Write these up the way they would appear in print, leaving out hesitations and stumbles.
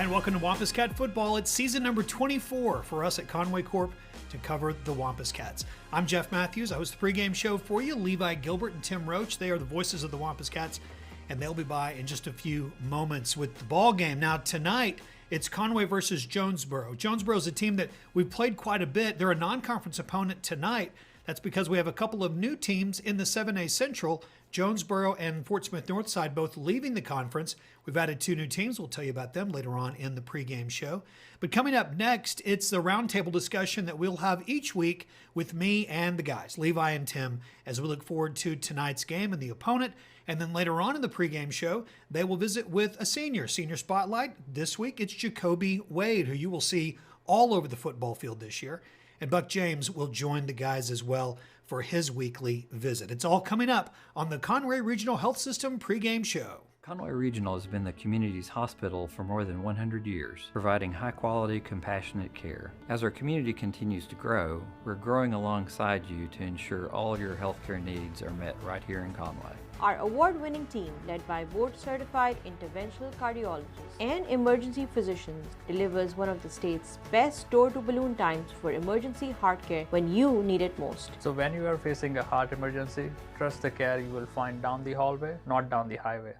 Hi, and welcome to Wampus Cat Football. It's season number 24 for us at Conway Corp to cover the Wampus Cats. I'm Jeff Matthews. I host the pregame show for you. Levi Gilbert and Tim Roach, they are the voices of the Wampus Cats, and they'll be by in just a few moments with the ball game. Now, tonight, it's Conway versus Jonesboro. Jonesboro is a team that we've played quite a bit. They're a non-conference opponent tonight. That's because we have a couple of new teams in the 7A Central, Jonesboro and Fort Smith Northside, both leaving the conference. We've added two new teams. We'll tell you about them later on in the pregame show. But coming up next, it's the roundtable discussion that we'll have each week with me and the guys, Levi and Tim, as we look forward to tonight's game and the opponent. And then later on in the pregame show, they will visit with a senior spotlight. This week, it's Jacobe Wade, who you will see all over the football field this year. And Buck James will join the guys as well for his weekly visit. It's all coming up on the Conway Regional Health System pregame show. Conway Regional has been the community's hospital for more than 100 years, providing high-quality, compassionate care. As our community continues to grow, we're growing alongside you to ensure all your healthcare needs are met right here in Conway. Our award-winning team, led by board-certified interventional cardiologists and emergency physicians, delivers one of the state's best door-to-balloon times for emergency heart care when you need it most. So when you are facing a heart emergency, trust the care you will find down the hallway, not down the highway.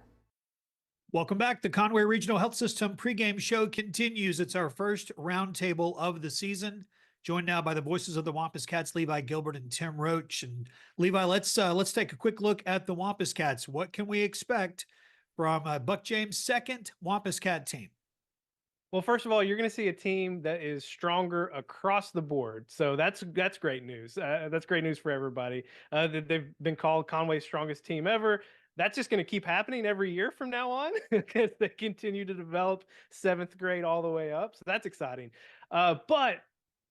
Welcome back. The Conway Regional Health System pregame show continues. It's our first roundtable of the season. Joined now by the voices of the Wampus Cats, Levi Gilbert and Tim Roach. And Levi, let's take a quick look at the Wampus Cats. What can we expect from Buck James' second Wampus Cat team? Well, first of all, you're going to see a team that is stronger across the board. So that's great news. That's great news for everybody. They've been called Conway's strongest team ever. That's just going to keep happening every year from now on because they continue to develop 7th grade all the way up. So that's exciting. But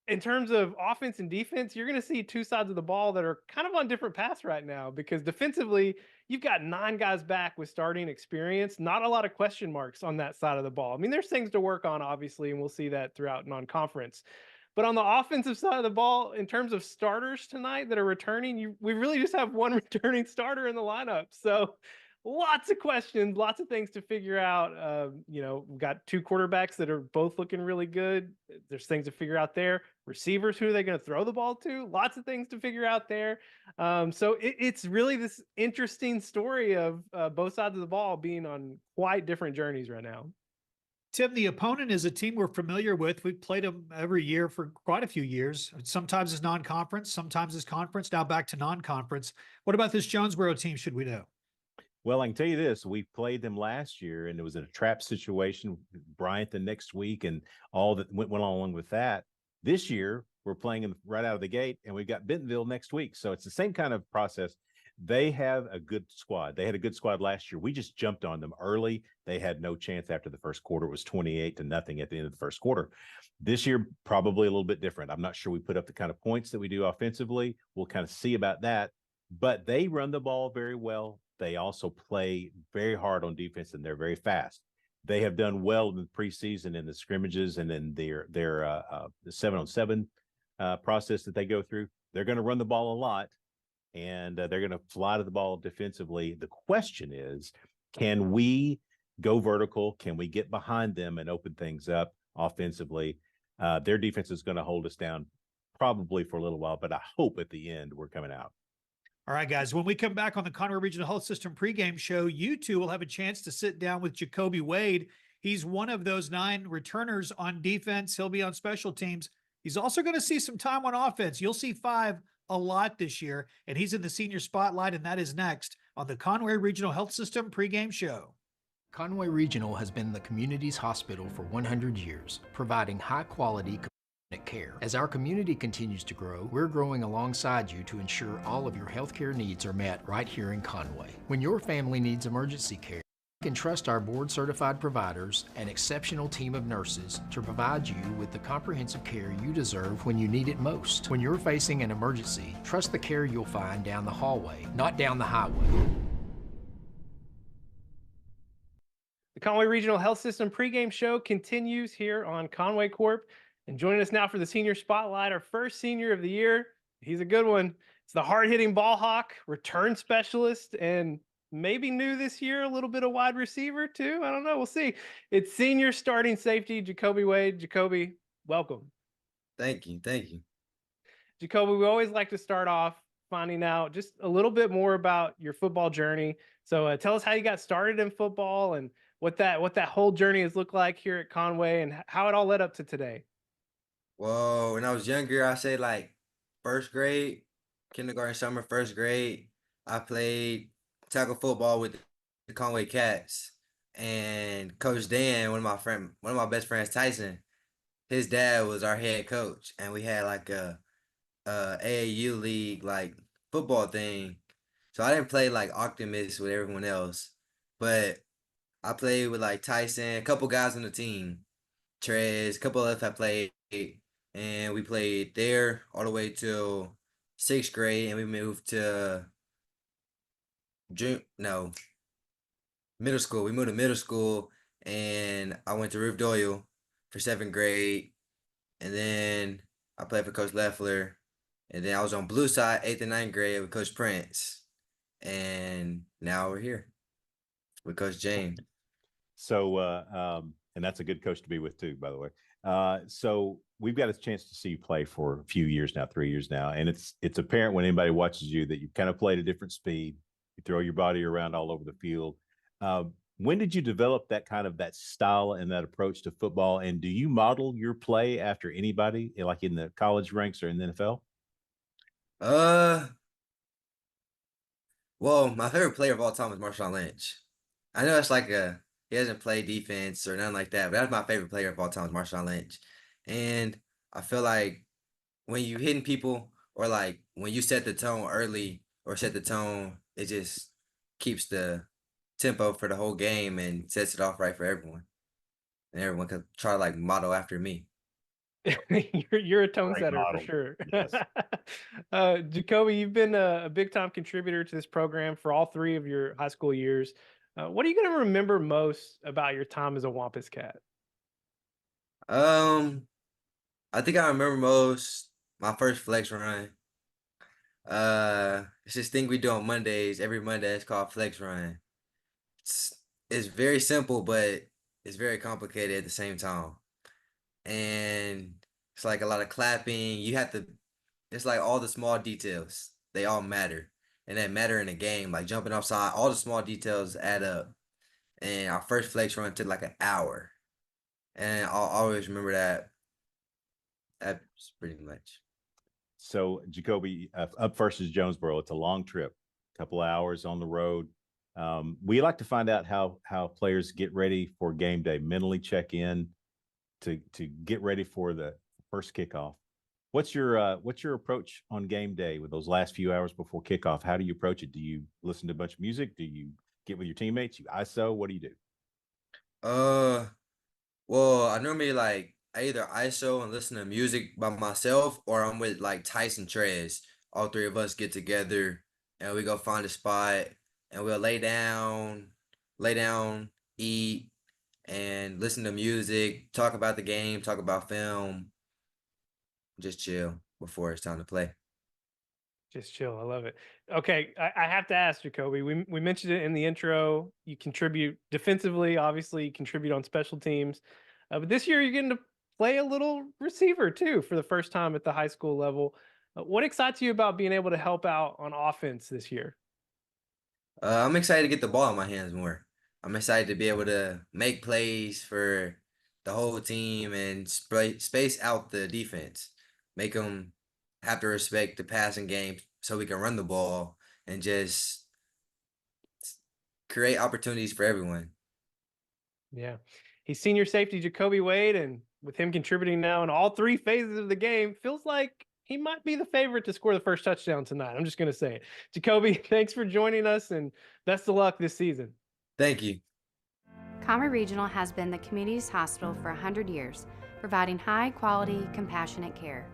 in terms of offense and defense, you're going to see two sides of the ball that are kind of on different paths right now because defensively, you've got 9 guys back with starting experience. Not a lot of question marks on that side of the ball. I mean, there's things to work on, obviously, and we'll see that throughout non-conference. But on the offensive side of the ball, in terms of starters tonight that are returning, we really just have one returning starter in the lineup. So lots of questions, lots of things to figure out. We've got 2 quarterbacks that are both looking really good. There's things to figure out there. Receivers, who are they going to throw the ball to? Lots of things to figure out there. So it's really this interesting story of both sides of the ball being on quite different journeys right now. Tim, the opponent is a team we're familiar with. We've played them every year for quite a few years. Sometimes it's non-conference, sometimes it's conference, now back to non-conference. What about this Jonesboro team, should we know? Well, I can tell you this. We played them last year, and it was in a trap situation. Bryant the next week, and all that went along with that. This year, we're playing them right out of the gate, and we've got Bentonville next week. So it's the same kind of process. They have a good squad. They had a good squad last year. We just jumped on them early. They had no chance after the first quarter. It was 28-0 at the end of the first quarter. This year, probably a little bit different. I'm not sure we put up the kind of points that we do offensively. We'll kind of see about that. But they run the ball very well. They also play very hard on defense, and they're very fast. They have done well in the preseason in the scrimmages and in their 7-on-7 process that they go through. They're going to run the ball a lot, and they're going to fly to the ball defensively. The question is, can we go vertical? Can we get behind them and open things up offensively? Their defense is going to hold us down probably for a little while, but I hope at the end we're coming out. All right, guys, when we come back on the Conway Regional Health System pregame show, you two will have a chance to sit down with Jacobe Wade. He's one of those 9 returners on defense. He'll be on special teams. He's also going to see some time on offense. You'll see 5 a lot this year, and he's in the senior spotlight, and that is next on the Conway Regional Health System pregame show. Conway Regional has been the community's hospital for 100 years, providing high-quality care. As our community continues to grow, we're growing alongside you to ensure all of your healthcare needs are met right here in Conway. When your family needs emergency care, you can trust our board-certified providers and exceptional team of nurses to provide you with the comprehensive care you deserve when you need it most. When you're facing an emergency, trust the care you'll find down the hallway, not down the highway. The Conway Regional Health System pregame show continues here on Conway Corp. And joining us now for the senior spotlight, our first senior of the year. He's a good one. It's the hard-hitting ball hawk, return specialist, and maybe new this year, a little bit of wide receiver too. I don't know. We'll see. It's senior starting safety, Jacobe Wade. Jacobe, welcome. Thank you. Thank you. Jacobe, we always like to start off finding out just a little bit more about your football journey. So tell us how you got started in football and what that whole journey has looked like here at Conway and how it all led up to today. Well, when I was younger, I say like first grade, kindergarten, summer, first grade, I played tackle football with the Conway Cats. And Coach Dan, one of my best friends, Tyson, his dad was our head coach, and we had like a AAU league like football thing. So I didn't play like Optimus with everyone else, but I played with like Tyson, a couple guys on the team, Trez, a couple of us I played, and we played there all the way till sixth grade, and we moved to middle school. We moved to middle school, and I went to Roof Doyle for seventh grade, and then I played for Coach Leffler, and then I was on blue side eighth and ninth grade with Coach Prince, and now we're here with Coach James. So, and that's a good coach to be with too, by the way. So we've got a chance to see you play for a few years now, 3 years now, and it's apparent when anybody watches you that you've kind of played a different speed. You throw your body around all over the field. When did you develop that style and that approach to football? And do you model your play after anybody, like in the college ranks or in the NFL? Well, my favorite player of all time is Marshawn Lynch. I know it's like he hasn't played defense or nothing like that, but that's my favorite player of all time is Marshawn Lynch. And I feel like when you hitting people or like when you set the tone early or set the tone, it just keeps the tempo for the whole game and sets it off right for everyone. And everyone can try to like model after me. You're a tone Great setter model. for sure. Yes. Jacobe, you've been a big time contributor to this program for all 3 of your high school years. What are you going to remember most about your time as a Wampus Cat? I think I remember most my first flex run. It's this thing we do on Mondays. Every Monday, it's called flex run. It's very simple, but it's very complicated at the same time. And it's like a lot of clapping. It's like all the small details. They all matter. And that matter in a game, like jumping offside, all the small details add up. And our first flex run took like an hour. And I'll always remember that. That's pretty much. So Jacobe, up first is Jonesboro. It's a long trip, a couple of hours on the road. We like to find out how players get ready for game day, mentally check in to get ready for the first kickoff. What's your approach on game day with those last few hours before kickoff? How do you approach it? Do you listen to a bunch of music? Do you get with your teammates? You ISO? What do you do? Well, I normally I either ISO and listen to music by myself, or I'm with like Tyson Trez. All 3 of us get together and we go find a spot and we'll lay down, eat, and listen to music, talk about the game, talk about film, just chill before it's time to play. Just chill. I love it. Okay, I have to ask, Jacobe. We mentioned it in the intro. You contribute defensively, obviously. You contribute on special teams, but this year you're getting to play a little receiver too for the first time at the high school level. What excites you about being able to help out on offense this year? I'm excited to get the ball in my hands more. I'm excited to be able to make plays for the whole team and space out the defense, make them have to respect the passing game so we can run the ball and just create opportunities for everyone. Yeah. He's senior safety Jacobe Wade, and with him contributing now in all 3 phases of the game, feels like he might be the favorite to score the first touchdown tonight. I'm just going to say it. Jacobe, thanks for joining us, and best of luck this season. Thank you. Conway Regional has been the community's hospital for 100 years, providing high-quality, compassionate care.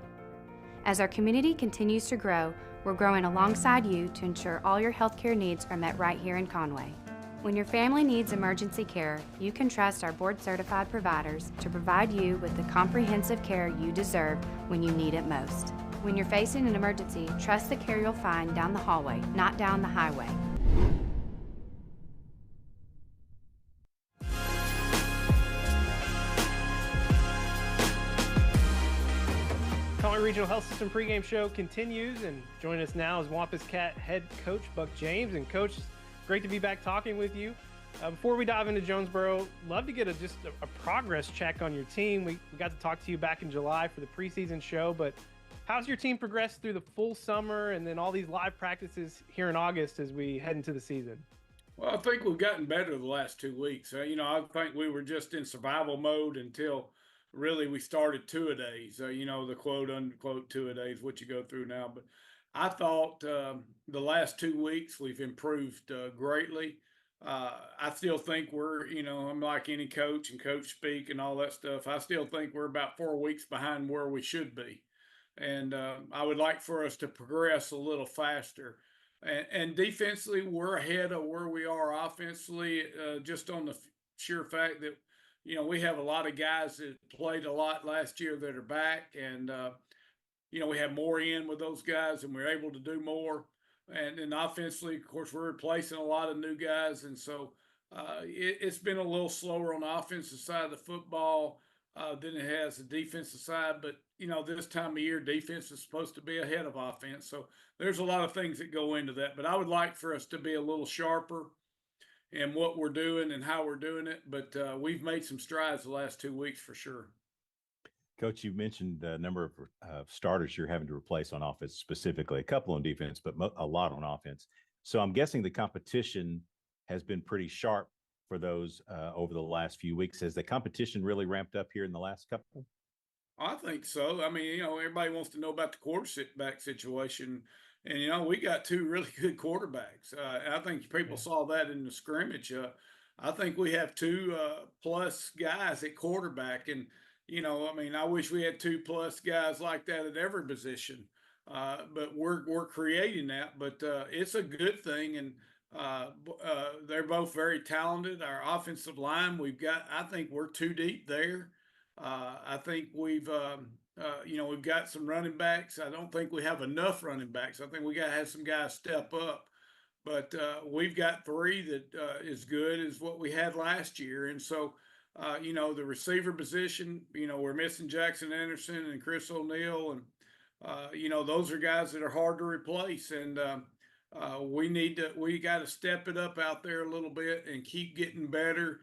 As our community continues to grow, we're growing alongside you to ensure all your healthcare needs are met right here in Conway. When your family needs emergency care, you can trust our board-certified providers to provide you with the comprehensive care you deserve when you need it most. When you're facing an emergency, trust the care you'll find down the hallway, not down the highway. Conway Regional Health System pregame show continues, and joining us now is Wampus Cat head coach Buck James. And Coach, great to be back talking with you. Before we dive into Jonesboro, love to get just a progress check on your team. We got to talk to you back in July for the preseason show, but how's your team progressed through the full summer and then all these live practices here in August as we head into the season? Well, I think we've gotten better the last 2 weeks. I think we were just in survival mode until really we started two-a-days. The quote unquote two-a-days, what you go through now. But I thought the last 2 weeks we've improved greatly. I still think we're, I'm like any coach and coach speak and all that stuff. I still think we're about 4 weeks behind where we should be. And I would like for us to progress a little faster. And defensively, we're ahead of where we are offensively, just on the sheer fact that, we have a lot of guys that played a lot last year that are back. And, we have more in with those guys and we're able to do more. And then offensively, of course, we're replacing a lot of new guys. And so it's been a little slower on the offensive side of the football than it has the defensive side. But, this time of year, defense is supposed to be ahead of offense. So there's a lot of things that go into that. But I would like for us to be a little sharper in what we're doing and how we're doing it. But we've made some strides the last 2 weeks for sure. Coach, you mentioned the number of starters you're having to replace on offense, specifically a couple on defense, but a lot on offense. So I'm guessing the competition has been pretty sharp for those over the last few weeks. Has the competition really ramped up here in the last couple? I think so. I mean, everybody wants to know about the quarterback situation. And, we got two really good quarterbacks. I think people saw that in the scrimmage. I think we have two plus guys at quarterback. And, I wish we had two plus guys like that at every position. But we're creating that. But it's a good thing. And they're both very talented. Our offensive line, I think we're too deep there. I think we've got some running backs. I don't think we have enough running backs. I think we got to have some guys step up. But we've got three that is good as what we had last year. And so, the receiver position, we're missing Jackson Anderson and Chris O'Neill. And, those are guys that are hard to replace. And we got to step it up out there a little bit and keep getting better.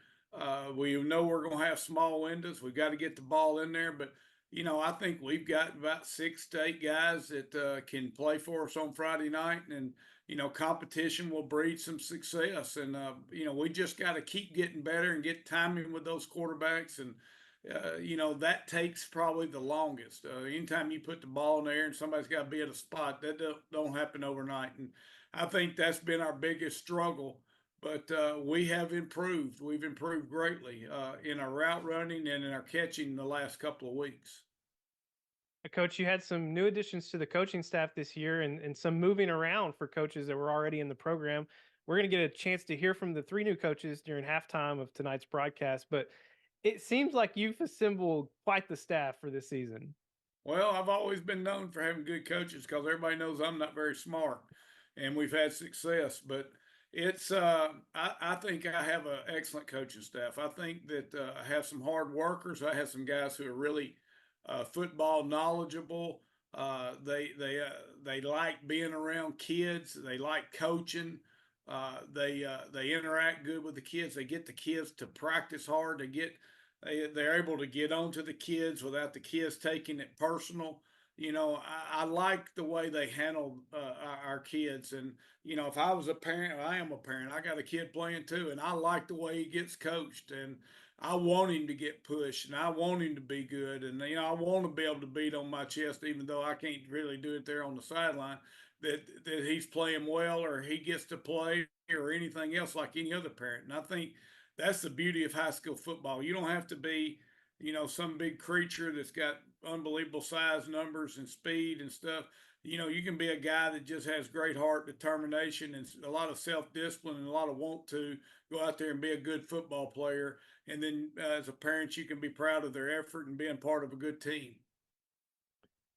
We know we're going to have small windows. We've got to get the ball in there. But, I think we've got about 6 to 8 guys that can play for us on Friday night. And, competition will breed some success. And, we just got to keep getting better and get timing with those quarterbacks. And, that takes probably the longest. Anytime you put the ball in the air and somebody's got to be at a spot, that don't happen overnight. And I think that's been our biggest struggle. But we have improved. We've improved greatly in our route running and in our catching the last couple of weeks. Coach, you had some new additions to the coaching staff this year and some moving around for coaches that were already in the program. We're going to get a chance to hear from the 3 new coaches during halftime of tonight's broadcast, but it seems like you've assembled quite the staff for this season. Well, I've always been known for having good coaches because everybody knows I'm not very smart, and we've had success. But it's I think I have an excellent coaching staff. I think that I have some hard workers. I have some guys who are really football knowledgeable. They like being around kids. They like coaching. They interact good with the kids. They get the kids to practice hard. They're able to get on to the kids without the kids taking it personal. I like the way they handle our kids. And, if I was a parent, I am a parent, I got a kid playing too. And I like the way he gets coached. And I want him to get pushed and I want him to be good. And, I want to be able to beat on my chest, even though I can't really do it there on the sideline, that he's playing well or he gets to play or anything else like any other parent. And I think that's the beauty of high school football. You don't have to be, some big creature that's got unbelievable size, numbers, and speed and stuff. You can be a guy that just has great heart, determination, and a lot of self-discipline and a lot of want to go out there and be a good football player. And then as a parent, you can be proud of their effort and being part of a good team.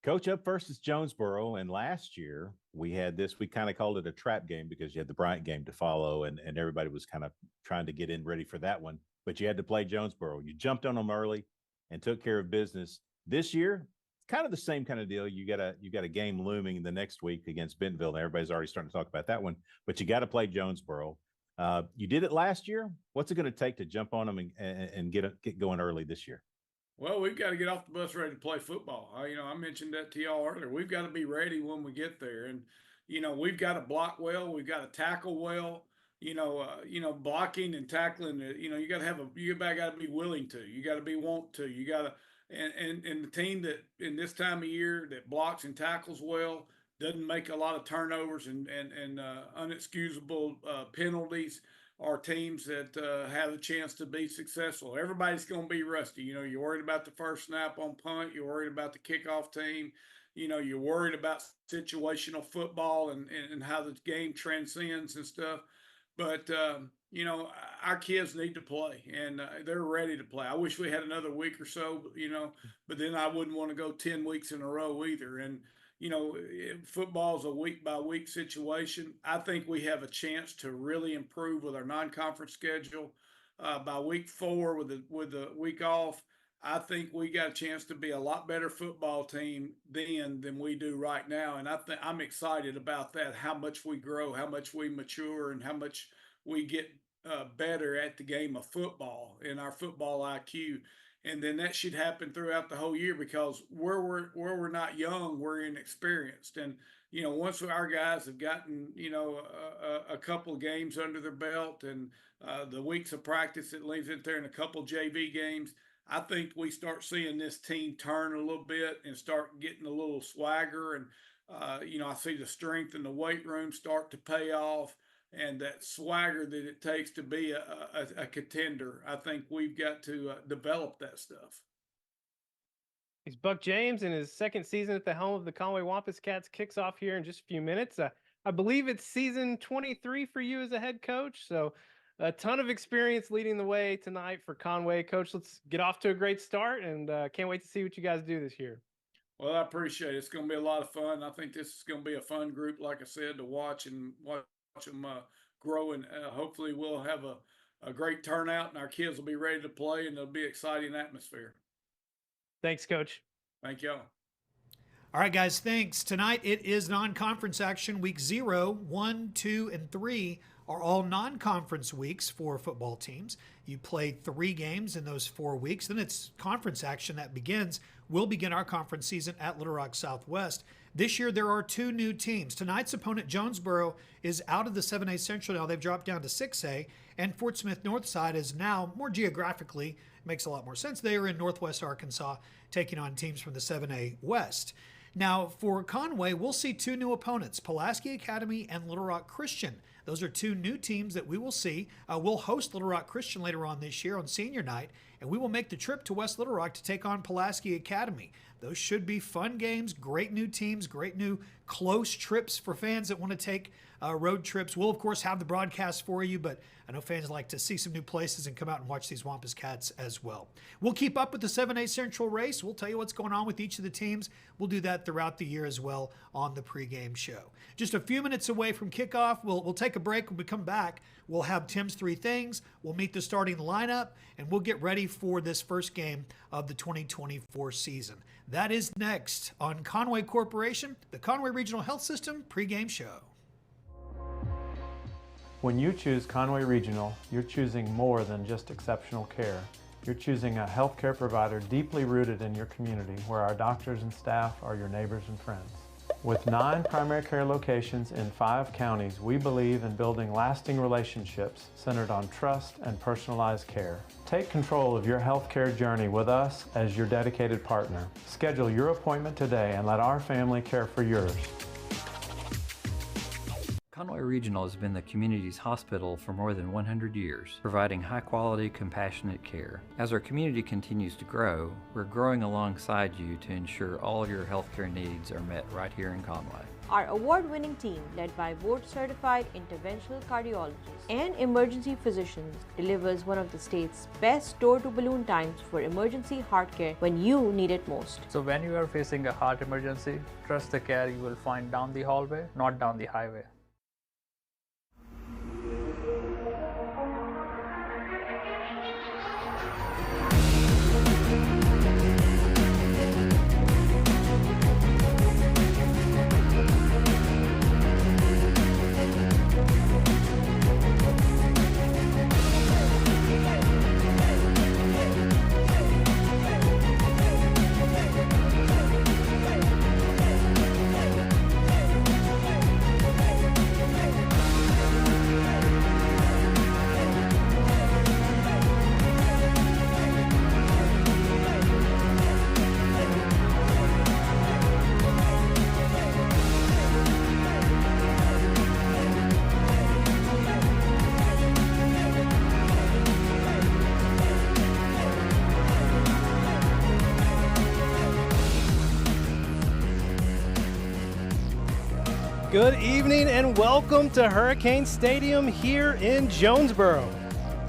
Coach, up first is Jonesboro. And last year we kind of called it a trap game because you had the Bryant game to follow and everybody was kind of trying to get in ready for that one. But you had to play Jonesboro. You jumped on them early and took care of business. This year, kind of the same kind of deal. You got a game looming the next week against Bentonville. Everybody's already starting to talk about that one, but you got to play Jonesboro. You did it last year. What's it going to take to jump on them and get going early this year? Well, we've got to get off the bus ready to play football. I mentioned that to y'all earlier. We've got to be ready when we get there, and we've got to block well. We've got to tackle well. Blocking and tackling. You got to got to be willing to. You got to be want to. You got to, and the team that in this time of year that blocks and tackles well, doesn't make a lot of turnovers and unexcusable penalties, are teams that have a chance to be successful. Everybody's going to be rusty. You're worried about the first snap on punt. You're worried about the kickoff team. You're worried about situational football and how the game transcends and stuff. But, our kids need to play, and they're ready to play. I wish we had another week or so, but then I wouldn't want to go 10 weeks in a row either. And, football is a week-by-week situation. I think we have a chance to really improve with our non-conference schedule. By week 4 with the week off, I think we got a chance to be a lot better football team then than we do right now. And I'm excited about that, how much we grow, how much we mature, and how much we get better at the game of football and our football IQ. And then that should happen throughout the whole year, because where we're not young, we're inexperienced. And, once our guys have gotten, a couple of games under their belt and the weeks of practice that leaves it there and a couple JV games, I think we start seeing this team turn a little bit and start getting a little swagger. And, I see the strength in the weight room start to pay off, and that swagger that it takes to be a contender. I think we've got to develop that stuff. He's Buck James, and his second season at the helm of the Conway Wampus Cats kicks off here in just a few minutes. I believe it's season 23 for you as a head coach. So a ton of experience leading the way tonight for Conway. Coach, let's get off to a great start, and can't wait to see what you guys do this year. Well, I appreciate it. It's going to be a lot of fun. I think this is going to be a fun group, like I said, to watch them grow, and hopefully we'll have a great turnout, and our kids will be ready to play, and it'll be an exciting atmosphere. Thanks, Coach. Thank y'all. All right, guys, thanks. Tonight it is non-conference action. Week 0, 1, 2, and 3 are all non-conference weeks for football teams. You played 3 games in those 4 weeks. Then it's conference action that begins. We'll begin our conference season at Little Rock Southwest. This year there are 2 new teams. Tonight's opponent, Jonesboro, is out of the 7A Central now. They've dropped down to 6A. And Fort Smith Northside is now, more geographically, makes a lot more sense. They are in Northwest Arkansas, taking on teams from the 7A West. Now, for Conway, we'll see 2 new opponents, Pulaski Academy and Little Rock Christian. Those are 2 new teams that we will see. We'll host Little Rock Christian later on this year on senior night, and we will make the trip to West Little Rock to take on Pulaski Academy. Those should be fun games, great new teams, great new close trips for fans that want to take road trips. We'll, of course, have the broadcast for you, but I know fans like to see some new places and come out and watch these Wampus Cats as well. We'll keep up with the 7A Central race. We'll tell you what's going on with each of the teams. We'll do that throughout the year as well on the pregame show. Just a few minutes away from kickoff, we'll take a break. When we come back, we'll have Tim's 3 things. We'll meet the starting lineup, and we'll get ready for this first game of the 2024 season. That is next on Conway Corporation, the Conway Regional Health System pregame show. When you choose Conway Regional, you're choosing more than just exceptional care. You're choosing a healthcare provider deeply rooted in your community, where our doctors and staff are your neighbors and friends. With 9 primary care locations in 5 counties, we believe in building lasting relationships centered on trust and personalized care. Take control of your healthcare journey with us as your dedicated partner. Schedule your appointment today and let our family care for yours. Conway Regional has been the community's hospital for more than 100 years, providing high-quality, compassionate care. As our community continues to grow, we're growing alongside you to ensure all of your healthcare needs are met right here in Conway. Our award-winning team, led by board-certified interventional cardiologists and emergency physicians, delivers one of the state's best door-to-balloon times for emergency heart care when you need it most. So when you are facing a heart emergency, trust the care you will find down the hallway, not down the highway. Good evening and welcome to Hurricane Stadium here in Jonesboro.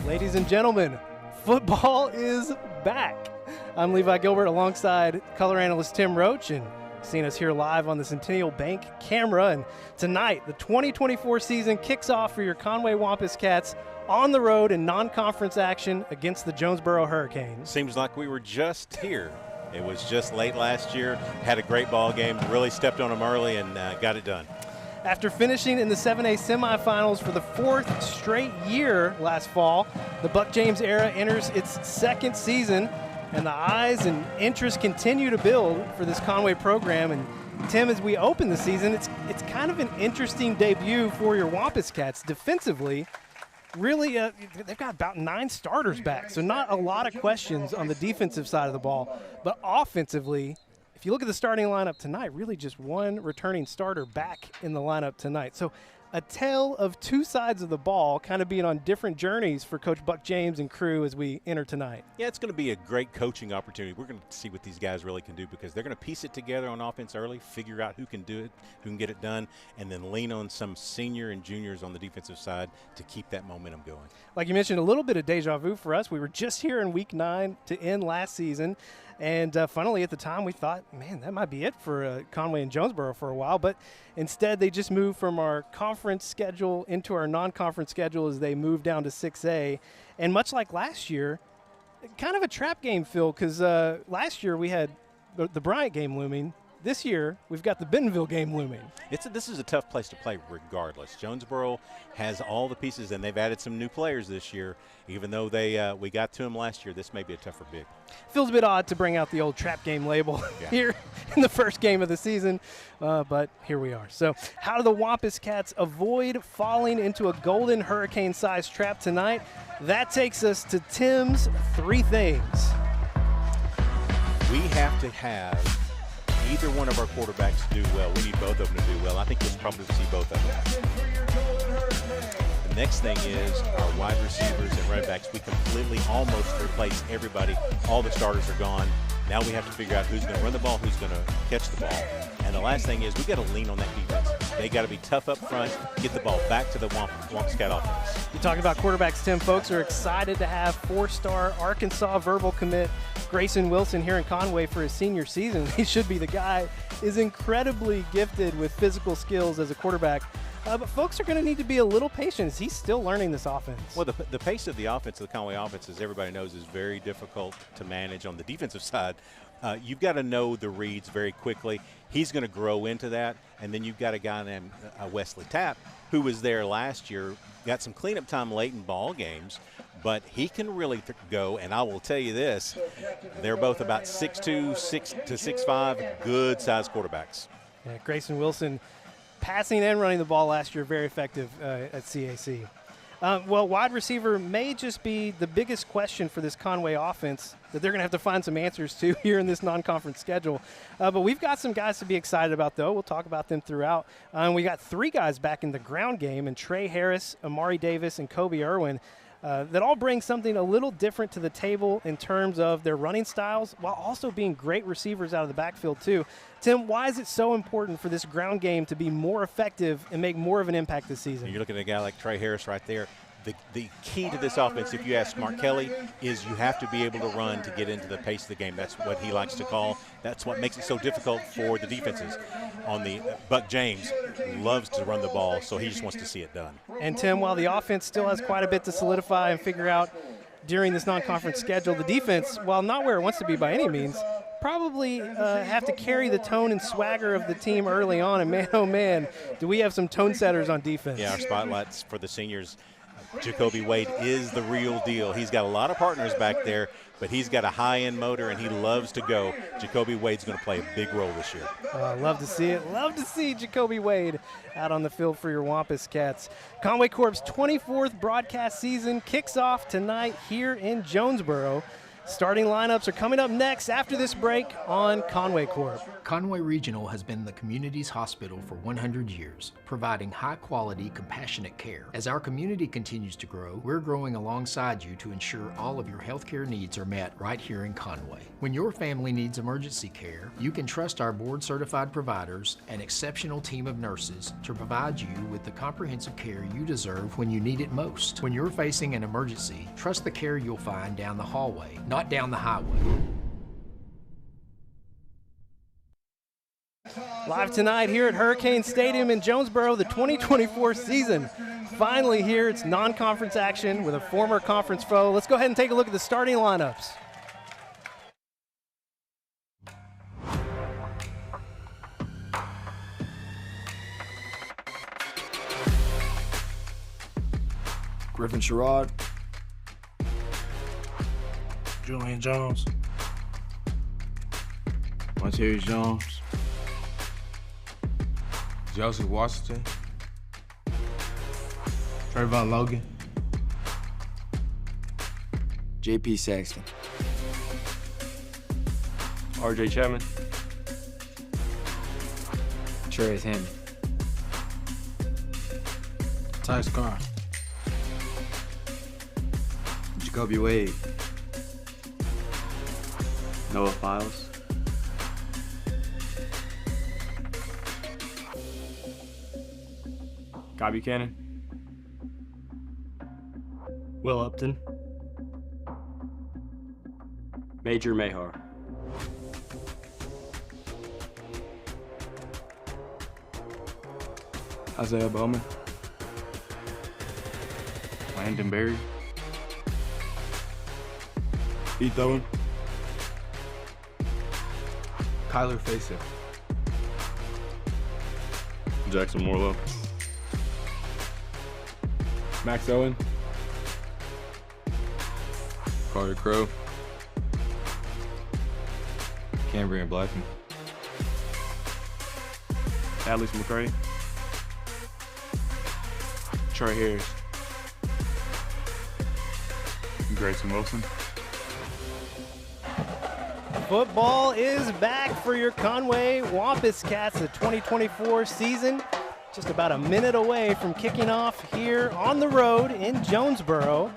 Ladies and gentlemen, football is back. I'm Levi Gilbert alongside color analyst Tim Roach, and seeing us here live on the Centennial Bank camera. And tonight, the 2024 season kicks off for your Conway Wampus Cats on the road in non-conference action against the Jonesboro Hurricanes. Seems like we were just here. It was just late last year, had a great ball game, really stepped on them early and got it done. After finishing in the 7A semifinals for the fourth straight year last fall, the Buck James era enters its second season, and the eyes and interest continue to build for this Conway program. And Tim, as we open the season, it's kind of an interesting debut for your Wampus Cats defensively. Really, they've got about 9 starters back, so not a lot of questions on the defensive side of the ball. But offensively, if you look at the starting lineup tonight, really just one returning starter back in the lineup tonight. So a tale of two sides of the ball kind of being on different journeys for Coach Buck James and crew as we enter tonight. Yeah, it's going to be a great coaching opportunity. We're going to see what these guys really can do because they're going to piece it together on offense early, figure out who can do it, who can get it done, and then lean on some senior and juniors on the defensive side to keep that momentum going. Like you mentioned, a little bit of deja vu for us. We were just here in Week 9 to end last season. And funnily, at the time, we thought, man, that might be it for Conway and Jonesboro for a while. But instead, they just moved from our conference schedule into our non-conference schedule as they moved down to 6A. And much like last year, kind of a trap game, Phil, because last year we had the Bryant game looming. This year, we've got the Bentonville game looming. This is a tough place to play regardless. Jonesboro has all the pieces, and they've added some new players this year. Even though we got to them last year, this may be a tougher bid. Feels a bit odd to bring out the old trap game label here in the first game of the season, but here we are. So how do the Wampus Cats avoid falling into a golden hurricane-sized trap tonight? That takes us to Tim's 3 things. We have to have either one of our quarterbacks do well. We need both of them to do well. I think you'll probably see both of them. The next thing is our wide receivers and running backs. We completely almost replaced everybody. All the starters are gone. Now we have to figure out who's going to run the ball, who's going to catch the ball. And the last thing is we got to lean on that defense. They got to be tough up front, get the ball back to the Wampus Cat offense. You're talking about quarterbacks, Tim. Folks are excited to have 4-star Arkansas verbal commit Grayson Wilson here in Conway for his senior season. He should be the guy. Is incredibly gifted with physical skills as a quarterback. But folks are going to need to be a little patient. He's still learning this offense. Well, the pace of the offense, of the Conway offense, as everybody knows, is very difficult to manage on the defensive side. You've got to know the reads very quickly. He's going to grow into that. And then you've got a guy named Wesley Tapp, who was there last year, got some cleanup time late in ball games, but he can really go. And I will tell you this, they're both about 6'2", 6 to 6'5", good-sized quarterbacks. Yeah, Grayson Wilson, passing and running the ball last year, very effective at CAC. Well, wide receiver may just be the biggest question for this Conway offense that they're going to have to find some answers to here in this non-conference schedule. But we've got some guys to be excited about, though. We'll talk about them throughout. We got 3 guys back in the ground game, and Trey Harris, Amari Davis, and Kobe Irwin, that all bring something a little different to the table in terms of their running styles, while also being great receivers out of the backfield, too. Tim, why is it so important for this ground game to be more effective and make more of an impact this season? You're looking at a guy like Trey Harris right there. The key to this offense, if you ask Mark Kelly, is you have to be able to run to get into the pace of the game. That's what he likes to call. That's what makes it so difficult for the defenses. On the Buck James loves to run the ball, so he just wants to see it done. And Tim, while the offense still has quite a bit to solidify and figure out during this non-conference schedule, the defense, while not where it wants to be by any means, probably have to carry the tone and swagger of the team early on. And man, oh man, do we have some tone setters on defense. Yeah, our spotlights for the seniors. Jacobe Wade is the real deal. He's got a lot of partners back there, but he's got a high-end motor, and he loves to go. Jacobe Wade's going to play a big role this year. Love to see it. Love to see Jacobe Wade out on the field for your Wampus Cats. Conway Corp's 24th broadcast season kicks off tonight here in Jonesboro. Starting lineups are coming up next after this break on Conway Corp. Conway Regional has been the community's hospital for 100 years, providing high-quality, compassionate care. As our community continues to grow, we're growing alongside you to ensure all of your healthcare needs are met right here in Conway. When your family needs emergency care, you can trust our board-certified providers and exceptional team of nurses to provide you with the comprehensive care you deserve when you need it most. When you're facing an emergency, trust the care you'll find down the hallway, not down the highway. Live tonight here at Hurricane Stadium in Jonesboro, the 2024 season. Finally here, it's non-conference action with a former conference foe. Let's go ahead and take a look at the starting lineups. Griffin Sherrod, Julian Jones, Monterius Jones, Joseph Washington, Trayvon Logan, JP Saxton, RJ Chapman, Trace Hammond, Tyus Carr, Jacobe Wade, Noah Files, Guy Buchanan, Will Upton, Major Mahar, Isaiah Bowman, Landon Berry, Heath Owen, Kyler Faison, Jackson Morlow, Max Owen, Carter Crow, Cambrian Blackman, Alex McCray, Troy Harris, Grayson Wilson. Football is back for your Conway Wampus Cats, the 2024 season. Just about a minute away from kicking off here on the road in Jonesboro.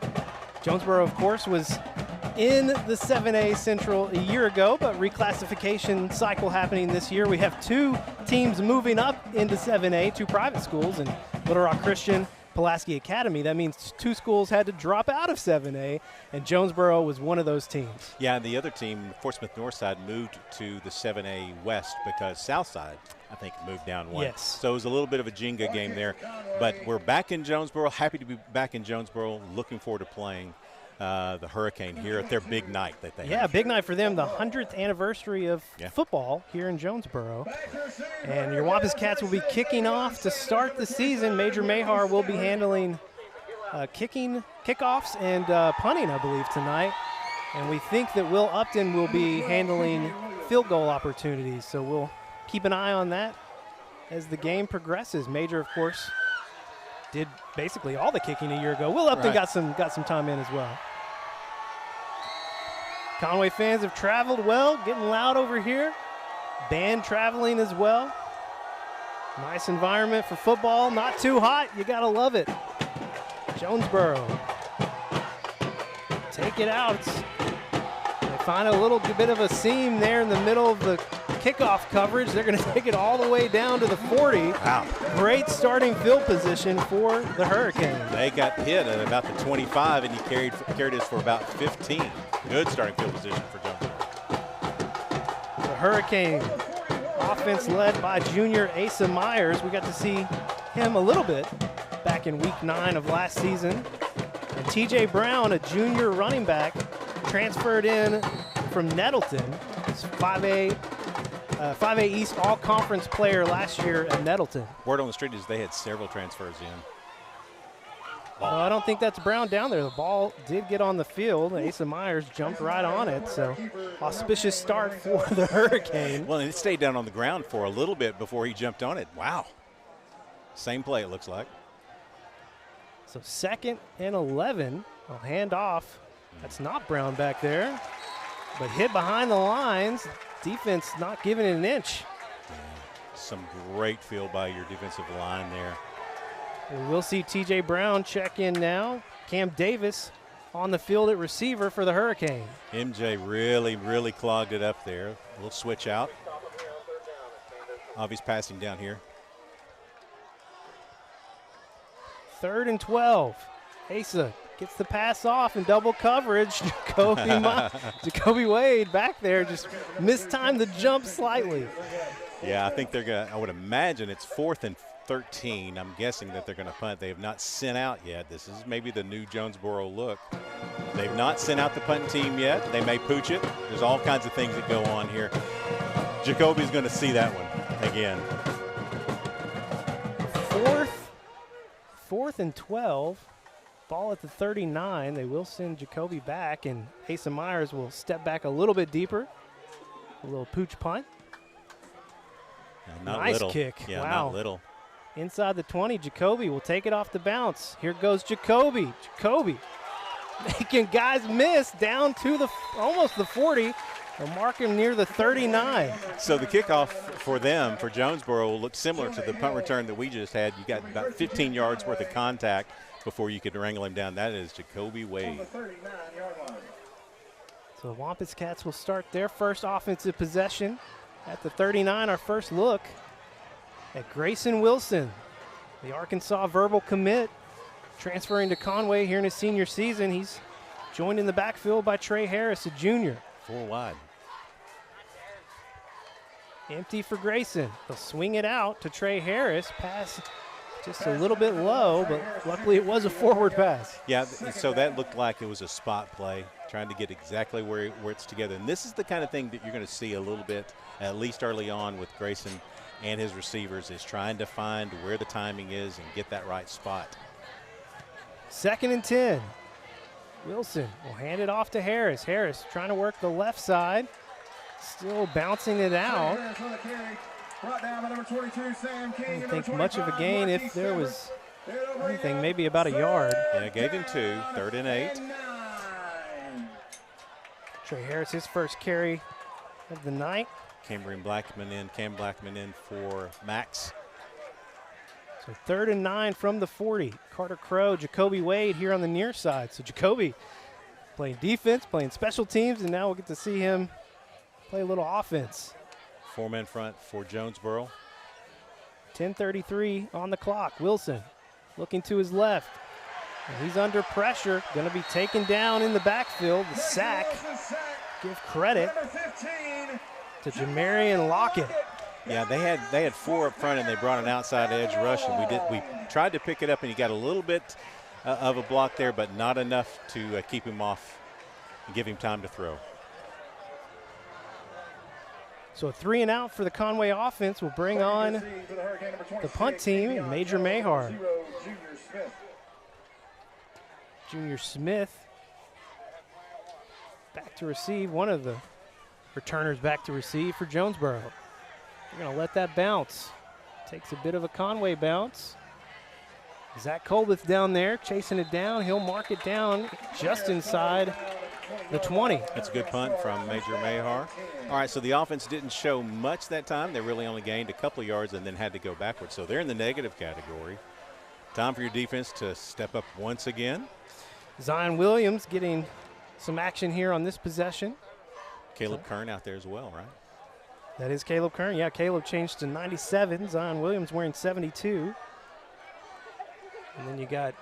Jonesboro, of course, was in the 7A Central a year ago, but reclassification cycle happening this year. We have two teams moving up into 7A, two private schools, and Little Rock Christian, Pulaski Academy. That means two schools had to drop out of 7A, and Jonesboro was one of those teams. Yeah, and the other team, Fort Smith Northside, moved to the 7A West because Southside, I think, moved down one. Yes. So it was a little bit of a Jenga game there. But we're back in Jonesboro, happy to be back in Jonesboro, looking forward to playing the Hurricane here at their big night that they have. Yeah, big night for them, the 100th anniversary of football here in Jonesboro. And your Wampus Cats will be kicking off to start the season. Major Mahar will be handling kickoffs and punting, I believe, tonight. And we think that Will Upton will be handling field goal opportunities. So we'll keep an eye on that as the game progresses. Major, of course, did basically all the kicking a year ago. Will Upton got some time in as well. Conway fans have traveled well, getting loud over here. Band traveling as well. Nice environment for football, not too hot. You gotta love it. Jonesboro. Take it out. They find a little bit of a seam there in the middle of the kickoff coverage. They're going to take it all the way down to the 40. Wow. Great starting field position for the Hurricane. They got hit at about the 25, and he carried us for about 15. Good starting field position for Jonesboro. The Hurricane offense led by junior Asa Myers. We got to see him a little bit back in week 9 of last season. And TJ Brown, a junior running back, transferred in from Nettleton. He's 5A East All-Conference player last year at Nettleton. Word on the street is they had several transfers in. Well, I don't think that's Brown down there. The ball did get on the field. Asa Myers jumped right on it, so auspicious start for the Hurricane. Well, and it stayed down on the ground for a little bit before he jumped on it. Wow. Same play, it looks like. So 2nd and 11. I'll hand off. That's not Brown back there. but hit behind the lines. Defense not giving it an inch. Some great field by your defensive line there. We will see T.J. Brown check in now. Cam Davis on the field at receiver for the Hurricane. MJ really clogged it up there. We'll switch out. Obvious passing down here. 3rd and 12. Asa gets the pass off in double coverage. Jacobe Wade back there just mistimed the jump slightly. Yeah, I think they're going to, I would imagine it's 4th and 13. I'm guessing that they're going to punt. They have not sent out yet. This is maybe the new Jonesboro look. They've not sent out the punting team yet. They may pooch it. There's all kinds of things that go on here. Jacoby's going to see that one again. 4th and 12. Ball at the 39. They will send Jacoby back, and Asa Myers will step back a little bit deeper. A little pooch punt. Not nice little. Kick. Yeah, wow. not little. Inside the 20, Jacoby will take it off the bounce. Here goes Jacoby. Jacoby making guys miss down to almost the 40. They'll mark him near the 39. So the kickoff for them, for Jonesboro, will look similar to the punt return that we just had. You got about 15 yards worth of contact before you could wrangle him down. That is Jacobe Wade. So the Wampus Cats will start their first offensive possession at the 39. Our first look at Grayson Wilson, the Arkansas verbal commit, transferring to Conway here in his senior season. He's joined in the backfield by Trey Harris, a junior. 4 wide. Empty for Grayson. They'll swing it out to Trey Harris. Pass just a little bit low, but luckily it was a forward pass. Yeah, so that looked like it was a spot play, trying to get exactly where it's together. And this is the kind of thing that you're going to see a little bit, at least early on with Grayson and his receivers, is trying to find where the timing is and get that right spot. 2nd and 10. Wilson will hand it off to Harris. Harris trying to work the left side. Still bouncing it out. I don't think much of a gain. If there was anything, maybe about a yard. Yeah, gave him 2, 3rd and 8. Trey Harris, his first carry of the night. Cam Blackman in for Max. So 3rd and 9 from the 40. Carter Crow, Jacobe Wade here on the near side. So Jacobe playing defense, playing special teams, and now we'll get to see him play a little offense. 4-man front for Jonesboro. 10:33 on the clock. Wilson looking to his left. And he's under pressure, going to be taken down in the backfield. The sack. Give credit to Jamarian Lockett. Yeah, they had 4 up front, and they brought an outside edge rush, and we tried to pick it up, and he got a little bit of a block there, but not enough to keep him off and give him time to throw. So a 3 and out for the Conway offense will bring on the punt team, Major Mahar. Junior Smith back to receive, one of the returners back to receive for Jonesboro. They're going to let that bounce. Takes a bit of a Conway bounce. Zach Colbeth down there chasing it down. He'll mark it down just inside the 20. That's a good punt from Major Mahar. All right, so the offense didn't show much that time. They really only gained a couple of yards and then had to go backwards. So they're in the negative category. Time for your defense to step up once again. Zion Williams getting some action here on this possession. Caleb Kern out there as well, right? That is Caleb Kern. Yeah, Caleb changed to 97. Zion Williams wearing 72. And then you got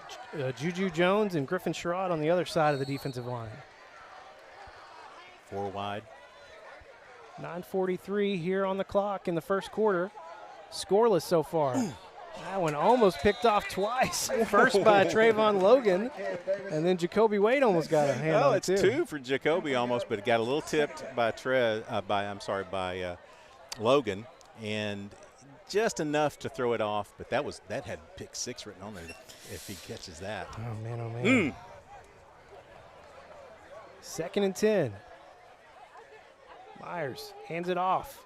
Juju Jones and Griffin Sherrod on the other side of the defensive line. 4 wide. 9:43 here on the clock in the first quarter. Scoreless so far. That one almost picked off twice. First by Trayvon Logan, and then Jacobe Wade almost got a hand on it too. It's 2 for Jacobe almost, but it got a little tipped by Logan, and just enough to throw it off. But that had pick 6 written on there if he catches that. Oh man, oh man. 2nd and 10. Myers hands it off.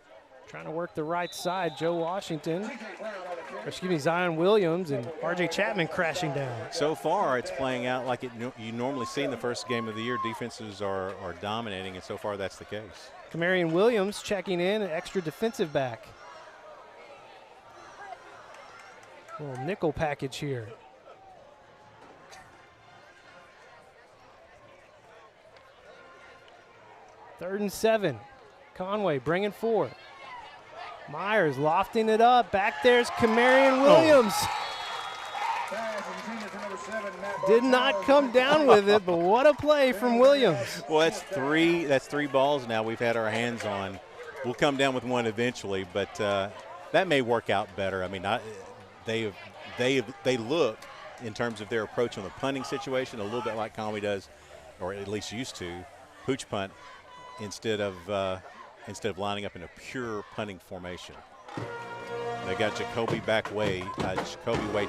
Trying to work the right side, Joe Washington. Zion Williams and R.J. Chapman crashing down. So far, it's playing out like you normally see in the first game of the year. Defenses are dominating, and so far that's the case. Kamarion Williams checking in, an extra defensive back. Little nickel package here. Third and 7. Conway bringing 4. Myers lofting it up. Back there's Kamarion Williams. Did not come down with it, but what a play from Williams. Well, that's three balls now we've had our hands on. We'll come down with one eventually, but that may work out better. I mean, they look, in terms of their approach on the punting situation, a little bit like Conway does, or at least used to, pooch punt instead of lining up in a pure punting formation. They got Jacobe Wade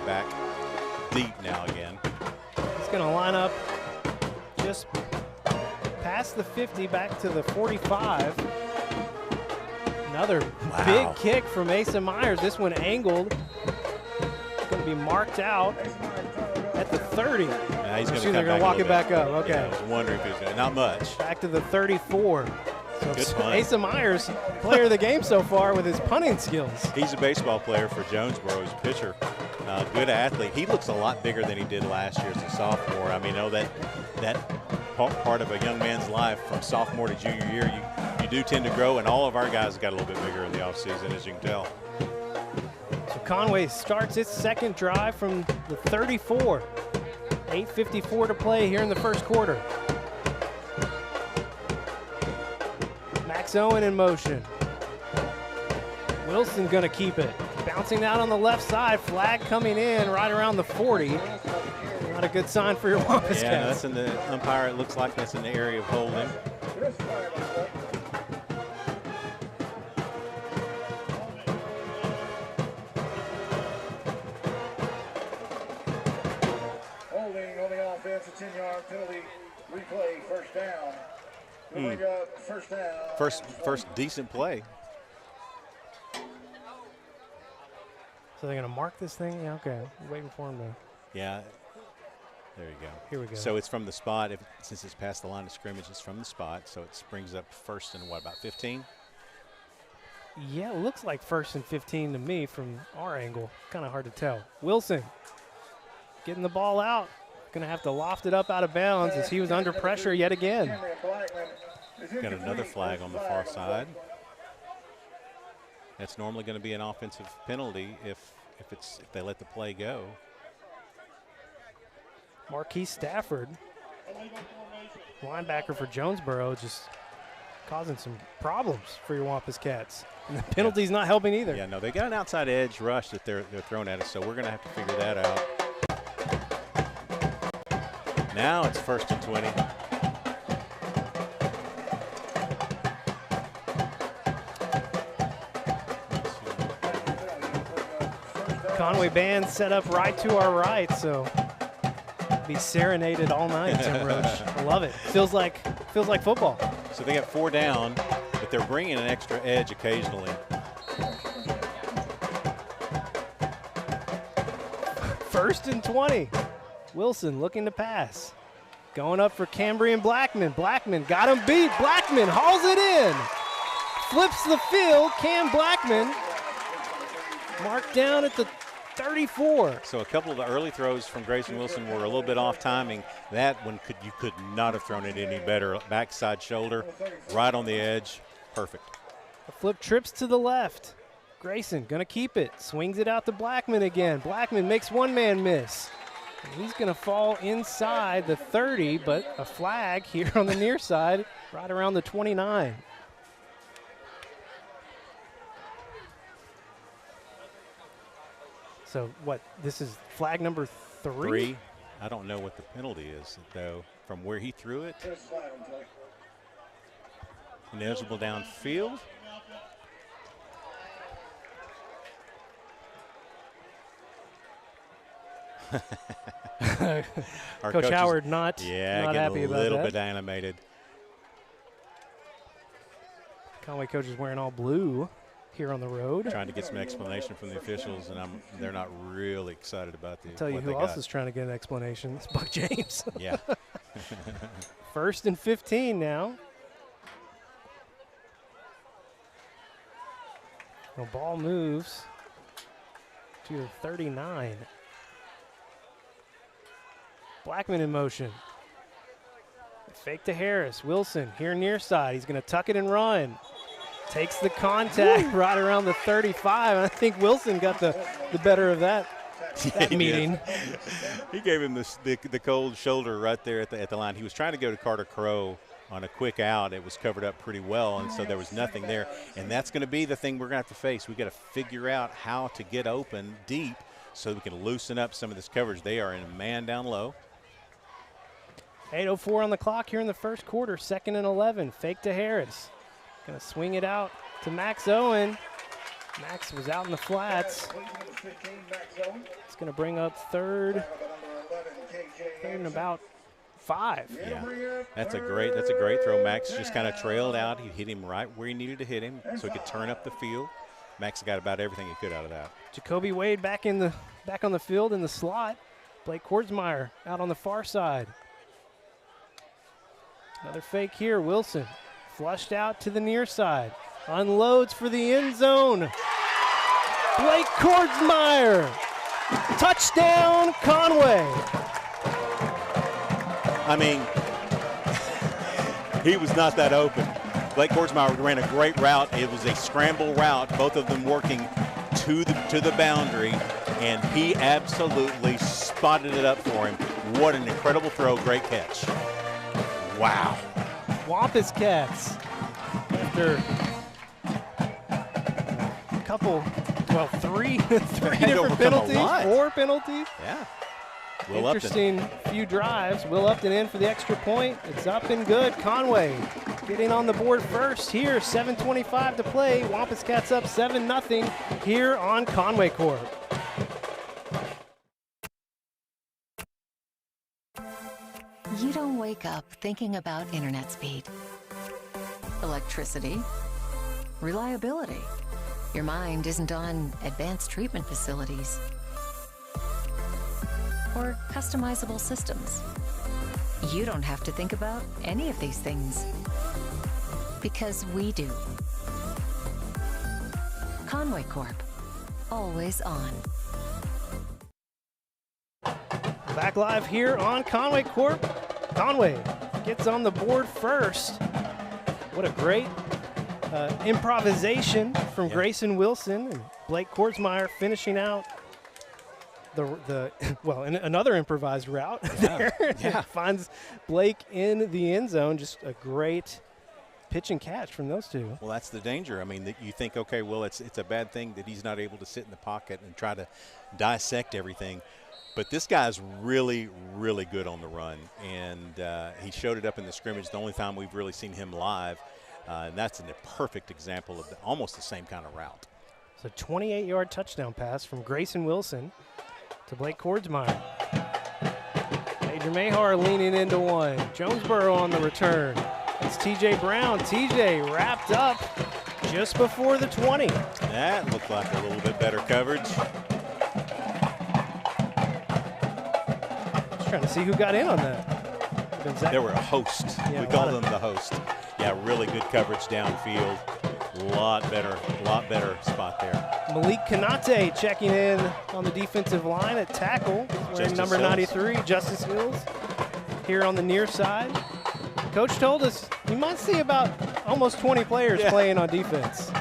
back deep now again. He's going to line up just past the 50, back to the 45. Another big kick from Asa Myers. This one angled. It's going to be marked out at the 30. Yeah, he's they're going to walk it back up. Okay. Yeah, I was wondering if he was going to. Not much. Back to the 34. Good punt. Asa Myers, player of the game so far with his punting skills. He's a baseball player for Jonesboro. He's a pitcher. Good athlete. He looks a lot bigger than he did last year as a sophomore. I mean, that part of a young man's life from sophomore to junior year, you do tend to grow, and all of our guys got a little bit bigger in the offseason, as you can tell. So Conway starts its second drive from the 34. 8:54 to play here in the first quarter. Max Owen in motion. Wilson gonna keep it. Bouncing out on the left side, flag coming in right around the 40. Not a good sign for your Wampus Cats. Yeah, that's in the umpire. It looks like that's in the area of holding. Holding on the offense, a 10-yard penalty. Replay, first down. First down. First decent play. So they're going to mark this thing? Yeah, okay. Waiting for him to. Yeah. There you go. Here we go. So it's from the spot. Since it's past the line of scrimmage, it's from the spot. So it springs up first and about 15? Yeah, it looks like first and 15 to me from our angle. Kind of hard to tell. Wilson getting the ball out. Going to have to loft it up out of bounds as he was under pressure yet again. Got another flag on the far side. That's normally going to be an offensive penalty if they let the play go. Marquise Stafford, linebacker for Jonesboro, just causing some problems for your Wampus Cats. And the penalty's not helping either. Yeah, no, they got an outside edge rush that they're throwing at us, so we're going to have to figure that out. Now it's first and 20. Conway band set up right to our right, so be serenaded all night, Tim Roach. I love it. Feels like football. So they got 4 down, but they're bringing an extra edge occasionally. First and 20. Wilson looking to pass. Going up for Cambrian Blackman. Blackman got him beat. Blackman hauls it in. Flips the field. Cam Blackman marked down at the 34. So a couple of the early throws from Grayson Wilson were a little bit off timing. That one you could not have thrown it any better. Backside shoulder, right on the edge, perfect. The flip trips to the left. Grayson gonna keep it. Swings it out to Blackman again. Blackman makes one man miss. And he's gonna fall inside the 30, but a flag here on the near side, right around the 29. So what, this is flag number 3? I don't know what the penalty is, though, from where he threw it. Ineligible downfield. Coach Howard not happy about that. A little bit animated. Conway coach is wearing all blue here on the road. Trying to get some explanation from the officials, and they're not really excited about the. I'll tell you who else is trying to get an explanation. It's Buck James. Yeah. 1st and 15 now. The ball moves to the 39. Blackman in motion. Fake to Harris. Wilson here near side. He's going to tuck it and run. Takes the contact right around the 35. I think Wilson got the better of that meeting. He gave him the cold shoulder right there at the line. He was trying to go to Carter Crow on a quick out. It was covered up pretty well, and so there was nothing there. And that's going to be the thing we're going to have to face. We've got to figure out how to get open deep so we can loosen up some of this coverage. They are in a man down low. 8:04 on the clock here in the first quarter. 2nd and 11. Fake to Harris. Going to swing it out to Max Owen. Max was out in the flats. It's going to bring up third and about 5. Yeah, that's a great throw. Max just kind of trailed out. He hit him right where he needed to hit him so he could turn up the field. Max got about everything he could out of that. Jacobe Wade back on the field in the slot. Blake Kordsmeyer out on the far side. Another fake here. Wilson flushed out to the near side. Unloads for the end zone. Blake Kordsmeyer. Touchdown, Conway. I mean, he was not that open. Blake Kordsmeyer ran a great route. It was a scramble route, both of them working to the boundary, and he absolutely spotted it up for him. What an incredible throw, great catch. Wow. Wampus Cats, after a couple, well, three different penalties, 4 penalties. Yeah. Interesting few drives. Will Upton in for the extra point. It's up and good. Conway getting on the board first here. 7:25 to play. Wampus Cats up 7-0 here on Conway Corp. You don't wake up thinking about internet speed, electricity, reliability. Your mind isn't on advanced treatment facilities or customizable systems. You don't have to think about any of these things because we do. Conway Corp, always on. Back live here on Conway Corp. Conway gets on the board first. What a great improvisation from Grayson Wilson and Blake Kordsmeyer finishing out another improvised route there. Yeah. Finds Blake in the end zone. Just a great pitch and catch from those two. Well, that's the danger. I mean, that you think, okay, well, it's a bad thing that he's not able to sit in the pocket and try to dissect everything. But this guy's really, really good on the run, and he showed it up in the scrimmage, the only time we've really seen him live, and that's a perfect example of almost the same kind of route. So 28-yard touchdown pass from Grayson Wilson to Blake Kordsmeyer. Major Mahar leaning into one. Jonesboro on the return. It's TJ Brown. TJ wrapped up just before the 20. That looked like a little bit better coverage. Trying to see who got in on that. There were a host. Yeah, we call them the host. Yeah, really good coverage downfield. Lot better spot there. Malik Kanate checking in on the defensive line at tackle. Wearing number 93, Justice Hills, here on the near side. Coach told us you might see about almost 20 players playing on defense.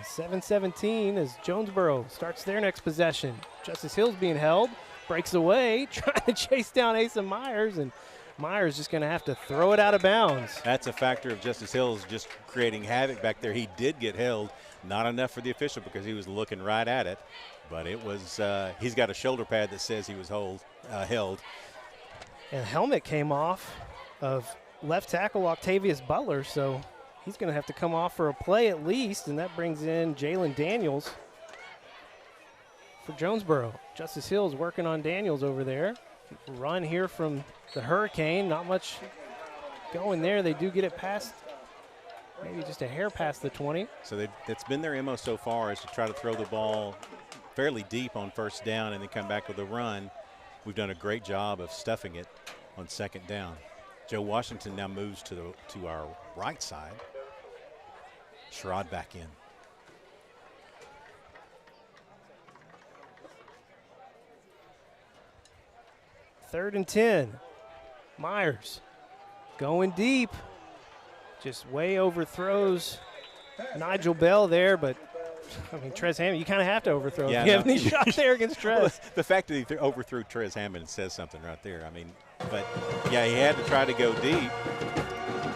7-17 as Jonesboro starts their next possession. Justice Hills being held, breaks away, trying to chase down Asa Myers, and Myers just going to have to throw it out of bounds. That's a factor of Justice Hills just creating havoc back there. He did get held, not enough for the official because he was looking right at it, but it was he's got a shoulder pad that says he was held. And helmet came off of left tackle Octavius Butler, so he's going to have to come off for a play at least, and that brings in Jalen Daniels for Jonesboro. Justice Hills working on Daniels over there. Run here from the Hurricane. Not much going there. They do get it past maybe just a hair past the 20. So that's been their MO so far, is to try to throw the ball fairly deep on first down and then come back with a run. We've done a great job of stuffing it on second down. Joe Washington now moves to our right side. Sherrod back in. Third and 10. Myers going deep. Just way overthrows Nigel Bell there, but I mean, Trez Hammond, you kind of have to overthrow. Yeah, if you have any shot there against Trez. Well, the fact that he overthrew Trez Hammond says something right there. I mean, but yeah, he had to try to go deep.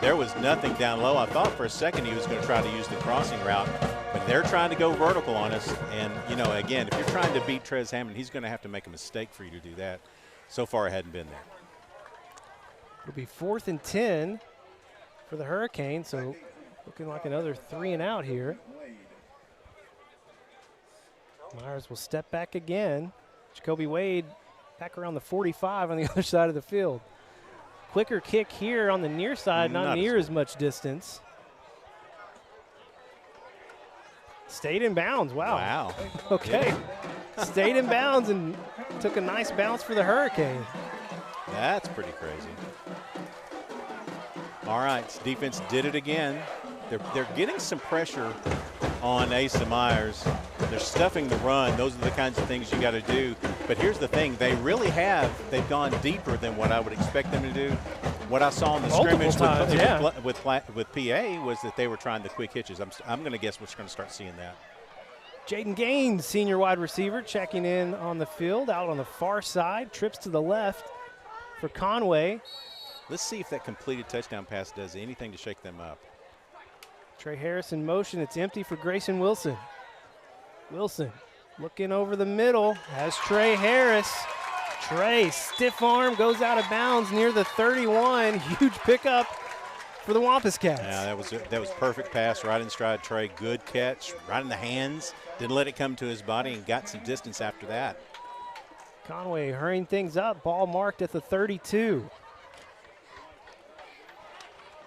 There was nothing down low. I thought for a second he was going to try to use the crossing route, but they're trying to go vertical on us. And, you know, again, if you're trying to beat Trez Hammond, he's going to have to make a mistake for you to do that. So far, it hadn't been there. It'll be 4th and 10 for the Hurricanes, so looking like another 3 and out here. Myers will step back again. Jacobe Wade back around the 45 on the other side of the field. Quicker kick here on the near side, not near as much distance. Stayed in bounds, wow. Okay, stayed in bounds and took a nice bounce for the Hurricane. That's pretty crazy. All right, defense did it again. They're getting some pressure on Asa Myers. They're stuffing the run. Those are the kinds of things you got to do. But here's the thing. They've gone deeper than what I would expect them to do. What I saw in the scrimmage with PA was that they were trying the quick hitches. I'm going to guess we're going to start seeing that. Jaden Gaines, senior wide receiver, checking in on the field, out on the far side, trips to the left for Conway. Let's see if that completed touchdown pass does anything to shake them up. Trey Harris in motion. It's empty for Grayson Wilson. Wilson looking over the middle, has Trey Harris. Trey, stiff arm, goes out of bounds near the 31. Huge pickup for the Wampus Cats. Yeah, that was perfect pass right in stride Trey. Good catch, right in the hands. Didn't let it come to his body and got some distance after that. Conway hurrying things up. Ball marked at the 32.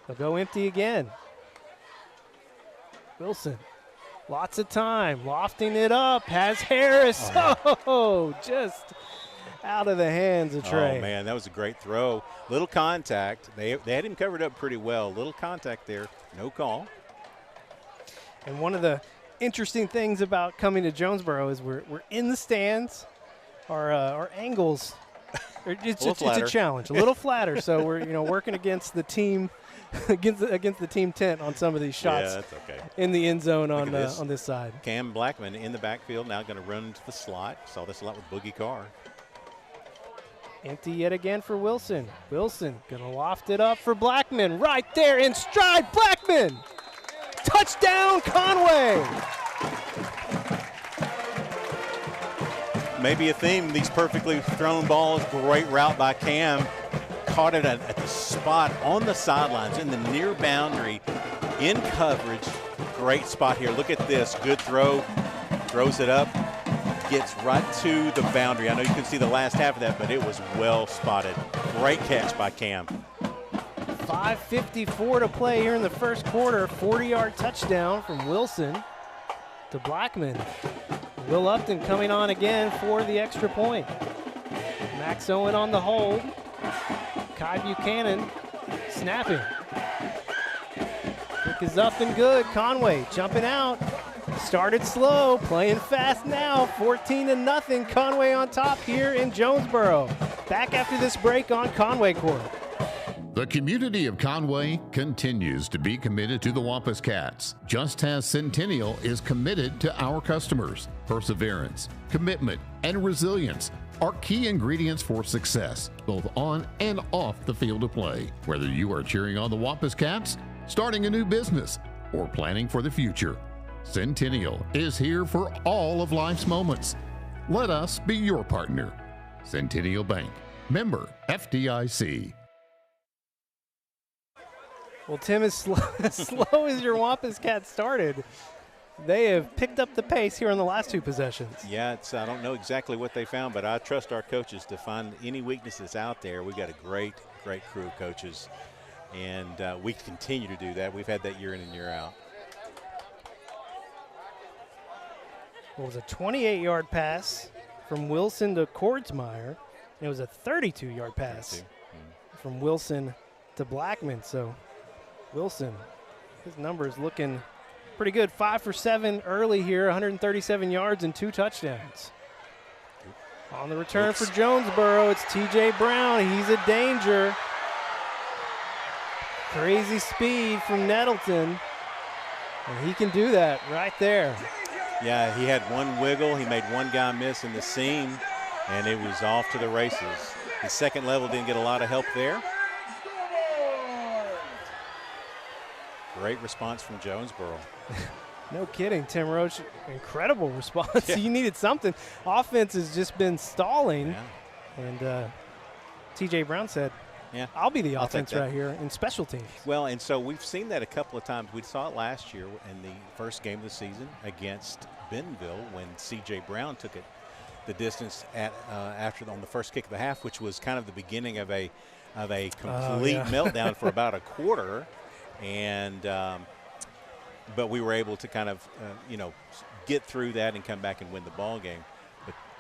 They'll go empty again. Wilson, lots of time, lofting it up, has Harris. Oh, just out of the hands of Trey. Oh, man, that was a great throw. Little contact. They had him covered up pretty well. Little contact there, no call. And one of the interesting things about coming to Jonesboro is we're in the stands. Our angles, it's a challenge, a little flatter. So we're working against the team. Against the team tent on some of these shots. Yeah, that's okay. In the end zone on this side. Cam Blackman in the backfield, now going to run into the slot. Saw this a lot with Boogie Carr. Empty yet again for Wilson. Wilson going to loft it up for Blackman. Right there in stride, Blackman! Touchdown, Conway! Maybe a theme, these perfectly thrown balls. Great route by Cam. Caught it at the spot on the sidelines in the near boundary in coverage. Great spot here. Look at this. Good throw. Throws it up. Gets right to the boundary. I know you can see the last half of that, but it was well spotted. Great catch by Cam. 5:54 to play here in the first quarter. 40-yard touchdown from Wilson to Blackman. Will Upton coming on again for the extra point. Max Owen on the hold. Kai Buchanan snapping. Kick is up and good. Conway jumping out. Started slow, playing fast now. 14-0. Conway on top here in Jonesboro. Back after this break on Conway Corp. The community of Conway continues to be committed to the Wampus Cats, just as Centennial is committed to our customers. Perseverance, commitment, and resilience are key ingredients for success, both on and off the field of play. Whether you are cheering on the Wampus Cats, starting a new business, or planning for the future, Centennial is here for all of life's moments. Let us be your partner. Centennial Bank, member FDIC. Well, Tim, as slow as your Wampus Cats started, they have picked up the pace here in the last two possessions. Yeah, I don't know exactly what they found, but I trust our coaches to find any weaknesses out there. We've got a great crew of coaches. And we continue to do that. We've had that year in and year out. It was a 28-yard pass from Wilson to Kordsmeyer. It was a 32-yard pass from Wilson to Blackman. So Wilson, his number is looking pretty good. 5 for 7 early here, 137 yards and 2 touchdowns. On the return for Jonesboro, it's T.J. Brown. He's a danger. Crazy speed from Nettleton. And he can do that right there. Yeah, he had one wiggle. He made one guy miss in the seam, and it was off to the races. The second level didn't get a lot of help there. Great response from Jonesboro. No kidding, Tim Roach. Incredible response. Yeah. You needed something. Offense has just been stalling. Yeah. And T.J. Brown said, yeah, I'll be the offense right here in special teams. Well, and so we've seen that a couple of times. We saw it last year in the first game of the season against Bentonville when C.J. Brown took it the distance on the first kick of the half, which was kind of the beginning of a complete meltdown for about a quarter. And but we were able to kind of get through that and come back and win the ball game.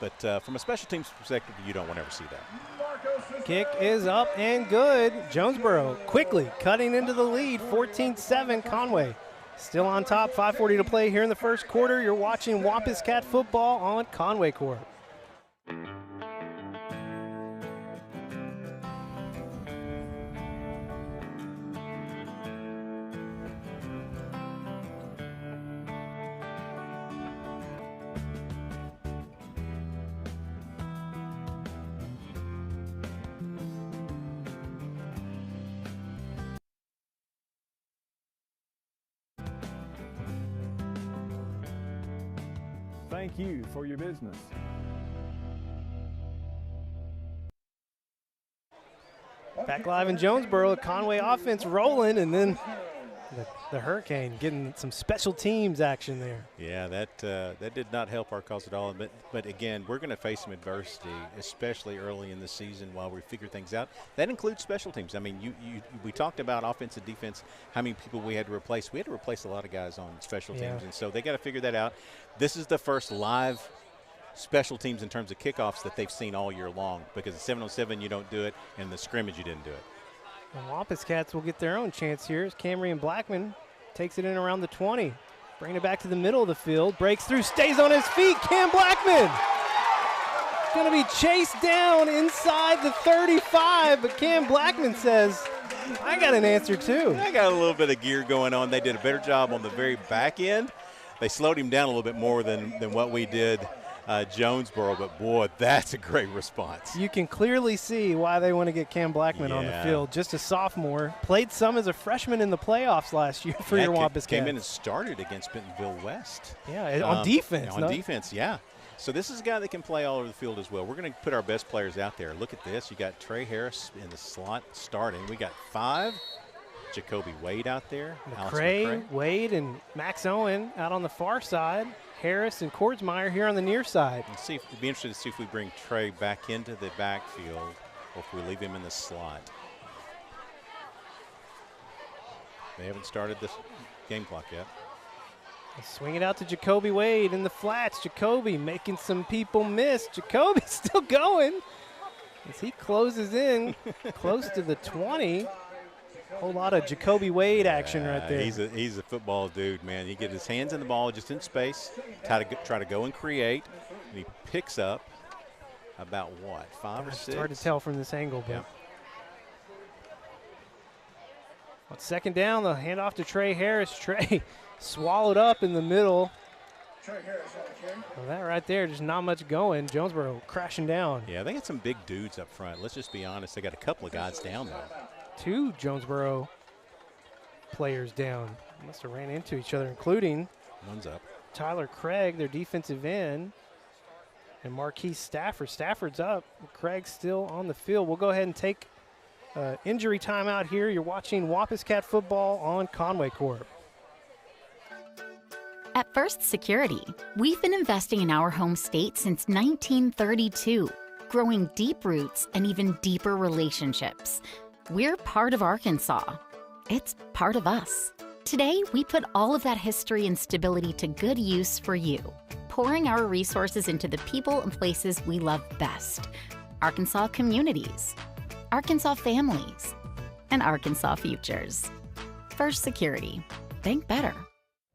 But from a special teams perspective, you don't want to ever see that. Kick is up and good. Jonesboro quickly cutting into the lead, 14-7. Conway still on top, 5:40 to play here in the first quarter. You're watching Wampus Cat football on Conway Corp. Thank you for your business. Back live in Jonesboro, Conway offense rolling, and then the Hurricane getting some special teams action there. Yeah, that did not help our cause at all. But again, we're going to face some adversity, especially early in the season while we figure things out. That includes special teams. I mean, we talked about offense and defense, how many people we had to replace. We had to replace a lot of guys on special teams, and so they got to figure that out. This is the first live special teams in terms of kickoffs that they've seen all year long, because at 7-on-7 you don't do it, and the scrimmage you didn't do it. The Wampus Cats will get their own chance here as Camryn Blackman takes it in around the 20. Bringing it back to the middle of the field. Breaks through, stays on his feet. Cam Blackman going to be chased down inside the 35, but Cam Blackman says, I got an answer too. I got a little bit of gear going on. They did a better job on the very back end. They slowed him down a little bit more than what we did Jonesboro, but boy, that's a great response. You can clearly see why they want to get Cam Blackman on the field. Just a sophomore, played some as a freshman in the playoffs last year for your Wampus Cats. Came in and started against Bentonville West. Yeah, on defense. On defense, yeah. So this is a guy that can play all over the field as well. We're going to put our best players out there. Look at this. You got Trey Harris in the slot starting. We got 5. Jacobe Wade out there. McCray, Wade, and Max Owen out on the far side. Harris and Kordsmeyer here on the near side. It'd be interesting to see if we bring Trey back into the backfield or if we leave him in the slot. They haven't started this game clock yet. Swing it out to Jacobe Wade in the flats. Jacobe making some people miss. Jacobe still going as he closes in close to the 20. Whole lot of Jacobe Wade action right there. He's a football dude, man. He gets his hands in the ball just in space, try to go and create, and he picks up about what, 5 or 6? It's hard to tell from this angle, but on second down, the handoff to Trey Harris. Trey swallowed up in the middle. Well, that right there, just not much going. Jonesboro crashing down. Yeah, they got some big dudes up front. Let's just be honest. They got a couple of guys down there. 2 Jonesboro players down. Must have ran into each other, including one's up. Tyler Craig, their defensive end, and Marquise Stafford. Stafford's up. Craig's still on the field. We'll go ahead and take injury timeout here. You're watching Wampus Cat football on Conway Corp. At First Security, we've been investing in our home state since 1932, growing deep roots and even deeper relationships. We're part of Arkansas. It's part of us. Today, we put all of that history and stability to good use for you, pouring our resources into the people and places we love best. Arkansas communities, Arkansas families, and Arkansas futures. First Security. Think better.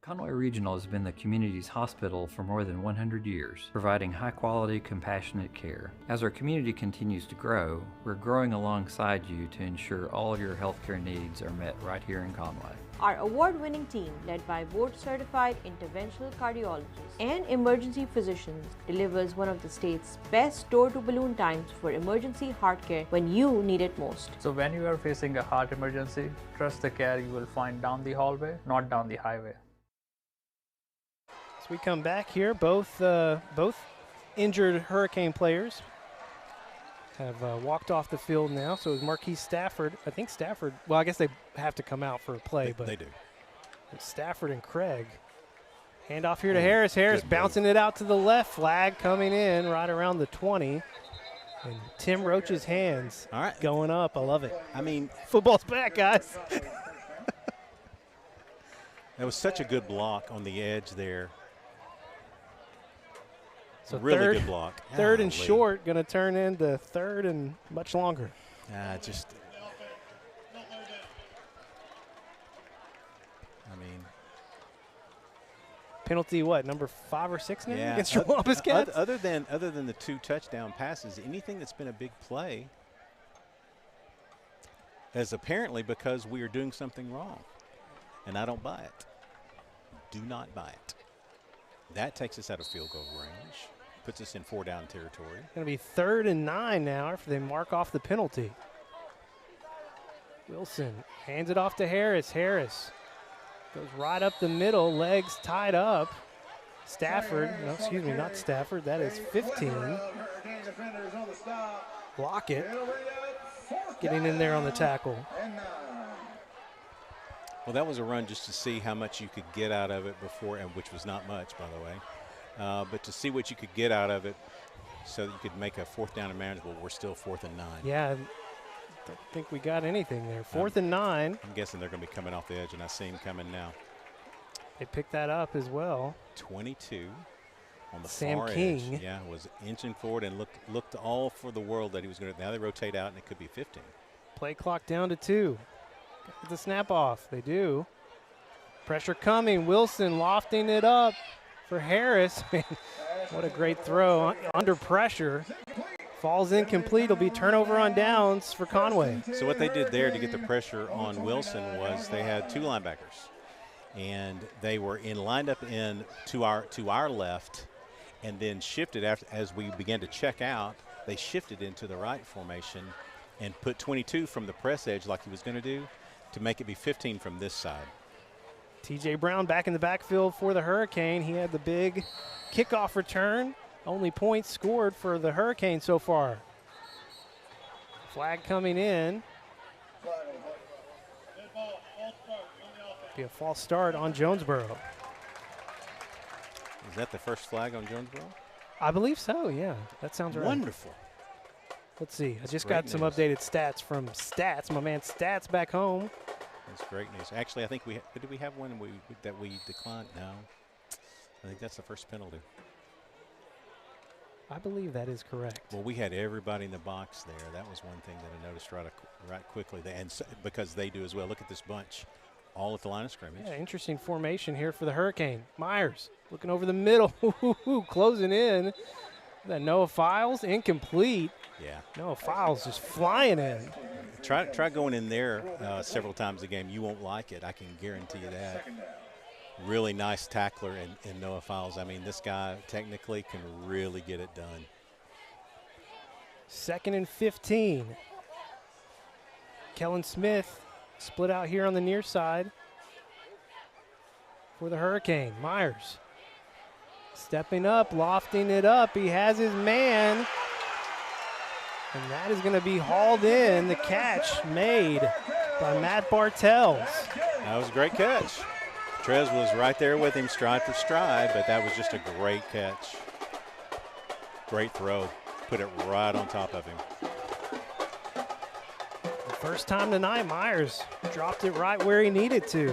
Conway Regional has been the community's hospital for more than 100 years, providing high-quality, compassionate care. As our community continues to grow, we're growing alongside you to ensure all of your healthcare needs are met right here in Conway. Our award-winning team, led by board-certified interventional cardiologists and emergency physicians, delivers one of the state's best door-to-balloon times for emergency heart care when you need it most. So when you are facing a heart emergency, trust the care you will find down the hallway, not down the highway. As we come back here, both injured Hurricane players have walked off the field now. So is Marquise Stafford. I think Stafford, well, I guess they have to come out for a play. But they do. Stafford and Craig. Hand off here to Harris. Harris bouncing it out to the left. Flag coming in right around the 20. And Tim Roach's hands going up. I love it. I mean, football's back, guys. That was such a good block on the edge there. So really good block. Third and short, going to turn into third and much longer. I mean, penalty what, number 5 or 6 now yeah, against your Wampus Cats? Other than the 2 touchdown passes, anything that's been a big play is apparently because we are doing something wrong, and I don't buy it. Do not buy it. That takes us out of field goal range. Puts us in 4-down territory. Going to be 3rd and 9 now after they mark off the penalty. Wilson hands it off to Harris. Harris goes right up the middle, legs tied up. Stafford, no, excuse me, not Stafford. That is 15. Lockett getting in there on the tackle. Well, that was a run just to see how much you could get out of it before, and which was not much, by the way. But to see what you could get out of it so that you could make a 4th down and manageable. We're still 4th and 9. Yeah, I don't think we got anything there. 4th and 9. I'm guessing they're going to be coming off the edge, and I see him coming now. They picked that up as well. 22 on the Sam far King. edge. Yeah, was inching forward and looked all for the world that he was going to. Now they rotate out, and it could be 15. Play clock down to 2. Get the snap off. They do. Pressure coming. Wilson lofting it up for Harris. What a great throw under pressure. Falls incomplete. It'll be turnover on downs for Conway. So what they did there to get the pressure on Wilson was they had 2 linebackers, and they were lined up in to our left, and then shifted as we began to check out. They shifted into the right formation and put 22 from the press edge like he was going to do to make it be 15 from this side. T.J. Brown back in the backfield for the Hurricane. He had the big kickoff return. Only points scored for the Hurricane so far. Flag coming in. Be a false start on Jonesboro. Is that the first flag on Jonesboro? I believe so, yeah. That sounds right. Wonderful. Let's see. That's I just great got some news. updated stats from Stats. My man Stats back home. That's great news. Actually, I think did we have one that we declined? No. I think that's the first penalty. I believe that is correct. Well, we had everybody in the box there. That was one thing that I noticed right quickly. Because they do as well. Look at this bunch, all at the line of scrimmage. Yeah, interesting formation here for the Hurricane. Myers looking over the middle, closing in. That Noah Files, incomplete. Yeah. Noah Files just flying in. Try going in there several times a game. You won't like it. I can guarantee you that. Really nice tackler in Noah Files. I mean, this guy technically can really get it done. 2nd and 15. Kellen Smith split out here on the near side for the Hurricane. Myers stepping up, lofting it up. He has his man. And that is going to be hauled in. The catch made by Matt Bartels. That was a great catch. Trez was right there with him stride for stride, but that was just a great catch. Great throw. Put it right on top of him. First time tonight, Myers dropped it right where he needed to.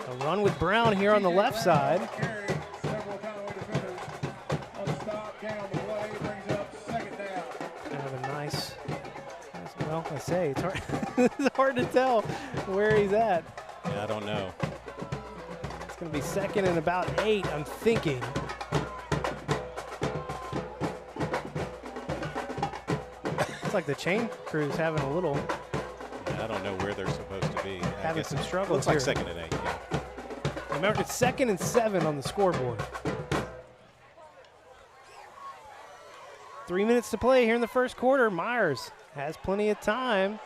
A run with Brown here on the left side. Kind of a nice, well, I say, it's hard, it's hard to tell where he's at. Yeah, I don't know. It's going to be second and about 8, I'm thinking. It's like the chain crew's having a little. I don't know where they're supposed to be. Having some struggles Looks like here. second and 8, yeah. Remember, it's 2nd and 7 on the scoreboard. 3 minutes to play here in the first quarter. Myers has plenty of time.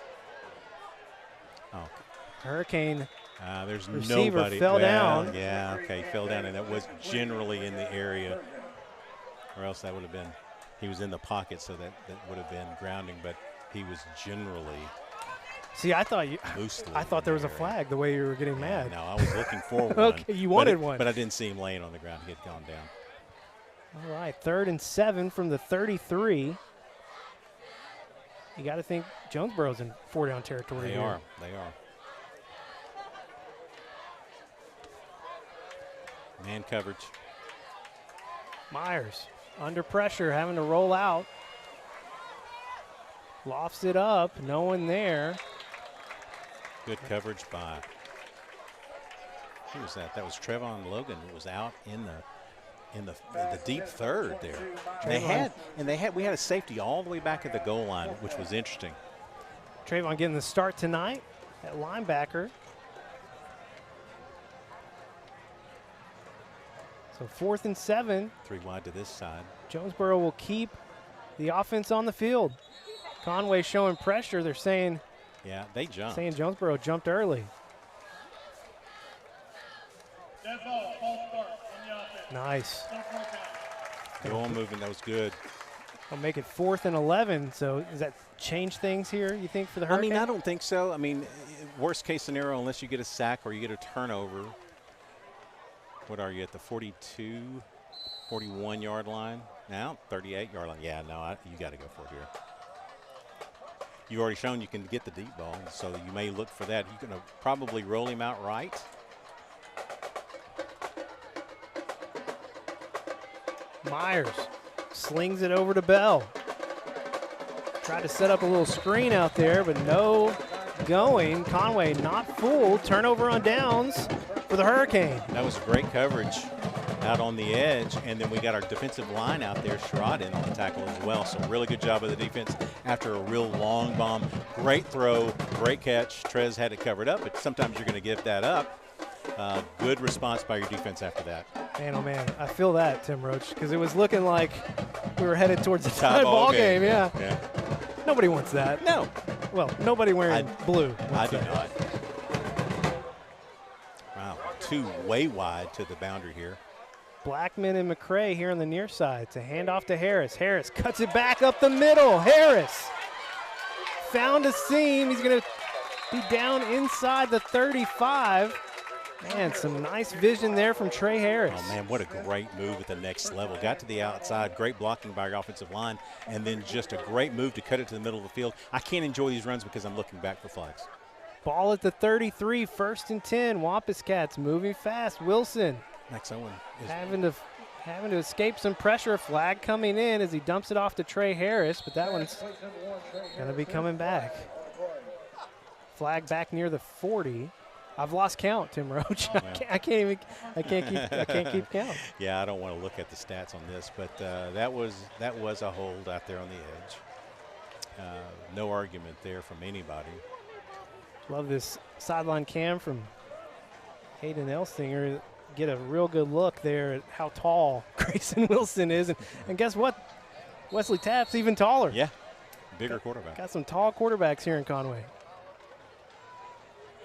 Oh. Hurricane There's receiver nobody. fell down. Yeah, okay, fell down, and that was generally in the area, or else that would have been, he was in the pocket, so that would have been grounding, but he was generally. See, I thought there was a area. flag the way you were getting mad. No, I was looking for one. Okay, you wanted one. But I didn't see him laying on the ground. He had gone down. All right, 3rd and 7 from the 33. You got to think Jonesboro's in 4-down territory They here. are. They are. Man coverage. Myers under pressure, having to roll out. Lofts it up, no one there. Good coverage by. Who was that? That was Trevon Logan. Who was out in the deep third there. We had a safety all the way back at the goal line, which was interesting. Trayvon getting the start tonight at linebacker. So 4th and 7. 3 wide to this side. Jonesboro will keep the offense on the field. Conway showing pressure. They're saying, yeah, they jumped. Saying Jonesboro jumped early. Nice. Goal movement, that was good. I'll make it 4th and 11. So does that change things here, you think, for the Hurricane? I mean, I don't think so. I mean, worst case scenario, unless you get a sack or you get a turnover. What are you at the 42, 41-yard line? Now 38-yard line. Yeah, no, you got to go for it here. You've already shown you can get the deep ball, so you may look for that. You're going to probably roll him out right. Myers slings it over to Bell. Tried to set up a little screen out there, but no going. Conway not fooled. Turnover on downs for the Hurricane. That was great coverage out on the edge, and then we got our defensive line out there, Sherrod in on the tackle as well. So really good job of the defense after a real long bomb. Great throw, great catch. Trez had it covered up, but sometimes you're going to give that up. Good response by your defense after that. Man, oh man, I feel that, Tim Roach, because it was looking like we were headed towards the tie ball game. Yeah. Yeah. Nobody wants that. No. Well, nobody wearing blue. I do not. Wow, 2 way wide to the boundary here. Blackman and McCray here on the near side to hand off to Harris. Harris cuts it back up the middle. Harris found a seam. He's going to be down inside the 35. Man, some nice vision there from Trey Harris. Oh, man, what a great move at the next level. Got to the outside, great blocking by your offensive line, and then just a great move to cut it to the middle of the field. I can't enjoy these runs because I'm looking back for flags. Ball at the 33, 1st and 10. Wampus Cats moving fast. Wilson Max Owen is having to escape some pressure. Flag coming in as he dumps it off to Trey Harris, but that one's going to be coming back. Flag back near the 40. I've lost count, Tim Roach. Oh, I can't keep count. Yeah, I don't want to look at the stats on this, but that was a hold out there on the edge. No argument there from anybody. Love this sideline cam from Hayden Elsinger. Get a real good look there at how tall Grayson Wilson is, and guess what? Wesley Tapp's even taller. Yeah, bigger quarterback. Got some tall quarterbacks here in Conway.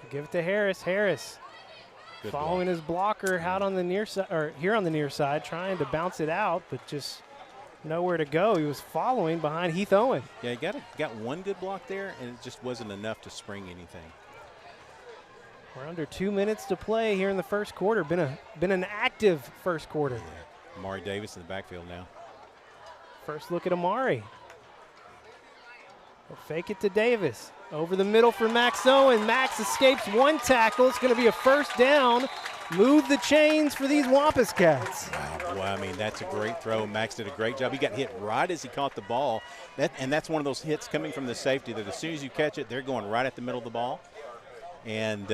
Give it to Harris. Harris good following his blocker out on the near side, or here on the near side, trying to bounce it out, but just nowhere to go. He was following behind Heath Owen. Yeah, he got one good block there, and it just wasn't enough to spring anything. We're under 2 minutes to play here in the first quarter. Been an active first quarter. Yeah. Amari Davis in the backfield now. First look at Amari. They'll fake it to Davis. Over the middle for Max Owen. Max escapes one tackle. It's going to be a first down. Move the chains for these Wampus Cats. Wow, boy, I mean, that's a great throw. Max did a great job. He got hit right as he caught the ball. That's one of those hits coming from the safety that as soon as you catch it, they're going right at the middle of the ball. And,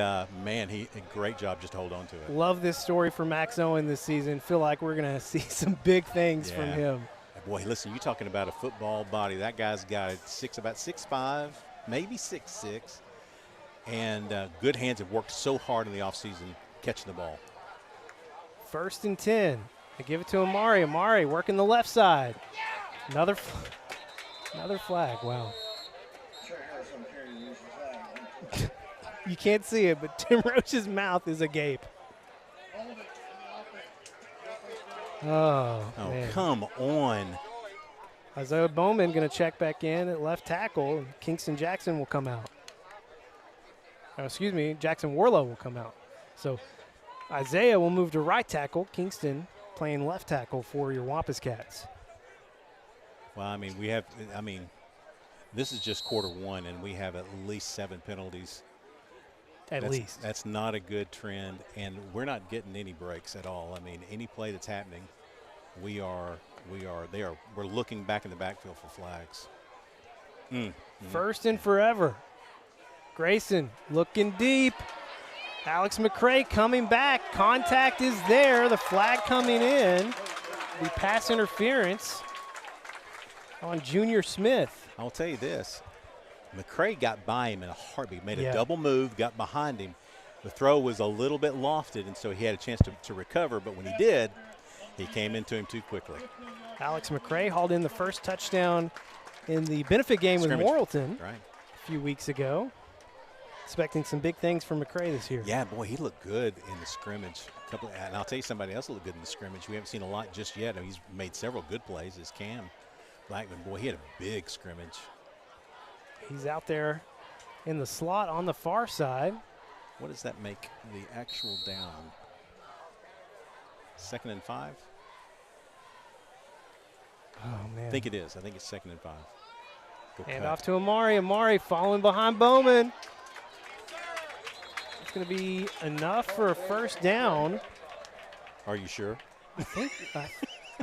man, a great job just to hold on to it. Love this story for Max Owen this season. Feel like we're going to see some big things from him. Boy, listen, you're talking about a football body. That guy's got about 6'5", maybe 6'6", and good hands. Have worked so hard in the offseason catching the ball. 1st and 10. They give it to Amari. Amari working the left side. Another flag. Wow. You can't see it, but Tim Roach's mouth is agape. Oh, man. Come on. Isaiah Bowman going to check back in at left tackle. And Kingston Jackson will come out. Jackson Warlow will come out. So Isaiah will move to right tackle. Kingston playing left tackle for your Wampus Cats. Well, I mean, this is just quarter one, and we have at least 7 penalties. At least. That's not a good trend, and we're not getting any breaks at all. I mean, any play that's happening, we're looking back in the backfield for flags. First and forever. Grayson looking deep. Alex McCray coming back. Contact is there. The flag coming in. The pass interference on Junior Smith. I'll tell you this. McCray got by him in a heartbeat, made a double move, got behind him. The throw was a little bit lofted, and so he had a chance to recover, but when he did, he came into him too quickly. Alex McCray hauled in the first touchdown in the benefit game with Morrilton a few weeks ago. Expecting some big things from McCray this year. Yeah, boy, he looked good in the scrimmage. And I'll tell you somebody else that looked good in the scrimmage. We haven't seen a lot just yet. I mean, he's made several good plays as Cam Blackman. Boy, he had a big scrimmage. He's out there in the slot on the far side. What does that make the actual down? 2nd and 5? Oh, man. I think it is. I think it's 2nd and 5. Hand off to Amari. Amari following behind Bowman. It's going to be enough for a first down. Are you sure? I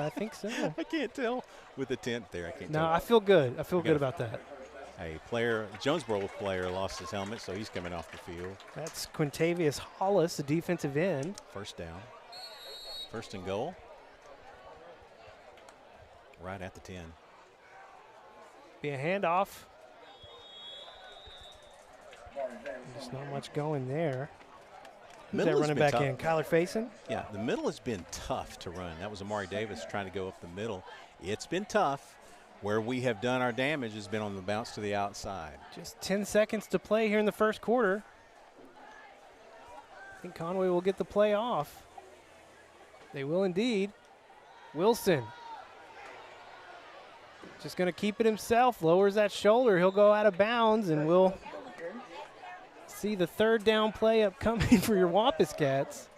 think so. I can't tell with the 10th there. I can't tell. No, I feel good. I feel good about that. Jonesboro player lost his helmet, so he's coming off the field. That's Quintavious Hollis, the defensive end. First down. 1st and goal. Right at the 10. Be a handoff. There's not much going there. Who's that running back in? Kyler Faison? Yeah, the middle has been tough to run. That was Amari Davis trying to go up the middle. It's been tough. Where we have done our damage has been on the bounce to the outside. Just 10 seconds to play here in the first quarter. I think Conway will get the play off. They will indeed. Wilson just going to keep it himself. Lowers that shoulder. He'll go out of bounds, and we'll see the 3rd down play upcoming for your Wampus Cats.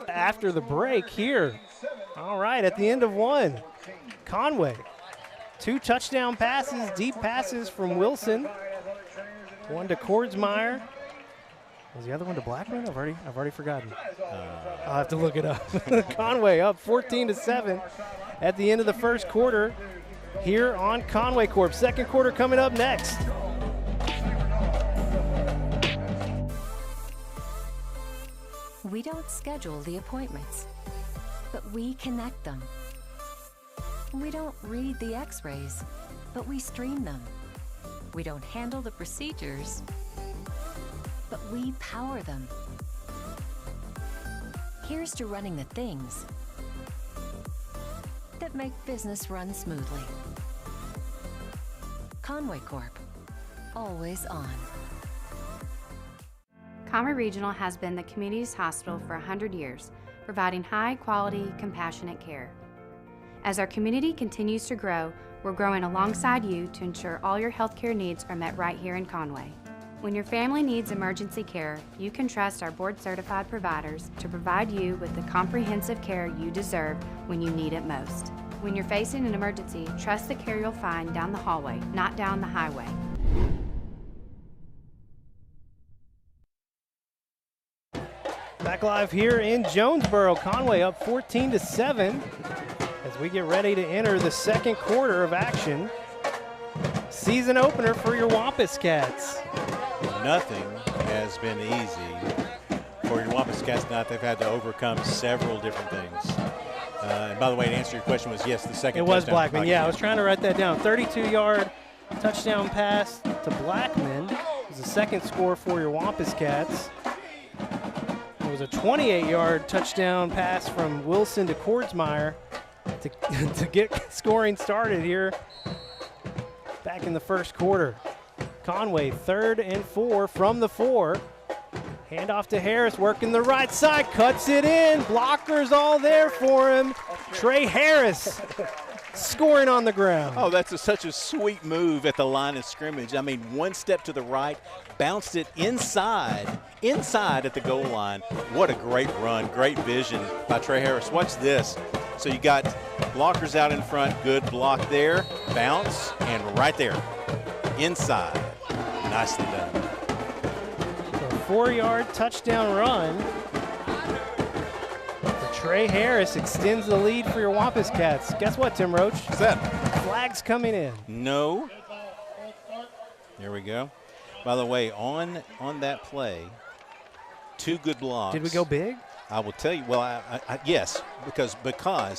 After the break here. All right, at the end of one, Conway. 2 touchdown passes, deep passes from Wilson. One to Kordsmeyer. Was the other one to Blackman? I've already forgotten. I'll have to look it up. Conway up 14-7 at the end of the first quarter here on Conway Corp. Second quarter coming up next. We don't schedule the appointments, but we connect them. We don't read the x-rays, but we stream them. We don't handle the procedures, but we power them. Here's to running the things that make business run smoothly. Conway Corp, always on. Conway Regional has been the community's hospital for 100 years, providing high-quality, compassionate care. As our community continues to grow, we're growing alongside you to ensure all your healthcare needs are met right here in Conway. When your family needs emergency care, you can trust our board-certified providers to provide you with the comprehensive care you deserve when you need it most. When you're facing an emergency, trust the care you'll find down the hallway, not down the highway. Back live here in Jonesboro. Conway up 14-7 as we get ready to enter the second quarter of action. Season opener for your Wampus Cats. Nothing has been easy for your Wampus Cats tonight. They've had to overcome several different things. And by the way, to answer your question was yes, the second. It was touchdown. Blackman. Yeah, I was trying to write that down. 32-yard touchdown pass to Blackman. It was the second score for your Wampus Cats. It was a 28-yard touchdown pass from Wilson to Kordsmeyer to get scoring started here back in the first quarter. Conway 3rd and 4 from the 4. Handoff to Harris, working the right side, cuts it in. Blockers all there for him. Trey Harris scoring on the ground. Oh, that's such a sweet move at the line of scrimmage. I mean, one step to the right, bounced it inside at the goal line. What a great run, great vision by Trey Harris. Watch this. So you got blockers out in front, good block there, bounce, and right there, inside. Nicely done. A 4-yard touchdown run. Trey Harris extends the lead for your Wampus Cats. Guess what, Tim Roach? What's that? Flags coming in. No. There we go. By the way, on that play, 2 good blocks. Did we go big? I will tell you. Well, yes, because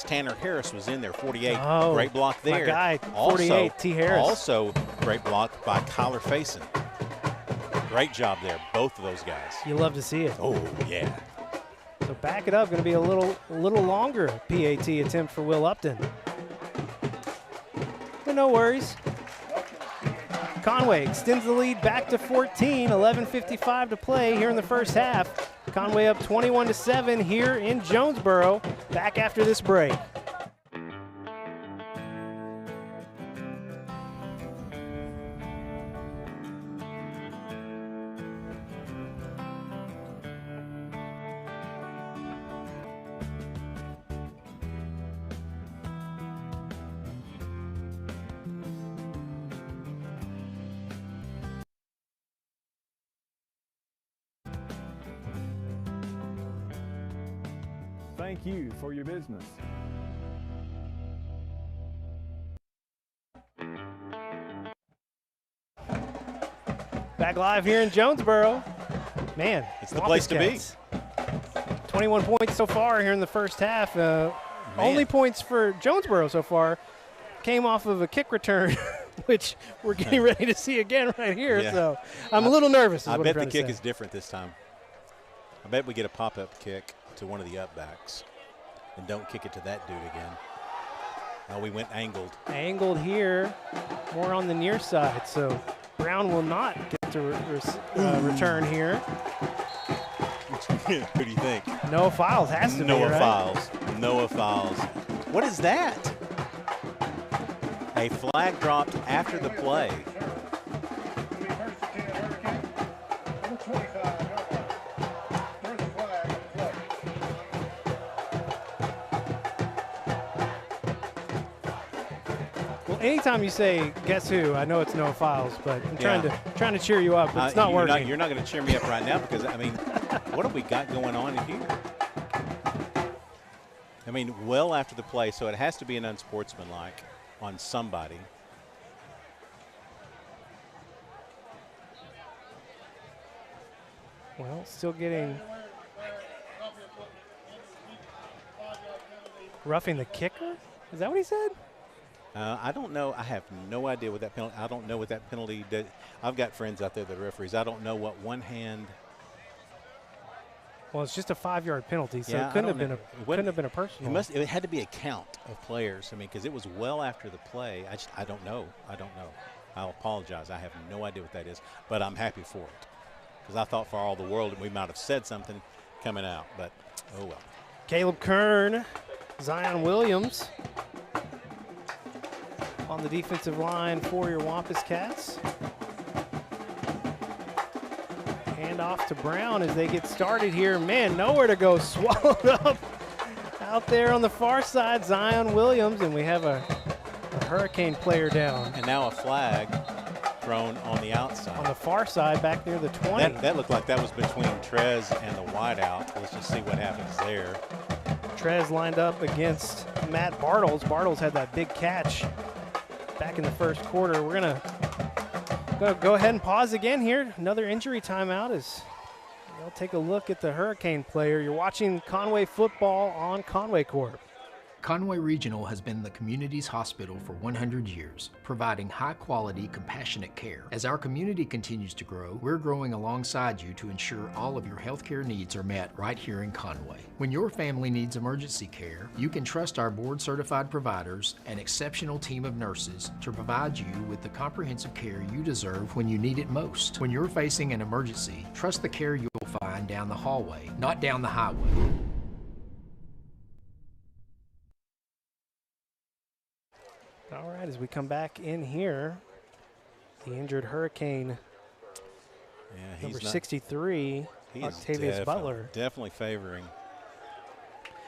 Tanner Harris was in there, 48. Oh, great block there. My guy, 48, T. Harris. Also, great block by Kyler Faison. Great job there, both of those guys. You love to see it. Oh, yeah. So back it up, going to be a little longer PAT attempt for Will Upton. But no worries. Conway extends the lead back to 14, 11:55 to play here in the first half. Conway up 21-7 here in Jonesboro. Back after this break. Thank you for your business. Back live here in Jonesboro. Man, it's the place to be. 21 points so far here in the first half. Only points for Jonesboro so far came off of a kick return, which we're getting ready to see again right here. Yeah. So I'm a little nervous. I bet the kick is different this time. I bet we get a pop-up kick to one of the up-backs and don't kick it to that dude again. Oh, we went angled. Angled here, more on the near side. So Brown will not get to return here. Who do you think? Noah Files has to be, right? Noah Files. What is that? A flag dropped after the play. Well, anytime you say "guess who," I know it's Noah Files, but I'm trying to cheer you up. But it's not working. You're not going to cheer me up right now because I mean, what have we got going on in here? I mean, well after the play, so it has to be an unsportsmanlike on somebody. Well, still getting roughing the kicker. Is that what he said? I don't know. I have no idea what that penalty. I don't know what that penalty did. I've got friends out there that are referees. I don't know what one hand. Well, it's just a 5-yard penalty, so it couldn't have been a personal. It had to be a count of players. I mean, because it was well after the play. I don't know. I'll apologize. I have no idea what that is, but I'm happy for it because I thought for all the world we might have said something coming out, but oh well. Caleb Kern, Zion Williams on the defensive line for your Wampus Cats. Hand off to Brown as they get started here. Man, nowhere to go. Swallowed up Out there on the far side, Zion Williams, and we have a Hurricane player down. And now a flag thrown on the outside. On the far side, back near the 20. That looked like that was between Trez and the wideout. Let's just see what happens there. Trez lined up against Matt Bartles. Bartles had that big catch back in the first quarter. We're gonna go ahead and pause again here. Another injury timeout as we'll take a look at the Hurricane player. You're watching Conway football on Conway Corp. Conway Regional has been the community's hospital for 100 years, providing high-quality, compassionate care. As our community continues to grow, we're growing alongside you to ensure all of your healthcare needs are met right here in Conway. When your family needs emergency care, you can trust our board-certified providers and exceptional team of nurses to provide you with the comprehensive care you deserve when you need it most. When you're facing an emergency, trust the care you'll find down the hallway, not down the highway. All right, as we come back in here, the injured Hurricane, number 63, Octavius Butler. Definitely favoring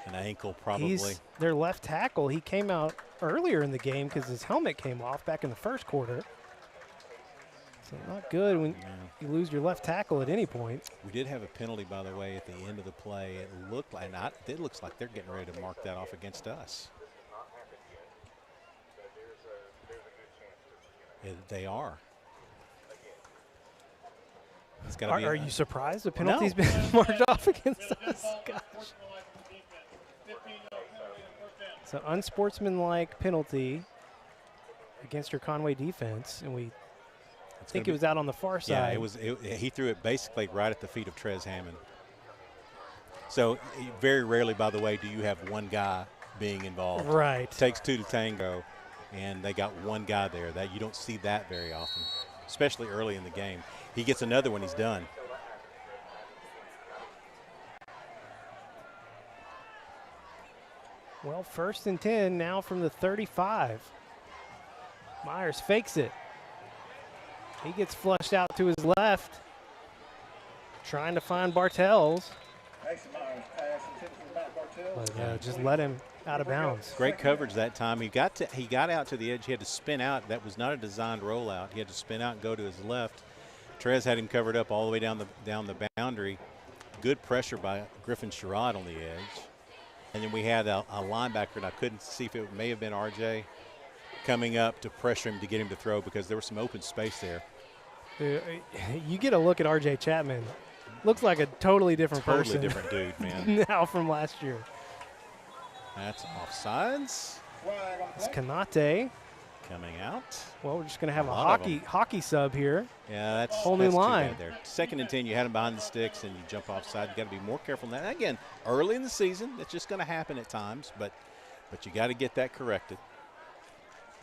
an ankle, probably. He's their left tackle. He came out earlier in the game because his helmet came off back in the first quarter. So not good when you lose your left tackle at any point. We did have a penalty, by the way, at the end of the play. It looked like, it looks like they're getting ready to mark that off against us. They are. Are you surprised the penalty's been marked off against us? Gosh. So unsportsmanlike penalty against your Conway defense, and we think it was out on the far side. Yeah, it was. He threw it basically right at the feet of Trez Hammond. So very rarely, by the way, do you have one guy being involved. Right. It takes two to tango. And they got one guy there. That you don't see that very often, especially early in the game. He gets another when he's done. Well, 1st and 10 now from the 35. Myers fakes it. He gets flushed out to his left, trying to find Bartels. But just let him out of bounds. Great coverage that time. He got out to the edge. He had to spin out. That was not a designed rollout. He had to spin out and go to his left. Trez had him covered up all the way down the boundary. Good pressure by Griffin Sherrod on the edge. And then we had a linebacker, and I couldn't see if it may have been RJ coming up to pressure him to get him to throw because there was some open space there. You get a look at RJ Chapman. Looks like a totally different person. Totally different dude, man. Now from last year. That's offsides. It's Kanate coming out. Well, we're just going to have a hockey sub here. Yeah, that's whole new line too bad there. 2nd and 10, you had him behind the sticks and you jump offside. You got to be more careful than that. And again, early in the season, it's just going to happen at times, but you got to get that corrected.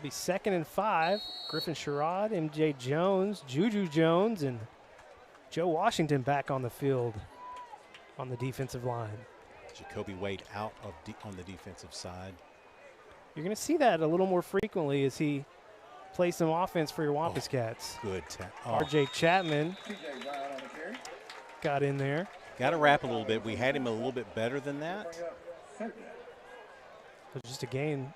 Be 2nd and 5. Griffin Sherrod, MJ Jones, Juju Jones, and Joe Washington back on the field on the defensive line. Jacobe Wade out on the defensive side. You're going to see that a little more frequently as he plays some offense for your Wampus Cats. Good. RJ Chapman got in there. Got to wrap a little bit. We had him a little bit better than that. It was just a gain.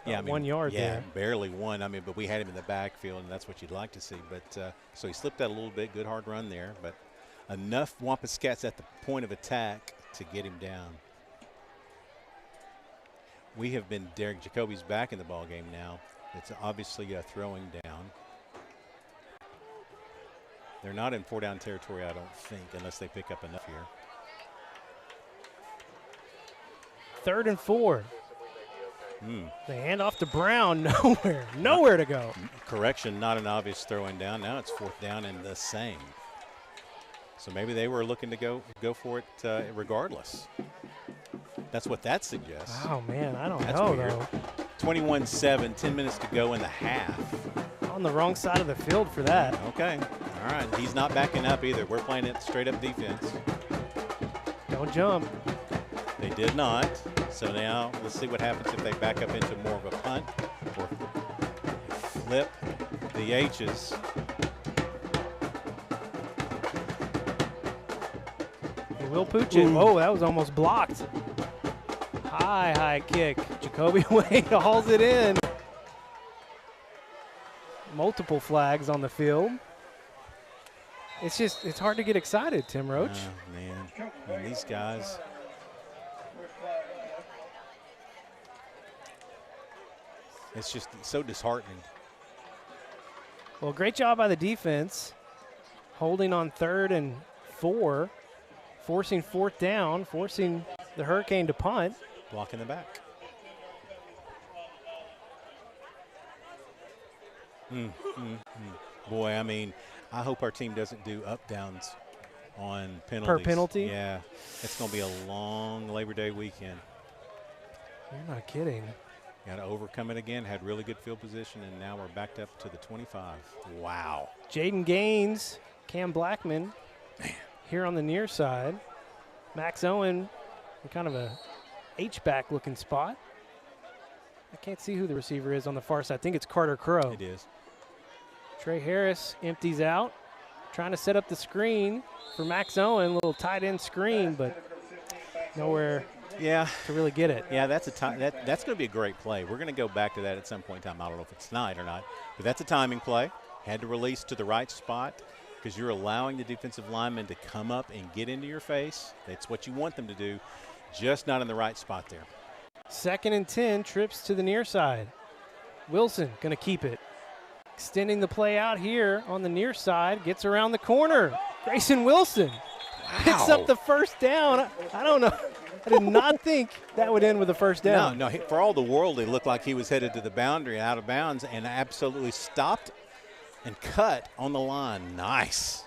Yeah, 1 yard there. Yeah, barely one. I mean, but we had him in the backfield, and that's what you'd like to see. But so he slipped out a little bit. Good hard run there, but enough Wampus Cats at the point of attack to get him down. We have been Derek Jacoby's back in the ball game now. It's obviously throwing down. They're not in 4-down territory, I don't think, unless they pick up enough here. 3rd and 4. They hand off to Brown. Nowhere to go. Correction, not an obvious throwing down. Now it's 4th down and the same. So maybe they were looking to go for it regardless. That's what that suggests. Oh, man, I don't know, weird. though. 21-7, 10 minutes to go in the half. On the wrong side of the field for that. Okay. All right. He's not backing up either. We're playing it straight up defense. Don't jump. They did not. So now let's see what happens if they back up into more of a punt or flip the H's. They will pooch it. Oh, that was almost blocked. High kick. Jacobe Wade hauls it in. Multiple flags on the field. It's hard to get excited, Tim Roach. Man, and these guys. It's just so disheartening. Well, great job by the defense, holding on 3rd and 4, forcing 4th down, forcing the Hurricane to punt. Blocking the back. Boy, I mean, I hope our team doesn't do up-downs on penalties. Per penalty? Yeah. It's going to be a long Labor Day weekend. You're not kidding. Got to overcome it again. Had really good field position, and now we're backed up to the 25. Wow. Jaden Gaines, Cam Blackman here on the near side. Max Owen in kind of a H-back looking spot. I can't see who the receiver is on the far side. I think it's Carter Crow. It is. Trey Harris empties out, trying to set up the screen for Max Owen. Little tight end screen, but nowhere to really get it. Yeah, that's that's going to be a great play. We're going to go back to that at some point in time. I don't know if it's tonight or not, but that's a timing play. Had to release to the right spot because you're allowing the defensive lineman to come up and get into your face. That's what you want them to do, just not in the right spot there. 2nd and 10, trips to the near side. Wilson going to keep it. Extending the play out here on the near side, gets around the corner. Grayson Wilson picks up the first down. I don't know. I did not think that would end with a first down. No, for all the world, it looked like he was headed to the boundary, out of bounds, and absolutely stopped and cut on the line. Nice.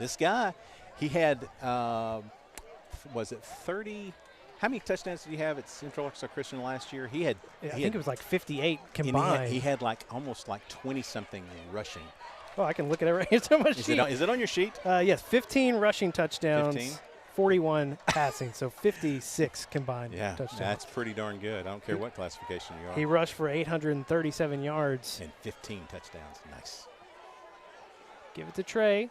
This guy, he had, was it 30? How many touchdowns did he have at Central Arkansas Christian last year? I think it was like 58 combined. He had like almost like 20-something rushing. Oh, I can look at it right here. It's on my sheet. Is it on your sheet? Yes, 15 rushing touchdowns, 15? 41 passing, so 56 combined touchdowns. That's pretty darn good. I don't care what classification you are. He rushed for 837 yards. And 15 touchdowns. Nice. Give it to Trey.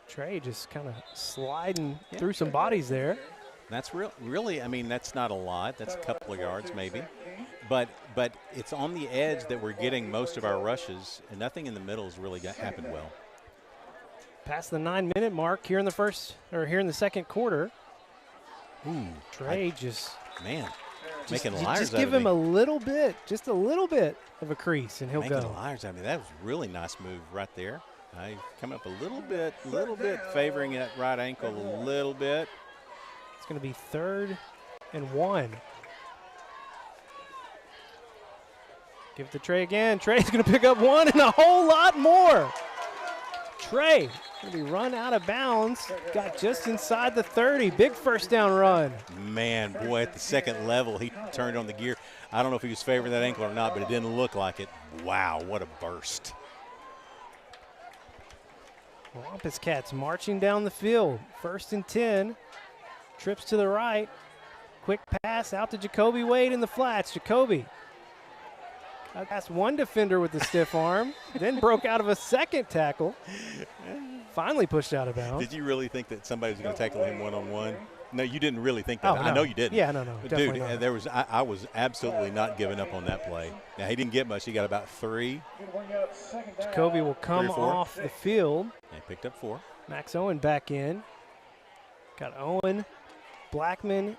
Trey just kind of sliding through some bodies there. That's really, I mean, that's not a lot. That's a couple of yards maybe. But it's on the edge that we're getting most of our rushes, and nothing in the middle has really happened well. Past the 9-minute mark here in the second quarter. Ooh, Trey making liars just out give of him me. just a little bit of a crease, and he'll making go. Liars out of me. That was a really nice move right there. Coming up a little bit, favoring that right ankle a little bit. It's going to be 3rd and 1. Give it to Trey again. Trey's going to pick up 1 and a whole lot more. Trey going to be run out of bounds. Got just inside the 30. Big first down run. Man, boy, at the second level, he turned on the gear. I don't know if he was favoring that ankle or not, but it didn't look like it. Wow, what a burst. Wampus Cats marching down the field. 1st and 10. Trips to the right. Quick pass out to Jacobe Wade in the flats. Jacobe got past one defender with the stiff arm, then broke out of a second tackle. Finally pushed out of bounds. Did you really think that somebody was going to tackle him one-on-one? No, you didn't really think that. Oh, no. I know you didn't. Yeah, no, Dude, not. I was absolutely not giving up on that play. Now, he didn't get much. He got about 3. Jacobe will come off the field. And he picked up 4. Max Owen back in. Got Owen, Blackman,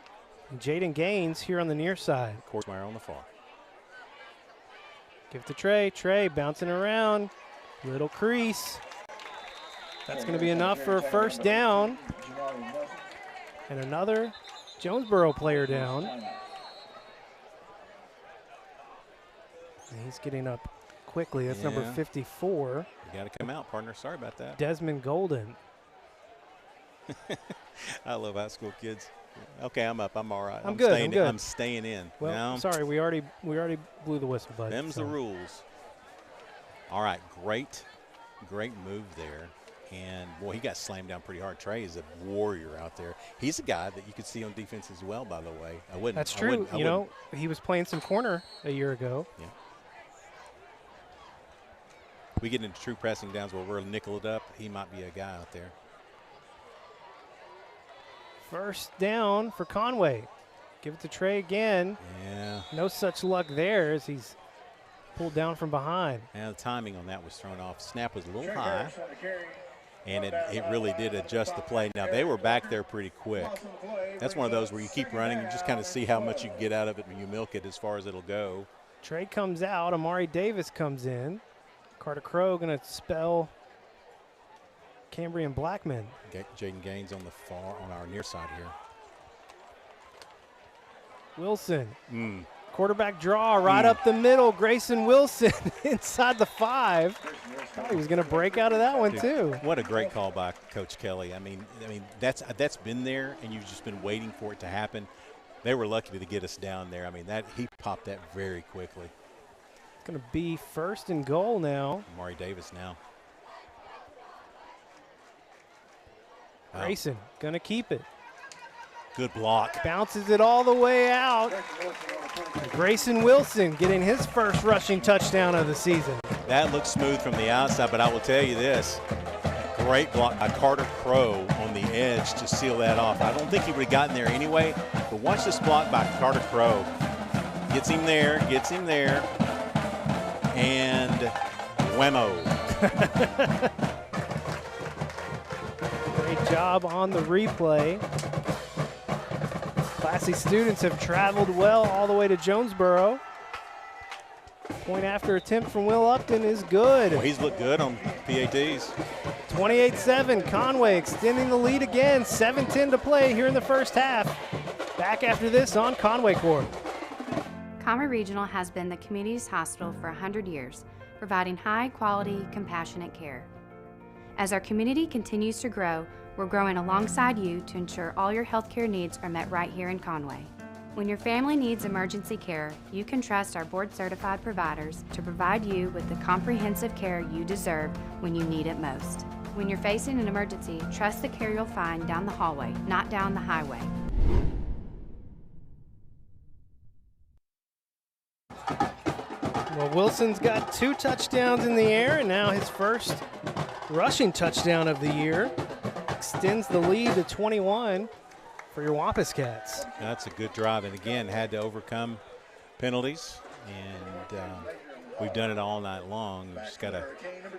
and Jaden Gaines here on the near side. Courtmeyer on the far. Give it to Trey. Trey bouncing around. Little crease. That's going to be enough for a first down. And another Jonesboro player down. And he's getting up quickly. That's number 54. You got to come out, partner. Sorry about that. Desmond Golden. I love high school kids. Okay, I'm up. I'm all right. I'm good. I'm staying in. Well, sorry, we already blew the whistle, bud. Them's the rules. All right, great move there. And, boy, he got slammed down pretty hard. Trey is a warrior out there. He's a guy that you could see on defense as well, by the way. That's true. You know, he was playing some corner a year ago. Yeah. We get into true pressing downs where we're nickel it up. He might be a guy out there. First down for Conway. Give it to Trey again. Yeah. No such luck there as he's pulled down from behind. And the timing on that was thrown off. Snap was a little high, and it really did adjust the play. Now, they were back there pretty quick. That's one of those where you keep running and just kind of see how much you can get out of it when you milk it as far as it'll go. Trey comes out. Amari Davis comes in. Carter Crow going to spell Cambrian Blackman. Jaden Gaines on our near side here. Wilson. Quarterback draw right up the middle. Grayson Wilson inside the 5. Thought he was going to break out of that one, too. What a great call by Coach Kelly. I mean that's been there, and you've just been waiting for it to happen. They were lucky to get us down there. I mean, he popped that very quickly. It's going to be 1st and goal now. Amari Davis now. Grayson going to keep it. Good block. Bounces it all the way out. Grayson Wilson getting his first rushing touchdown of the season. That looks smooth from the outside, but I will tell you this. A great block by Carter Crow on the edge to seal that off. I don't think he would have gotten there anyway, but watch this block by Carter Crow. Gets him there, and whammo. Great job on the replay. Classy students have traveled well all the way to Jonesboro. Point after attempt from Will Upton is good. Well, he's looked good on PATs. 28-7, Conway extending the lead again. 7:10 to play here in the first half. Back after this on Conway Corp. Conway Regional has been the community's hospital for 100 years, providing high-quality, compassionate care. As our community continues to grow, we're growing alongside you to ensure all your healthcare needs are met right here in Conway. When your family needs emergency care, you can trust our board-certified providers to provide you with the comprehensive care you deserve when you need it most. When you're facing an emergency, trust the care you'll find down the hallway, not down the highway. Well, Wilson's got 2 touchdowns in the air, and now his first rushing touchdown of the year. Extends the lead to 21 for your Wampus Cats. That's a good drive, and again, had to overcome penalties, and we've done it all night long.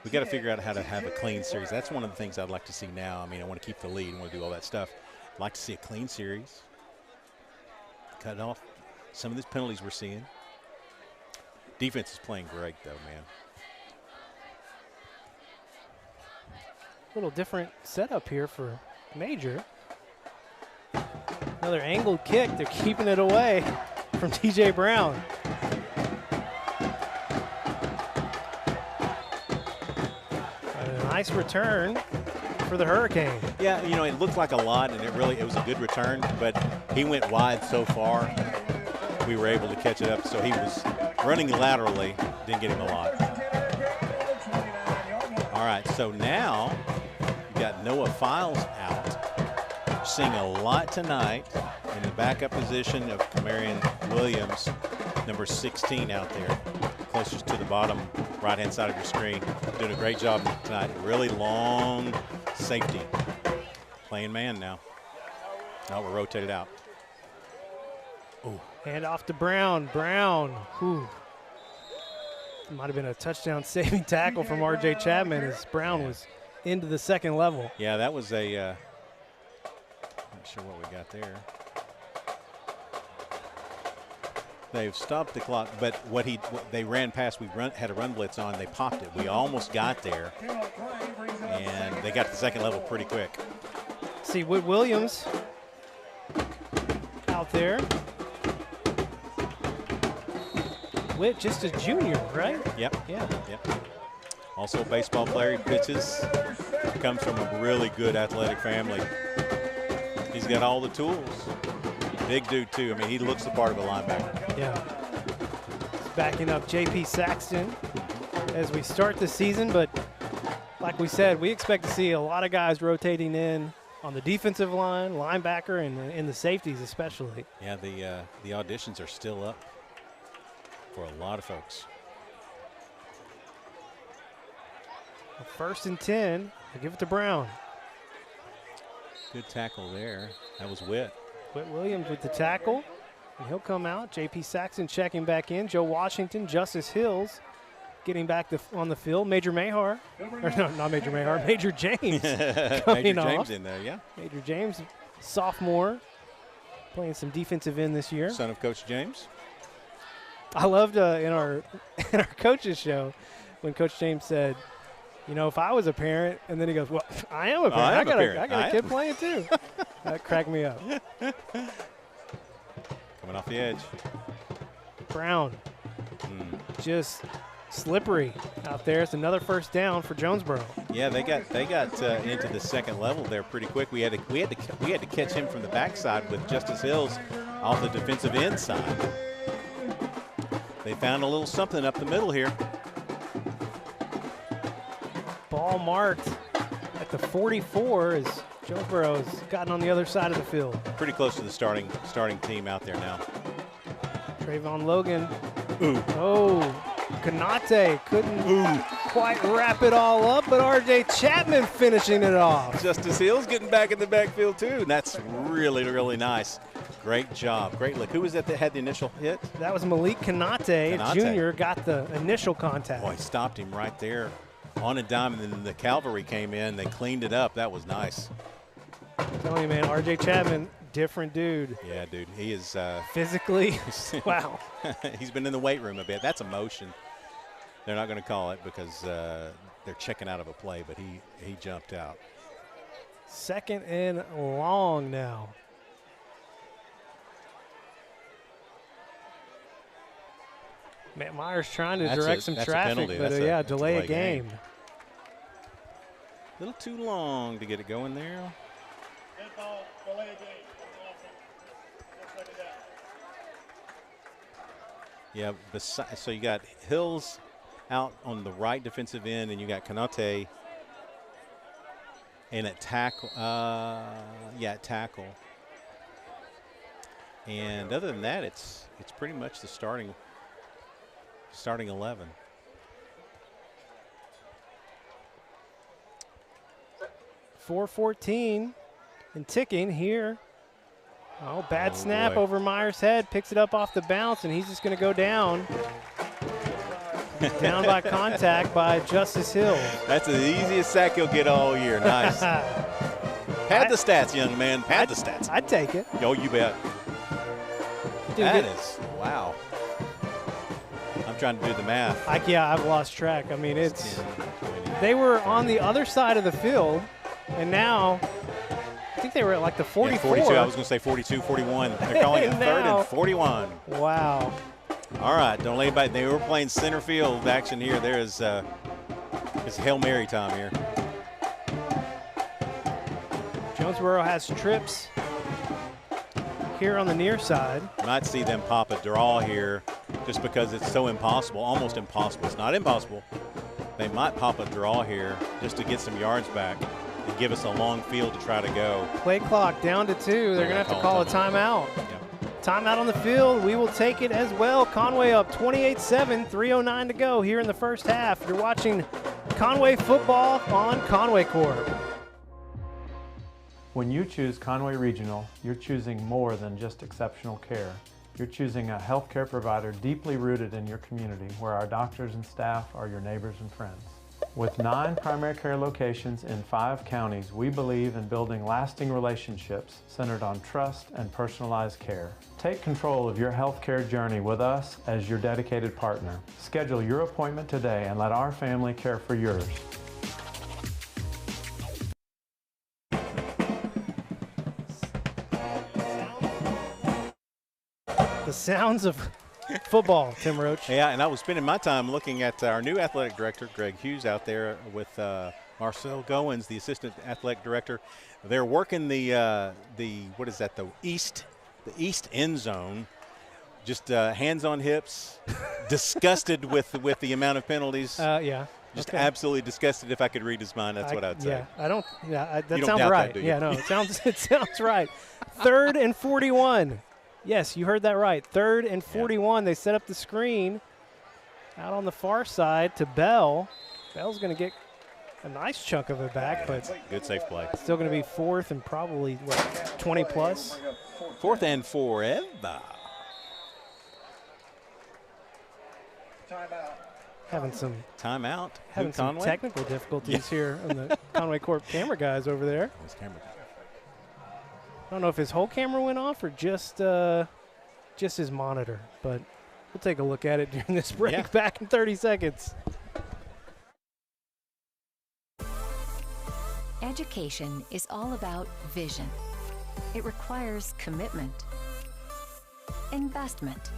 We got to figure out how to have a clean series. That's one of the things I'd like to see now. I mean, I want to keep the lead, I want to do all that stuff. I'd like to see a clean series. Cut off some of these penalties we're seeing. Defense is playing great, though, man. Little different setup here for Major. Another angled kick. They're keeping it away from TJ Brown. And a nice return for the Hurricane. Yeah, you know, it looked like a lot, and it was a good return, but he went wide so far, we were able to catch it up. So he was running laterally, didn't get him a lot. All right, so now you got Noah Files out. Seeing a lot tonight in the backup position of Camarion Williams, number 16 out there, closest to the bottom right-hand side of your screen. Doing a great job tonight. Really long safety. Playing man now. Now we're rotated out. Ooh. Hand off to Brown. Brown. Whew. Might have been a touchdown saving tackle from R.J. Chapman as Brown was into the second level. Yeah, that was a not sure what we got there. They've stopped the clock, but what they ran past, had a run blitz on, they popped it. We almost got there, and they got to the second level pretty quick. See Whit Williams out there. Whit, just a junior, right? Yep. Yeah. Yep. Also a baseball player. He pitches. Comes from a really good athletic family. He's got all the tools. Big dude, too. I mean, he looks the part of a linebacker. Yeah. He's backing up J.P. Saxton as we start the season, but like we said, we expect to see a lot of guys rotating in on the defensive line, linebacker, and in the safeties especially. Yeah, the auditions are still up for a lot of folks. 1st and 10. I'll give it to Brown. Good tackle there. That was Whit. Whit Williams with the tackle. And he'll come out. J.P. Saxon checking back in. Joe Washington, Justice Hills getting back on the field. Major Mahar, or no, not Major Mahar, Major James coming Major off. James in there, yeah. Major James, sophomore, playing some defensive end this year. Son of Coach James. I loved in our coaches show when Coach James said, you know, if I was a parent, and then he goes, well, I am a parent. I got a kid playing too. That cracked me up. Coming off the edge. Brown. Just slippery out there. It's another first down for Jonesboro. Yeah, they got into the second level there pretty quick. We had to catch him from the backside with Justice Hills off the defensive end side. They found a little something up the middle here. Ball marked at the 44 as Jonesboro has gotten on the other side of the field. Pretty close to the starting team out there now. Trayvon Logan. Ooh. Oh. Kanate couldn't quite wrap it all up, but R.J. Chapman finishing it off. Justice Hills getting back in the backfield too, and that's really, really nice. Great job, great look. Who was that had the initial hit? That was Malik Kanate. Jr. got the initial contact. Boy, stopped him right there on a dime, and then the cavalry came in. They cleaned it up. That was nice. I'm telling you, man, R.J. Chapman, different dude. Yeah, dude, he is physically. Wow. He's been in the weight room a bit. That's a motion. They're not going to call it because they're checking out of a play, but he jumped out. Second and long now. Matt Myers trying to direct some traffic, but yeah, delay a game. A little too long to get it going there. Yeah, so you got Hills out on the right defensive end, and you got Kanate in at tackle. At tackle. And other than that, it's pretty much the starting 11. .414 and ticking here. Oh, bad snap over Myers' head. Picks it up off the bounce, and he's just going to go down. Down by contact by Justice Hill. That's the easiest sack he'll get all year. Nice. Pad the stats, young man. Pad the stats. I'd take it. Oh, you bet. That is, wow. I'm trying to do the math. I've lost track. I mean, they were on the other side of the field, and now I think they were at like the 44. Yeah, 42. I was going to say 42, 41. They're calling it third and 41. Wow. All right, don't let anybody. They were playing center field action here. There is it's Hail Mary time here. Jonesboro has trips here on the near side. Might see them pop a draw here just because it's so impossible, almost impossible. It's not impossible. They might pop a draw here just to get some yards back and give us a long field to try to go. Play clock down to 2. They're going to have to call a timeout. Yeah. Timeout on the field. We will take it as well. Conway up 28-7, 3:09 to go here in the first half. You're watching Conway football on Conway Corp. When you choose Conway Regional, you're choosing more than just exceptional care. You're choosing a healthcare provider deeply rooted in your community, where our doctors and staff are your neighbors and friends. With 9 primary care locations in 5 counties, we believe in building lasting relationships centered on trust and personalized care. Take control of your healthcare journey with us as your dedicated partner. Schedule your appointment today and let our family care for yours. The sounds of football, Tim Roach. Yeah, and I was spending my time looking at our new athletic director, Greg Hughes, out there with Marcel Goins, the assistant athletic director. They're working the what is that? The east end zone. Just hands on hips, disgusted with the amount of penalties. Yeah. Just absolutely disgusted. If I could read his mind, that's what I'd say. Yeah, I don't. Yeah, that you sounds don't doubt right. That, do you? Yeah, no, it sounds right. 3rd and 41. Yes, you heard that right. 3rd and 41. Yeah. They set up the screen out on the far side to Bell. Bell's going to get a nice chunk of it back, but good safe play. Still going to be 4th and probably 20 plus. 4th and forever. having some timeout. having some Conway? technical difficulties here on the Conway Corp camera guys over there. His camera. I don't know if his whole camera went off or just his monitor, but we'll take a look at it during this break. Yeah. Back in 30 seconds. Education is all about vision. It requires commitment, investment.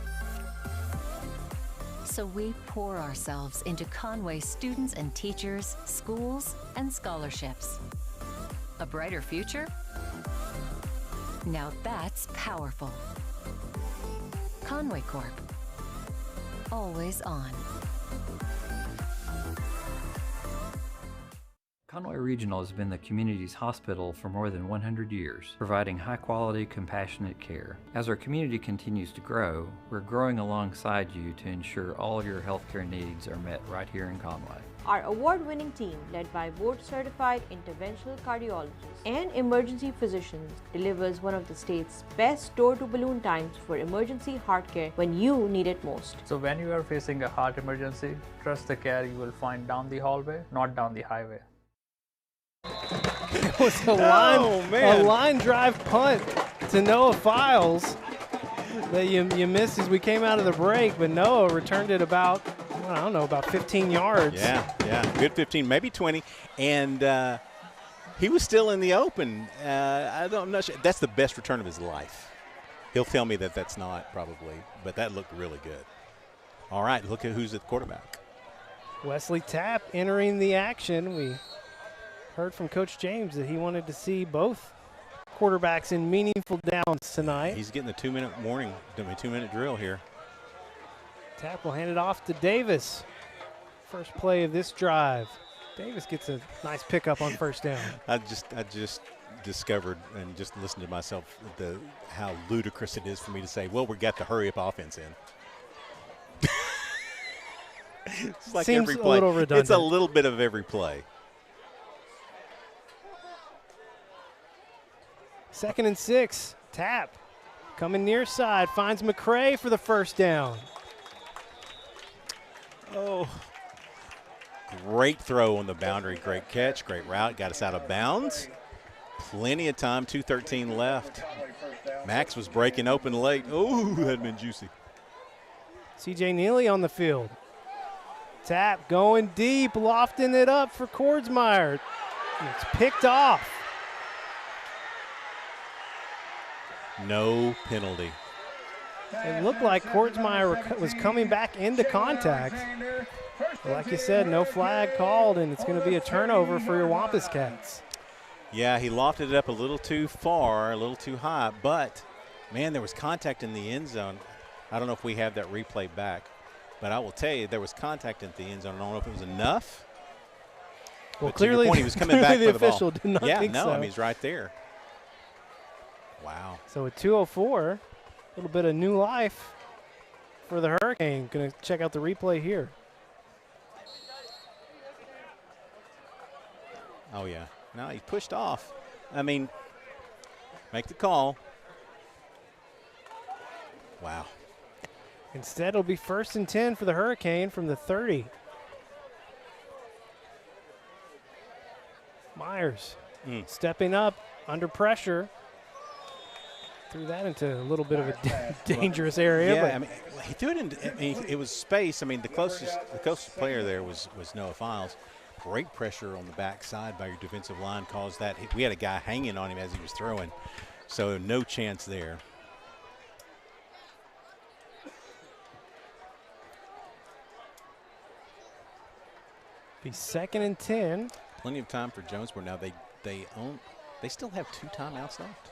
So we pour ourselves into Conway students and teachers, schools, and scholarships. A brighter future? Now that's powerful. Conway Corp. Always on. Conway Regional has been the community's hospital for more than 100 years, providing high-quality, compassionate care. As our community continues to grow, we're growing alongside you to ensure all of your healthcare needs are met right here in Conway. Our award-winning team, led by board-certified interventional cardiologists and emergency physicians, delivers one of the state's best door-to-balloon times for emergency heart care when you need it most. So when you are facing a heart emergency, trust the care you will find down the hallway, not down the highway. It was a line drive punt to Noah Files that you missed as we came out of the break, but Noah returned it about, I don't know, about 15 yards. Yeah, good 15, maybe 20, and he was still in the open. I don't know. That's the best return of his life. He'll tell me that that's not probably, but that looked really good. All right, look at who's at quarterback. Wesley Tapp entering the action. We heard from Coach James that he wanted to see both quarterbacks in meaningful downs tonight. He's getting the 2-minute warning, doing a 2-minute drill here. Tapp will hand it off to Davis. First play of this drive. Davis gets a nice pickup on first down. I just discovered and just listened to myself how ludicrous it is for me to say, well, we got the hurry up offense in. It's like Seems every play. A little redundant. It's a little bit of every play. 2nd and 6. Tapp coming near side, finds McCray for the first down. Oh, great throw on the boundary, great catch, great route, got us out of bounds. Plenty of time, 2:13 left. Max was breaking open late. Oh, that'd been juicy. C.J. Neely on the field. Tapp going deep, lofting it up for Kordsmeyer. It's picked off. No penalty. It looked like Kordsmeyer was coming back into contact. But like you said, no flag called, and it's going to be a turnover for your Wampus Cats. Yeah, he lofted it up a little too far, a little too high, but, man, there was contact in the end zone. I don't know if we have that replay back, but I will tell you there was contact in the end zone. I don't know if it was enough. Well, but clearly, to your point, he was coming back the for the ball. official did not think so. I mean, he's right there. Wow. So at 2:04, a little bit of new life for the Hurricane. Going to check out the replay here. Oh, yeah. No, he pushed off. I mean, make the call. Wow. Instead, it'll be 1st and 10 for the Hurricane from the 30. Myers stepping up under pressure. Threw that into a little bit of a dangerous area. Yeah, but I mean, he threw it into. I mean, it was space. I mean, the closest player there was Noah Files. Great pressure on the backside by your defensive line caused that. We had a guy hanging on him as he was throwing, so no chance there. Be 2nd and 10. Plenty of time for Jonesboro. Now they still have 2 timeouts left.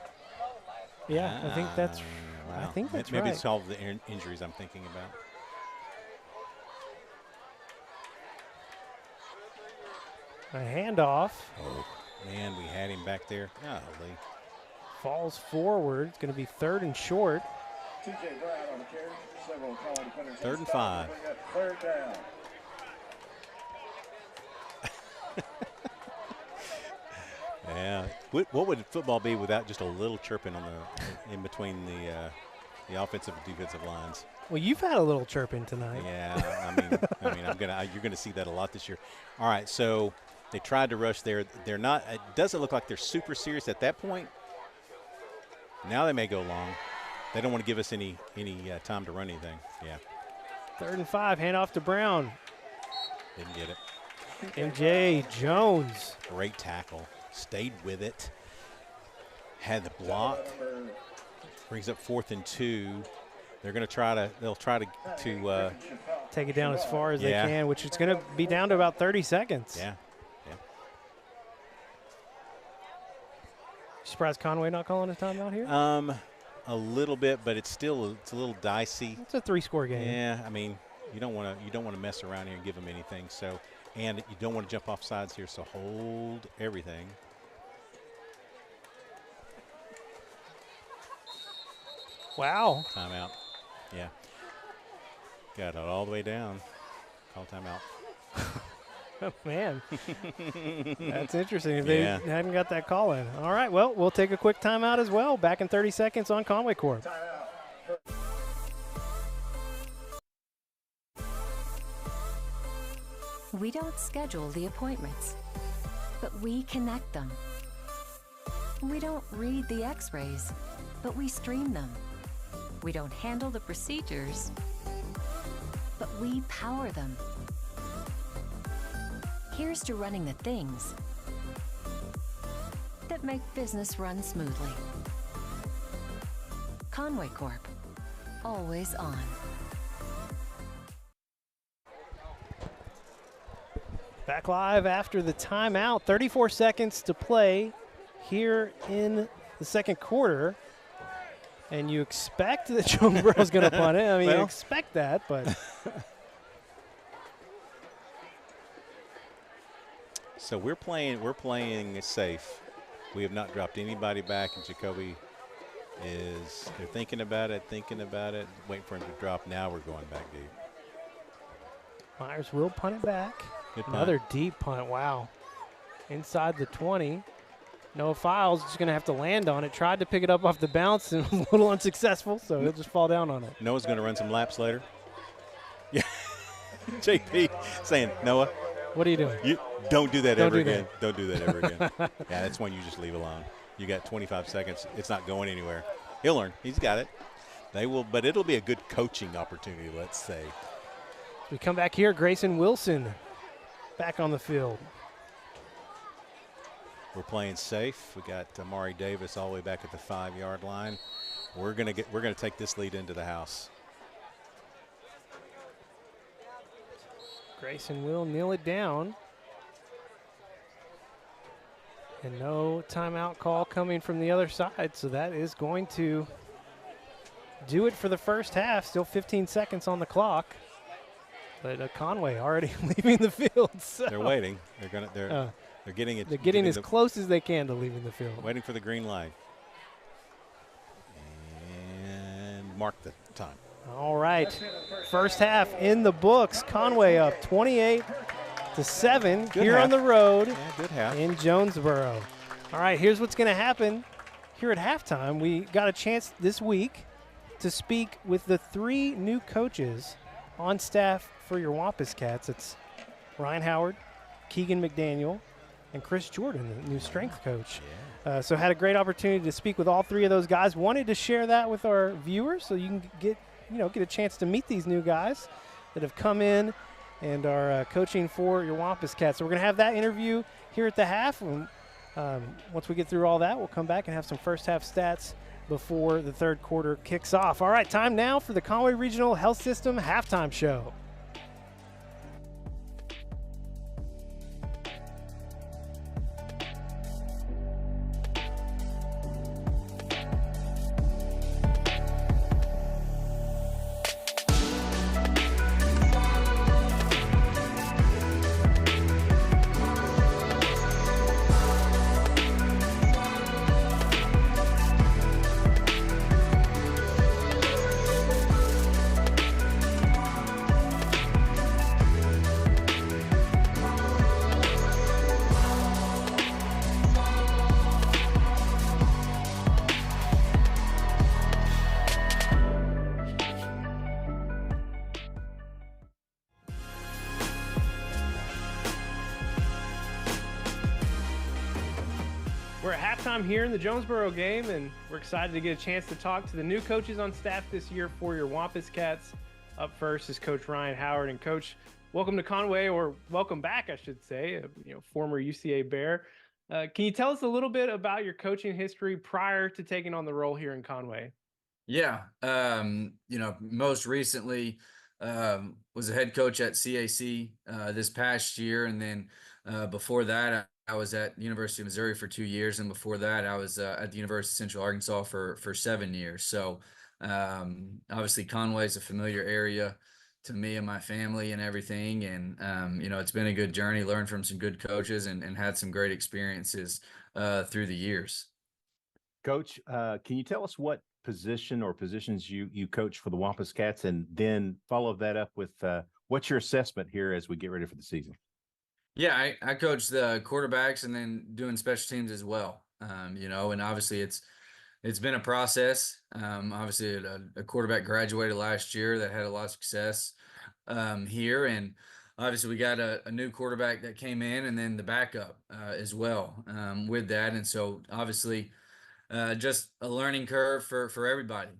Yeah, I think that's. Wow. I think that's maybe right. it's all the injuries I'm thinking about. A handoff. Oh man, we had him back there. Golly. Falls forward. It's going to be 3rd and short. TJ Brown on the carry. Several Conway defenders. 3rd and 5. 3rd down. Yeah. What would football be without just a little chirping on the in between the the offensive and defensive lines. Well, you've had a little chirping tonight. Yeah, you're gonna see that a lot this year. All right, so they tried to rush there. They're not. It doesn't look like they're super serious at that point. Now they may go long. They don't want to give us any time to run anything. Yeah. 3rd and 5, handoff to Brown. Didn't get it. MJ Jones. Great tackle. Stayed with it. Had the block. Brings up 4th and 2. They'll try to take it down as far as they can, which is going to be down to about 30 seconds. Yeah. Surprised Conway not calling a timeout here? A little bit, but it's a little dicey. It's a 3-score game. Yeah, I mean, you don't want to mess around here and give them anything. So, and you don't want to jump off sides here. So hold everything. Wow. Timeout. Yeah. Got it all the way down. Call timeout. Oh, man. That's interesting. If they hadn't got that call in. All right, well, we'll take a quick timeout as well. Back in 30 seconds on Conway Corp. We don't schedule the appointments, but we connect them. We don't read the x-rays, but we stream them. We don't handle the procedures, but we power them. Here's to running the things that make business run smoothly. Conway Corp, always on. Back live after the timeout. 34 seconds to play here in the second quarter. And you expect that Jonesboro's going to punt it. I mean, you expect that, but. So we're playing it safe. We have not dropped anybody back, and Jacobe they're thinking about it, waiting for him to drop. Now we're going back deep. Myers will punt it back. Good punt. Another deep punt, wow. Inside the 20. Noah Files just going to have to land on it. Tried to pick it up off the bounce and was a little unsuccessful, so he'll just fall down on it. Noah's going to run some laps later. Yeah. JP saying, Noah. What are you doing? You don't do that ever again. Don't do that ever again. Yeah, that's one you just leave alone. You got 25 seconds. It's not going anywhere. He'll learn. He's got it. They will, but it'll be a good coaching opportunity, let's say. We come back here, Grayson Wilson back on the field. We're playing safe. We got Amari Davis all the way back at the 5-yard line. We're gonna take this lead into the house. Grayson will kneel it down. And no timeout call coming from the other side, so that is going to do it for the first half. Still 15 seconds on the clock. But Conway already leaving the field. So. They're waiting. They're getting it. They're getting as close as they can to leaving the field. Waiting for the green light. And mark the time. All right. First half in the books. Conway up 28-7 here on the road in Jonesboro. All right, here's what's going to happen here at halftime. We got a chance this week to speak with the 3 new coaches on staff for your Wampus Cats. It's Ryan Howard, Keegan McDaniel, and Chris Jordan, the new strength coach. So had a great opportunity to speak with all 3 of those guys. Wanted to share that with our viewers so you can get a chance to meet these new guys that have come in and are coaching for your Wampus Cats. So we're going to have that interview here at the half. And, once we get through all that, we'll come back and have some first half stats before the third quarter kicks off. All right, time now for the Conway Regional Health System halftime show. time here in the Jonesboro game, and we're excited to get a chance to talk to the new coaches on staff this year for your Wampus Cats. Up first is Coach Ryan Howard. And Coach, welcome to Conway, or welcome back, I should say, former UCA Bear. Can you tell us a little bit about your coaching history prior to taking on the role here in Conway? Yeah, most recently was a head coach at CAC this past year, and then before that, I was at the University of Missouri for 2 years, and before that, I was at the University of Central Arkansas for 7 years. So obviously, Conway is a familiar area to me and my family and everything, and it's been a good journey. Learned from some good coaches and had some great experiences through the years. Coach, can you tell us what position or positions you coach for the Wampus Cats, and then follow that up with what's your assessment here as we get ready for the season? Yeah, I coach the quarterbacks and then doing special teams as well. And obviously it's been a process. Obviously a quarterback graduated last year that had a lot of success here, and obviously we got a new quarterback that came in, and then the backup as well with that. And so obviously just a learning curve for everybody,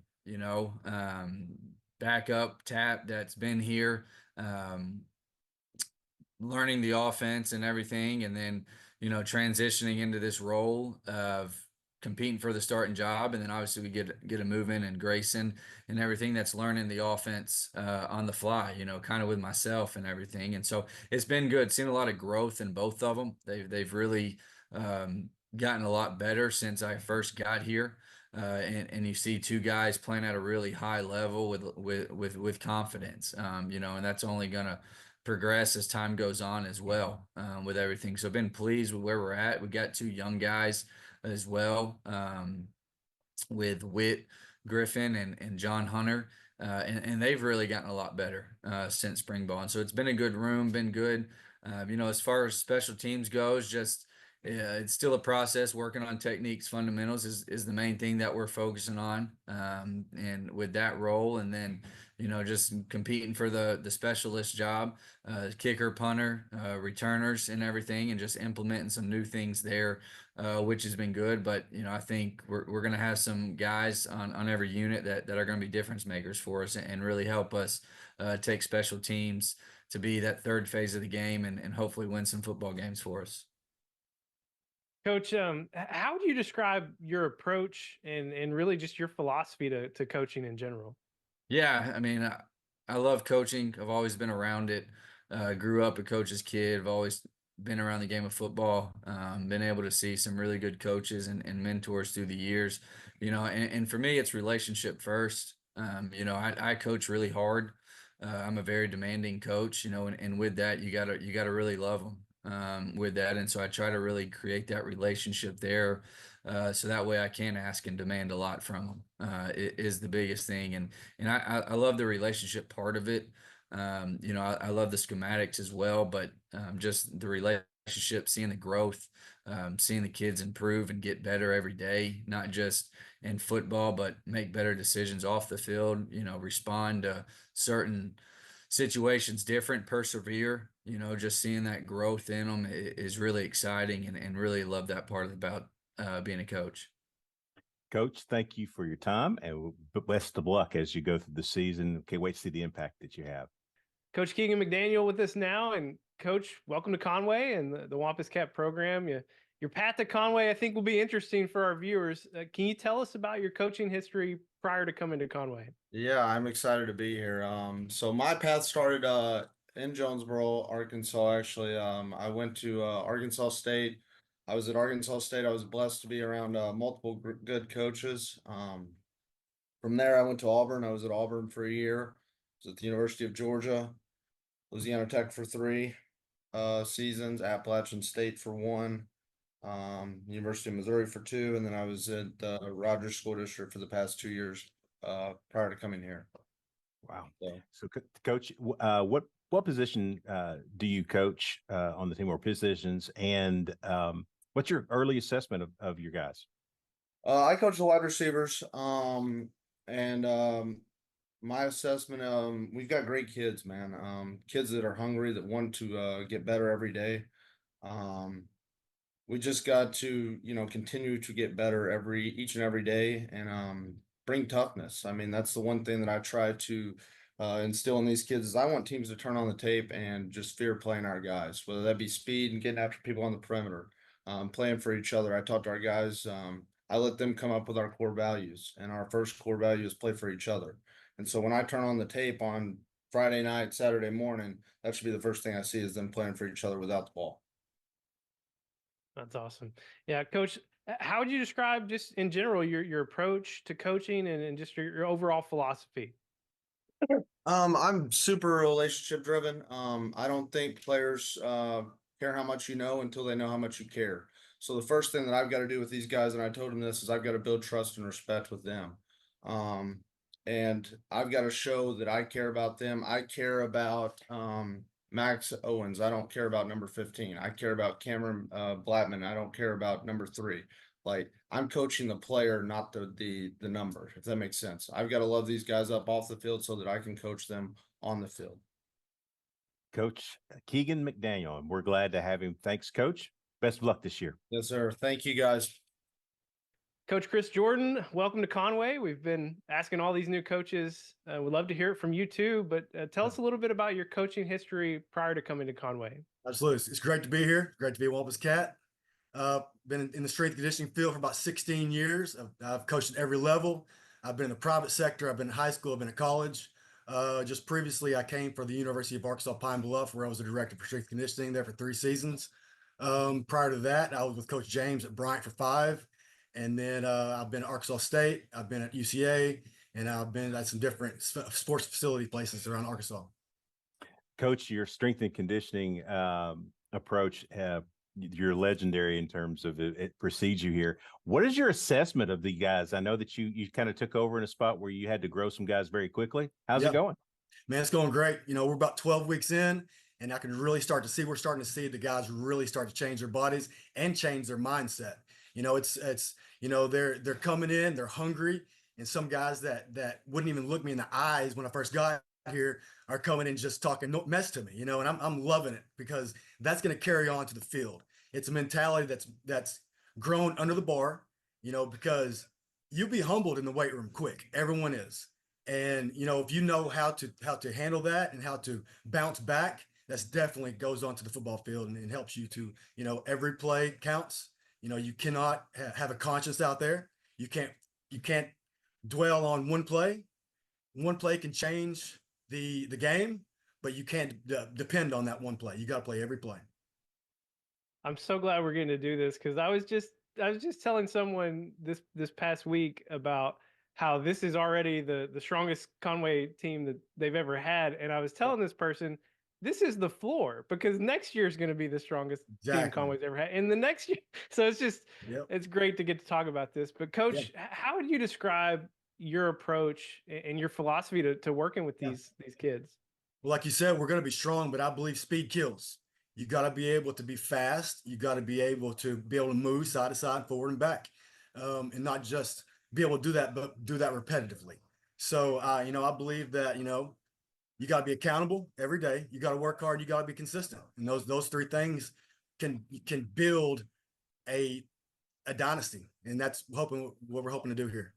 backup tap that's been here, learning the offense and everything, and then transitioning into this role of competing for the starting job. And then obviously we get a move in and Grayson and everything that's learning the offense on the fly, kind of with myself and everything. And so it's been good, seeing a lot of growth in both of them. They've really gotten a lot better since I first got here. And you see two guys playing at a really high level with confidence, and that's only gonna progress as time goes on as well with everything. So I've been pleased with where we're at. We got two young guys as well, with Whit Griffin and John Hunter, and they've really gotten a lot better since spring ball. And so it's been a good room, been good. As far as special teams goes, just it's still a process. Working on techniques, fundamentals is the main thing that we're focusing on, and with that role, and then just competing for the specialist job, kicker, punter, returners, and everything, and just implementing some new things there, which has been good. But I think we're going to have some guys on every unit that are going to be difference makers for us and really help us take special teams to be that third phase of the game and hopefully win some football games for us. Coach, how would you describe your approach and really just your philosophy to coaching in general? Yeah, I mean, I love coaching. I've always been around it. Grew up a coach's kid. I've always been around the game of football. Been able to see some really good coaches and mentors through the years. And for me, it's relationship first. I coach really hard. I'm a very demanding coach. And with that, you gotta really love them. With that, and so I try to really create that relationship there, so that way I can ask and demand a lot from them. It is the biggest thing, and I love the relationship part of it. I love the schematics as well, but just the relationship, seeing the growth, seeing the kids improve and get better every day, not just in football, but make better decisions off the field. Respond to certain situations different, persevere. Just seeing that growth in them is really exciting, and really love that part about being a coach. Coach, thank you for your time, and best of luck as you go through the season. Can't wait to see the impact that you have. Coach Keegan McDaniel with us now, and Coach, welcome to Conway and the Wampus Cat program. Your path to Conway, I think, will be interesting for our viewers. Can you tell us about your coaching history prior to coming to Conway? Yeah, I'm excited to be here. So my path started in Jonesboro, Arkansas. Actually, I went to Arkansas State. I was at Arkansas State. I was blessed to be around multiple good coaches. From there, I went to Auburn. I was at Auburn for a year. I was at the University of Georgia, Louisiana Tech for 3 seasons, Appalachian State for 1, University of Missouri for 2, and then I was at the Rogers School District for the past 2 years prior to coming here. Wow. So Coach, what position do you coach on the team, or positions, and what's your early assessment of your guys? I coach the wide receivers, and my assessment, we've got great kids, man. Kids that are hungry, that want to get better every day. we just got to, continue to get better each and every day, and bring toughness. I mean, that's the one thing that I try to instill in these kids is I want teams to turn on the tape and just fear playing our guys, whether that be speed and getting after people on the perimeter, playing for each other. I talk to our guys. I let them come up with our core values, and our first core value is play for each other. And so when I turn on the tape on Friday night, Saturday morning, that should be the first thing I see is them playing for each other without the ball. That's awesome. Yeah, Coach, how would you describe just in general your approach to coaching and just your overall philosophy? I'm super relationship driven. I don't think players care how much you know until they know how much you care. So the first thing that I've got to do with these guys, and I told them this, is I've got to build trust and respect with them. And I've got to show that I care about them. I care about Max Owens. I don't care about number 15. I care about Cameron Blattman. I don't care about number 3. Like, I'm coaching the player, not the number, if that makes sense. I've got to love these guys up off the field so that I can coach them on the field. Coach Keegan McDaniel, and we're glad to have him. Thanks, Coach. Best of luck this year. Yes, sir. Thank you, guys. Coach Chris Jordan, welcome to Conway. We've been asking all these new coaches. We'd love to hear it from you too, but tell us a little bit about your coaching history prior to coming to Conway. Absolutely. It's great to be here. Great to be a Wampus Cat. Been in the strength and conditioning field for about 16 years. I've coached at every level. I've been in the private sector. I've been in high school. I've been at college. Just previously, I came for the University of Arkansas Pine Bluff, where I was the director for strength and conditioning there for 3 seasons. Prior to that, I was with Coach James at Bryant for 5. And then I've been at Arkansas State. I've been at UCA, and I've been at some different sports facility places around Arkansas. Coach, your strength and conditioning approach, you're legendary in terms of it precedes you here. What is your assessment of the guys? I know that you kind of took over in a spot where you had to grow some guys very quickly. How's it going? Man, it's going great. We're about 12 weeks in, and I can really start to see, we're starting to see the guys really start to change their bodies and change their mindset. They're coming in, they're hungry, and some guys that wouldn't even look me in the eyes when I first got here are coming in just talking mess to me, and I'm loving it because that's going to carry on to the field. It's a mentality that's grown under the bar, because you'll be humbled in the weight room quick. Everyone is. And, if you know how to handle that and how to bounce back, that's definitely goes on to the football field and helps you to, every play counts. You cannot have a conscience out there. You can't dwell on one play. One play can change the game, but you can't depend on that one play. You got to play every play. I'm so glad we're getting to do this because I was just telling someone this past week about how this is already the strongest Conway team that they've ever had, and I was telling this person this is the floor because next year is going to be the strongest team Conway's ever had, and the next year. So it's just it's great to get to talk about this. But Coach, how would you describe your approach and your philosophy to working with these kids? Well, like you said, we're going to be strong, but I believe speed kills. You got to be able to be fast. You got to be able to move side to side, forward and back, and not just be able to do that, but do that repetitively. So, I believe that, you got to be accountable every day. You got to work hard. You got to be consistent. And those 3 things can build a dynasty. And that's what we're hoping to do here.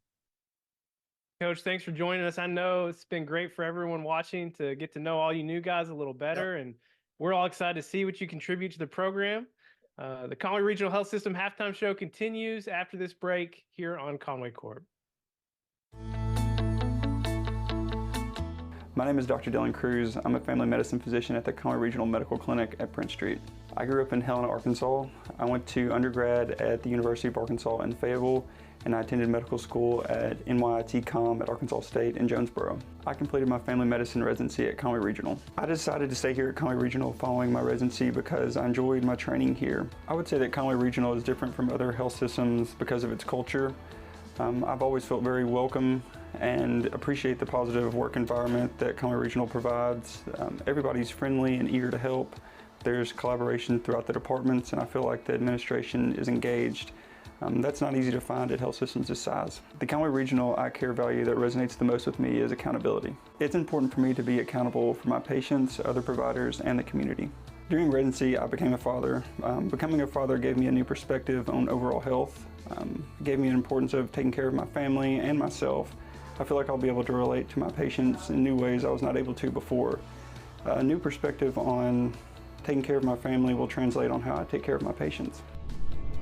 Coach, thanks for joining us. I know it's been great for everyone watching to get to know all you new guys a little better. And we're all excited to see what you contribute to the program. The Conway Regional Health System halftime show continues after this break here on Conway Corp. My name is Dr. Dylan Cruz. I'm a family medicine physician at the Conway Regional Medical Clinic at Prince Street. I grew up in Helena, Arkansas. I went to undergrad at the University of Arkansas in Fayetteville, and I attended medical school at NYIT-Com at Arkansas State in Jonesboro. I completed my family medicine residency at Conway Regional. I decided to stay here at Conway Regional following my residency because I enjoyed my training here. I would say that Conway Regional is different from other health systems because of its culture. I've always felt very welcome and appreciate the positive work environment that Conway Regional provides. Everybody's friendly and eager to help. There's collaboration throughout the departments, and I feel like the administration is engaged. That's not easy to find at health systems this size. The Conway Regional eye care value that resonates the most with me is accountability. It's important for me to be accountable for my patients, other providers, and the community. During residency, I became a father. Becoming a father gave me a new perspective on overall health. It gave me an importance of taking care of my family and myself. I feel like I'll be able to relate to my patients in new ways I was not able to before. A new perspective on taking care of my family will translate on how I take care of my patients.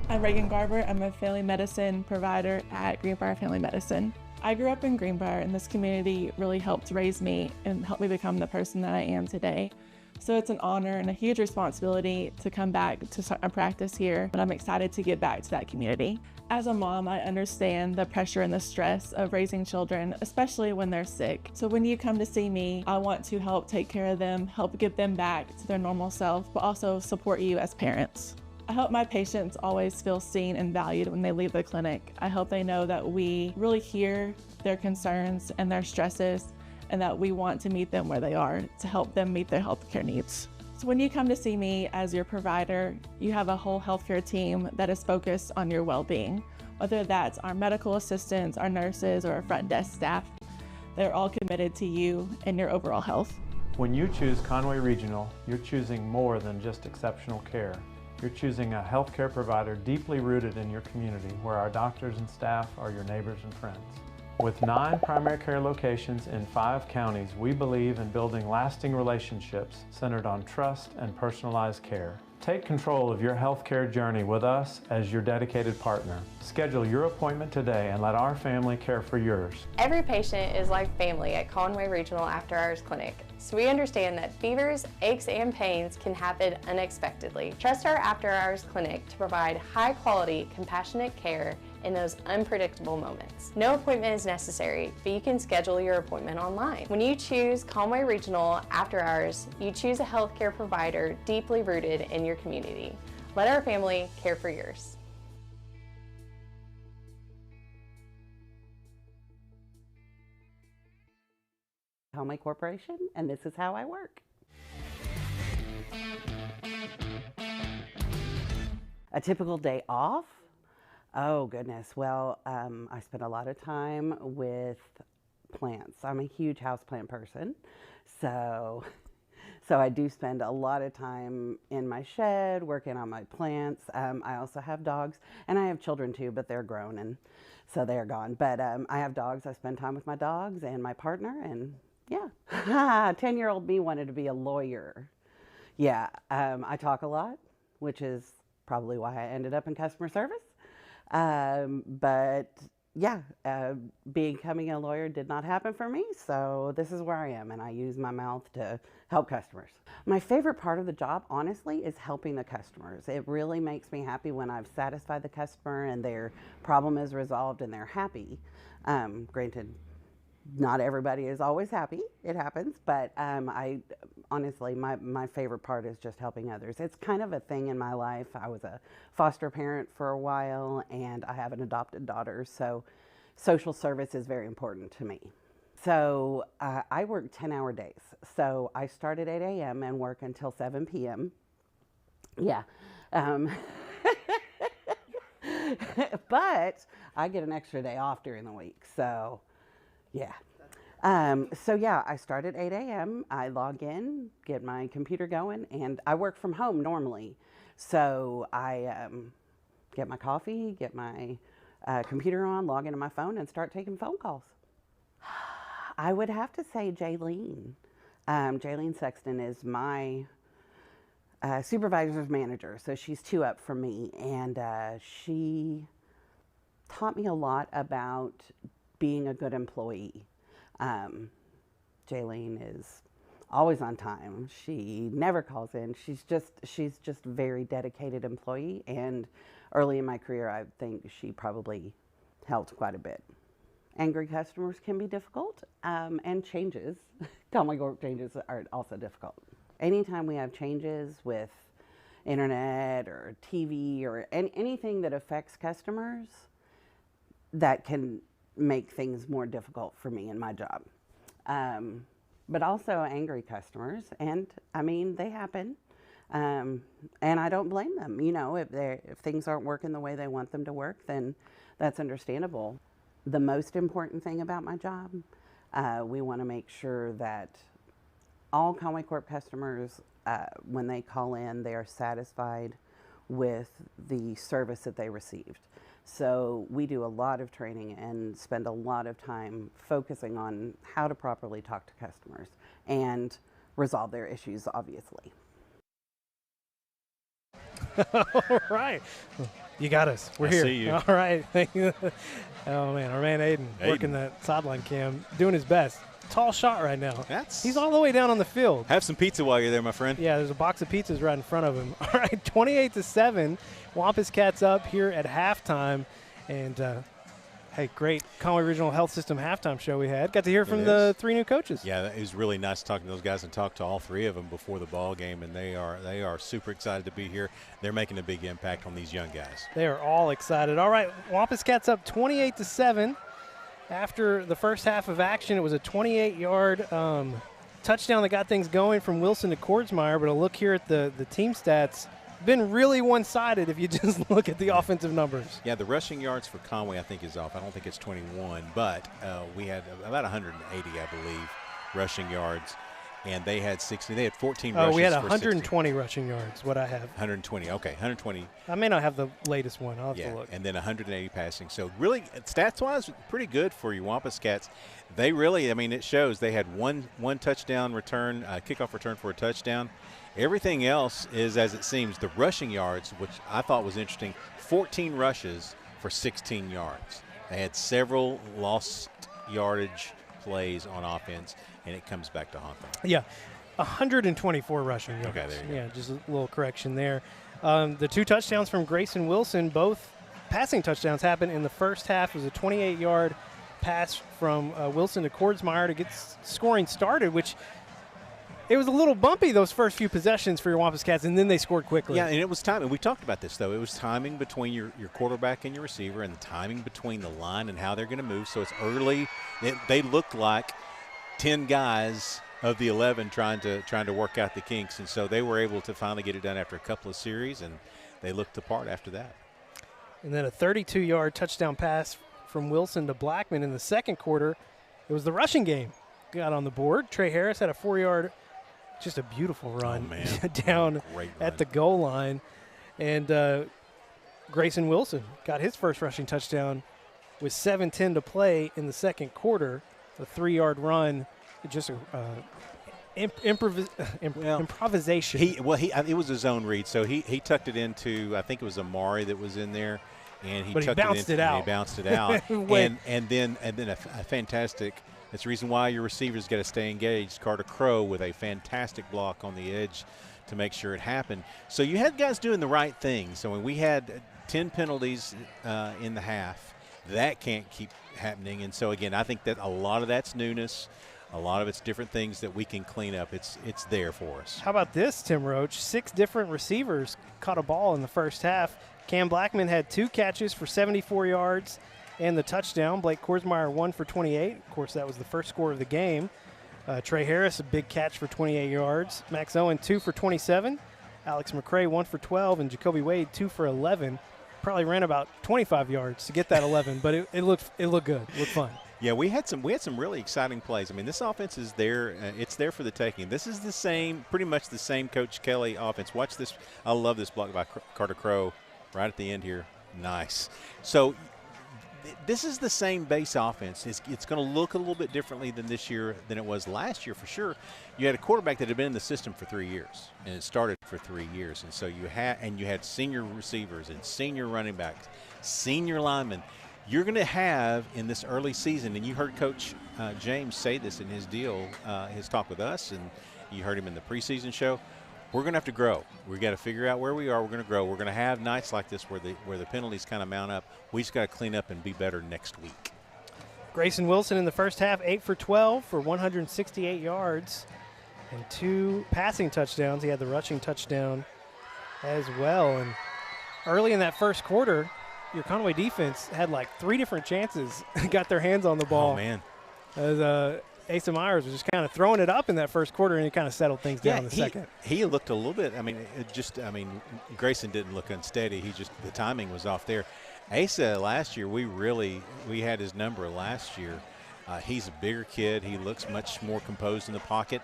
I'm Reagan Garber. I'm a family medicine provider at Greenbrier Family Medicine. I grew up in Greenbrier, and this community really helped raise me and help me become the person that I am today. So it's an honor and a huge responsibility to come back to start a practice here, but I'm excited to get back to that community. As a mom, I understand the pressure and the stress of raising children, especially when they're sick. So when you come to see me, I want to help take care of them, help get them back to their normal self, but also support you as parents. I hope my patients always feel seen and valued when they leave the clinic. I hope they know that we really hear their concerns and their stresses, and that we want to meet them where they are to help them meet their healthcare needs. So when you come to see me as your provider, you have a whole healthcare team that is focused on your well-being, whether that's our medical assistants, our nurses, or our front desk staff. They're all committed to you and your overall health. When you choose Conway Regional, you're choosing more than just exceptional care. You're choosing a healthcare provider deeply rooted in your community, where our doctors and staff are your neighbors and friends. With 9 primary care locations in 5 counties, we believe in building lasting relationships centered on trust and personalized care. Take control of your healthcare journey with us as your dedicated partner. Schedule your appointment today and let our family care for yours. Every patient is like family at Conway Regional After Hours Clinic, so we understand that fevers, aches, and pains can happen unexpectedly. Trust our After Hours Clinic to provide high-quality, compassionate care in those unpredictable moments. No appointment is necessary, but you can schedule your appointment online. When you choose Conway Regional After Hours, you choose a healthcare provider deeply rooted in your community. Let our family care for yours. Conway Corporation, and this is how I work. A typical day off? Oh goodness, well, I spend a lot of time with plants. I'm a huge houseplant person, so I do spend a lot of time in my shed working on my plants. I also have dogs, and I have children too, but they're grown, and so they're gone. But I have dogs. I spend time with my dogs and my partner, and yeah. 10-year-old me wanted to be a lawyer. Yeah, I talk a lot, which is probably why I ended up in customer service. But yeah, becoming a lawyer did not happen for me, so this is where I am, and I use my mouth to help customers. My favorite part of the job, honestly, is helping the customers. It really makes me happy when I've satisfied the customer and their problem is resolved and they're happy. Granted, not everybody is always happy. It happens, but I honestly, my favorite part is just helping others. It's kind of a thing in my life. I was a foster parent for a while, and I have an adopted daughter, so social service is very important to me. So I work 10-hour days. So I start at 8 a.m. and work until 7 p.m. Yeah. But I get an extra day off during the week, so yeah. So yeah, I start at 8 a.m. I log in, get my computer going, and I work from home normally. So I get my coffee, get my computer on, log into my phone, and start taking phone calls. I would have to say Jaylene. Jaylene Sexton is my supervisor's manager, so she's 2 up from me, and she taught me a lot about being a good employee. Jaylene is always on time. She never calls in. She's just a very dedicated employee, and early in my career, I think she probably helped quite a bit. Angry customers can be difficult, and changes. Conway Corp changes are also difficult. Anytime we have changes with internet or TV or anything that affects customers, that can make things more difficult for me in my job. But also angry customers, and I mean, they happen, and I don't blame them. You know, if things aren't working the way they want them to work, then that's understandable. The most important thing about my job, we want to make sure that all Conway Corp customers when they call in, they are satisfied with the service that they received. So we do a lot of training and spend a lot of time focusing on how to properly talk to customers and resolve their issues, obviously. All right. You got us. We're here. See you. All right. Oh, man. Our man Aiden working that sideline cam, doing his best. Tall shot right now. He's all the way down on the field. Have some pizza while you're there, my friend. Yeah, there's a box of pizzas right in front of him. All right, 28-7. Wampus Cats up here at halftime. And, hey, great Conway Regional Health System halftime show we had. Got to hear from the 3 new coaches. Yeah, it was really nice talking to those guys and talk to all 3 of them before the ball game, and they are super excited to be here. They're making a big impact on these young guys. They are all excited. All right, Wampus Cats up 28-7. After the first half of action, it was a 28-yard touchdown that got things going from Wilson to Kordsmeyer. But a look here at the team stats, been really one-sided if you just look at the offensive numbers. Yeah, the rushing yards for Conway, I think, is off. I don't think it's 21, but we had about 180, I believe, rushing yards, and they had 60. They had 14 rushes. We had for 120 rushing yards, what I have. 120, okay, 120. I may not have the latest one. I'll have to look. And then 180 passing. So really, stats-wise, pretty good for your Wampus Cats. They really, I mean, it shows they had one touchdown return, kickoff return for a touchdown. Everything else is as it seems. The rushing yards, which I thought was interesting, 14 rushes for 16 yards. They had several lost yardage plays on offense, and it comes back to haunt them. Yeah, 124 rushing yards. Okay, there you go. Yeah, just a little correction there. The 2 touchdowns from Grayson Wilson, both passing touchdowns, happened in the first half. It was a 28-yard pass from Wilson to Kordsmeyer to get scoring started, which – it was a little bumpy those first few possessions for your Wampus Cats, and then they scored quickly. Yeah, and it was timing. We talked about this, though. It was timing between your quarterback and your receiver, and the timing between the line and how they're going to move. So it's early. They looked like 10 guys of the 11 trying to work out the kinks, and so they were able to finally get it done after a couple of series, and they looked the part after that. And then a 32-yard touchdown pass from Wilson to Blackman in the second quarter. It was the rushing game got on the board. Trey Harris had a 4-yard. Just a beautiful run down at the goal line. And Grayson Wilson got his first rushing touchdown with 7:10 to play in the second quarter. A 3-yard run, just improvisation. It was a zone read, so he tucked it into, I think it was Amari that was in there, and he bounced it out. and then a fantastic. That's the reason why your receivers got to stay engaged. Carter Crow with a fantastic block on the edge to make sure it happened. So you had guys doing the right thing. So when we had 10 penalties in the half, that can't keep happening. And so, again, I think that a lot of that's newness. A lot of it's different things that we can clean up. It's there for us. How about this, Tim Roach? 6 different receivers caught a ball in the first half. Cam Blackman had 2 catches for 74 yards. And the touchdown. Blake Kordsmeyer 1 for 28. Of course, that was the first score of the game. Trey Harris, a big catch for 28 yards. Max Owen, 2 for 27. Alex McCray, 1 for 12. And Jacobe Wade, 2 for 11. Probably ran about 25 yards to get that 11, but it looked good. It looked fun. Yeah, we had some really exciting plays. I mean, this offense is there. It's there for the taking. This is pretty much the same Coach Kelly offense. Watch this. I love this block by Carter Crow right at the end here. Nice. So this is the same base offense. It's going to look a little bit differently than this year than it was last year for sure. You had a quarterback that had been in the system for 3 years, and it started for 3 years. And so you had senior receivers and senior running backs, senior linemen. You're going to have in this early season, and you heard Coach James say this in his talk with us, and you heard him in the preseason show. We're going to have to grow. We've got to figure out where we are. We're going to grow. We're going to have nights like this where the penalties kind of mount up. We just got to clean up and be better next week. Grayson Wilson in the first half, 8 for 12 for 168 yards and 2 passing touchdowns. He had the rushing touchdown as well. And early in that first quarter, your Conway defense had like 3 different chances, got their hands on the ball. Oh, man. As Asa Myers was just kind of throwing it up in that first quarter, and he kind of settled things down in the second. He looked a little bit, Grayson didn't look unsteady. The timing was off there. Asa last year, we had his number last year. He's a bigger kid. He looks much more composed in the pocket.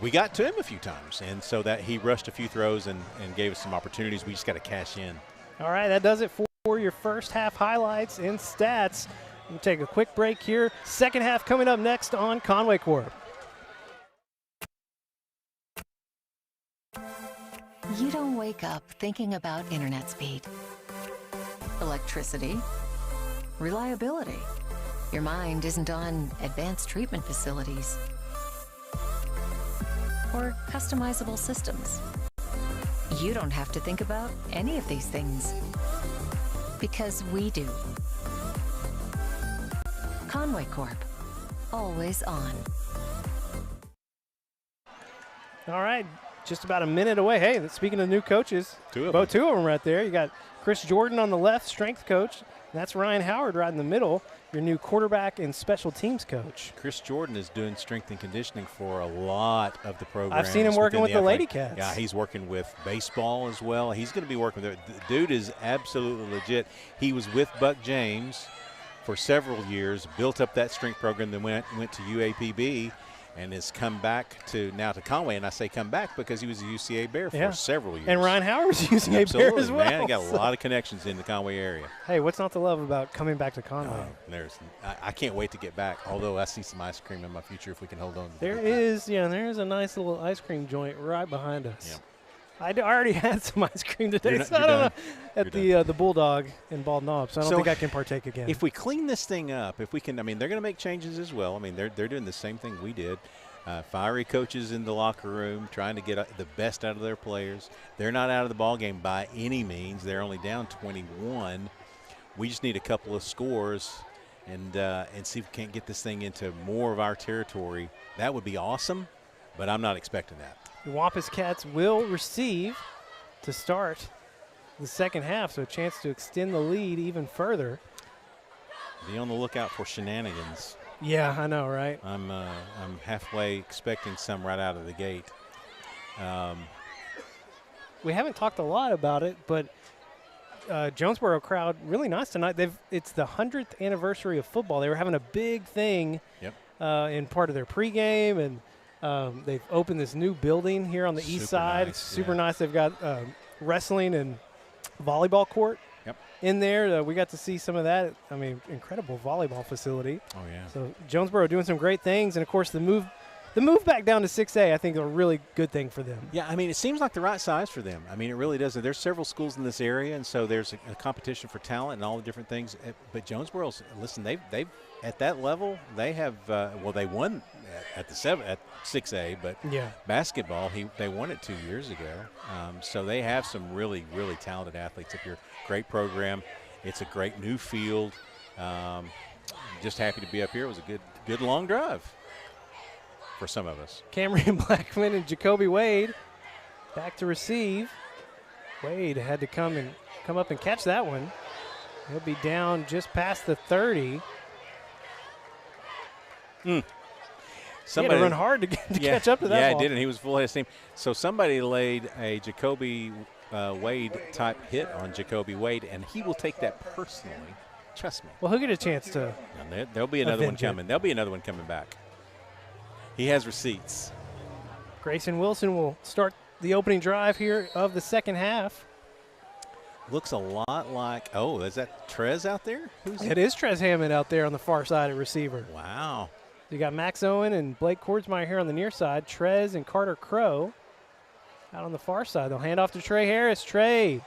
we got to him a few times, and so that he rushed a few throws and gave us some opportunities. We just got to cash in. All right, that does it for your first half highlights and stats. We'll take a quick break here. Second half coming up next on Conway Corp. You don't wake up thinking about internet speed, electricity, reliability. Your mind isn't on advanced treatment facilities or customizable systems. You don't have to think about any of these things because we do. Conway Corp, always on. All right, just about a minute away. Hey, speaking of new coaches, two of them right there. You got Chris Jordan on the left, strength coach. That's Ryan Howard right in the middle, your new quarterback and special teams coach. Chris Jordan is doing strength and conditioning for a lot of the programs. I've seen him working with the Lady Cats. Yeah, he's working with baseball as well. He's going to be working with it. The dude is absolutely legit. He was with Buck James for several years, built up that strength program, then went to UAPB, and has come back to Conway. And I say come back because he was a UCA Bear for several years. And Ryan Howard was a UCA Bear as well. Man, he got a lot of connections in the Conway area. Hey, what's not to love about coming back to Conway? I can't wait to get back, although I see some ice cream in my future if we can hold on. There is a nice little ice cream joint right behind us. Yeah. I already had some ice cream today, so I don't know, at the Bulldog in Bald Knob, so I don't think I can partake again. If we clean this thing up, if we can, they're going to make changes as well. They're doing the same thing we did. Fiery coaches in the locker room trying to get the best out of their players. They're not out of the ball game by any means. They're only down 21. We just need a couple of scores and see if we can't get this thing into more of our territory. That would be awesome, but I'm not expecting that. The Wampus Cats will receive to start the second half, so a chance to extend the lead even further. Be on the lookout for shenanigans. Yeah, I know, right? I'm halfway expecting some right out of the gate. We haven't talked a lot about it, but Jonesboro crowd really nice tonight. It's the 100th anniversary of football. They were having a big thing in part of their pregame, and they've opened this new building here on the east side. It's super nice. They've got wrestling and volleyball court in there. We got to see some of that. Incredible volleyball facility. Oh, yeah. So Jonesboro doing some great things. And, of course, the move back down to 6A, I think, is a really good thing for them. Yeah, it seems like the right size for them. It really does. There's several schools in this area, and so there's a competition for talent and all the different things. But Jonesboro's, listen, they've at that level, they have they won at 6A, but basketball, they won it 2 years ago. So they have some really, really talented athletes up here. Great program. It's a great new field. Just happy to be up here. It was a good long drive for some of us. Cameron Blackman and Jacobe Wade back to receive. Wade had to come up and catch that one. He'll be down just past the 30. Somebody had to run hard to catch up to that ball. Yeah, he did, and he was full head of steam. So somebody laid a Jacobe Wade type hit on Jacobe Wade, and he will take that personally. Trust me. Well, he'll get a chance to. There'll be another one coming. There'll be another one coming back. He has receipts. Grayson Wilson will start the opening drive here of the second half. Looks a lot like, is that Trez out there? It is Trez Hammond out there on the far side at receiver. Wow. You got Max Owen and Blake Kordsmeyer here on the near side. Trez and Carter Crow out on the far side. They'll hand off to Trey Harris. Trey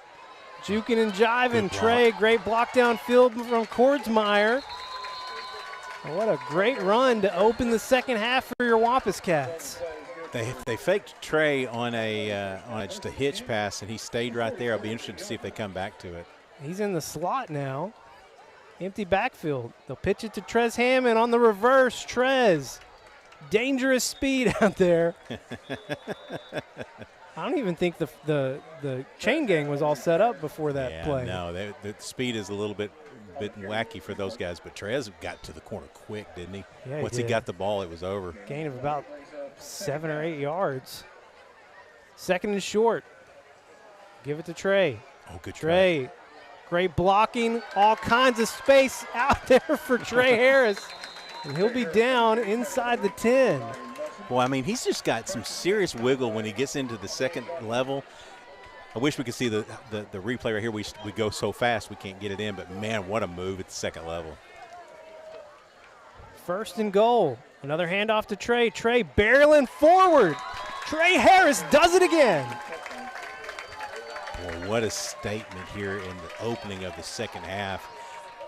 juking and jiving. Trey, great block downfield from Kordsmeyer. What a great run to open the second half for your Wampus Cats. They faked Trey on just a hitch pass, and he stayed right there. I'll be interested to see if they come back to it. He's in the slot now. Empty backfield. They'll pitch it to Trez Hammond on the reverse. Trez, dangerous speed out there. I don't even think the chain gang was all set up before that play. No, the speed is a little bit wacky for those guys, but Trez got to the corner quick, didn't he? Yeah, Once he got the ball, it was over. Gain of about 7 or 8 yards. Second and short. Give it to Trey. Oh, good Trey. Great blocking. All kinds of space out there for Trey Harris. And he'll be down inside the 10. Well, I mean, he's just got some serious wiggle when he gets into the second level. I wish we could see the replay right here. We go so fast we can't get it in, but, man, what a move at the second level. First and goal. Another handoff to Trey. Trey barreling forward. Trey Harris does it again. Boy, what a statement here in the opening of the second half.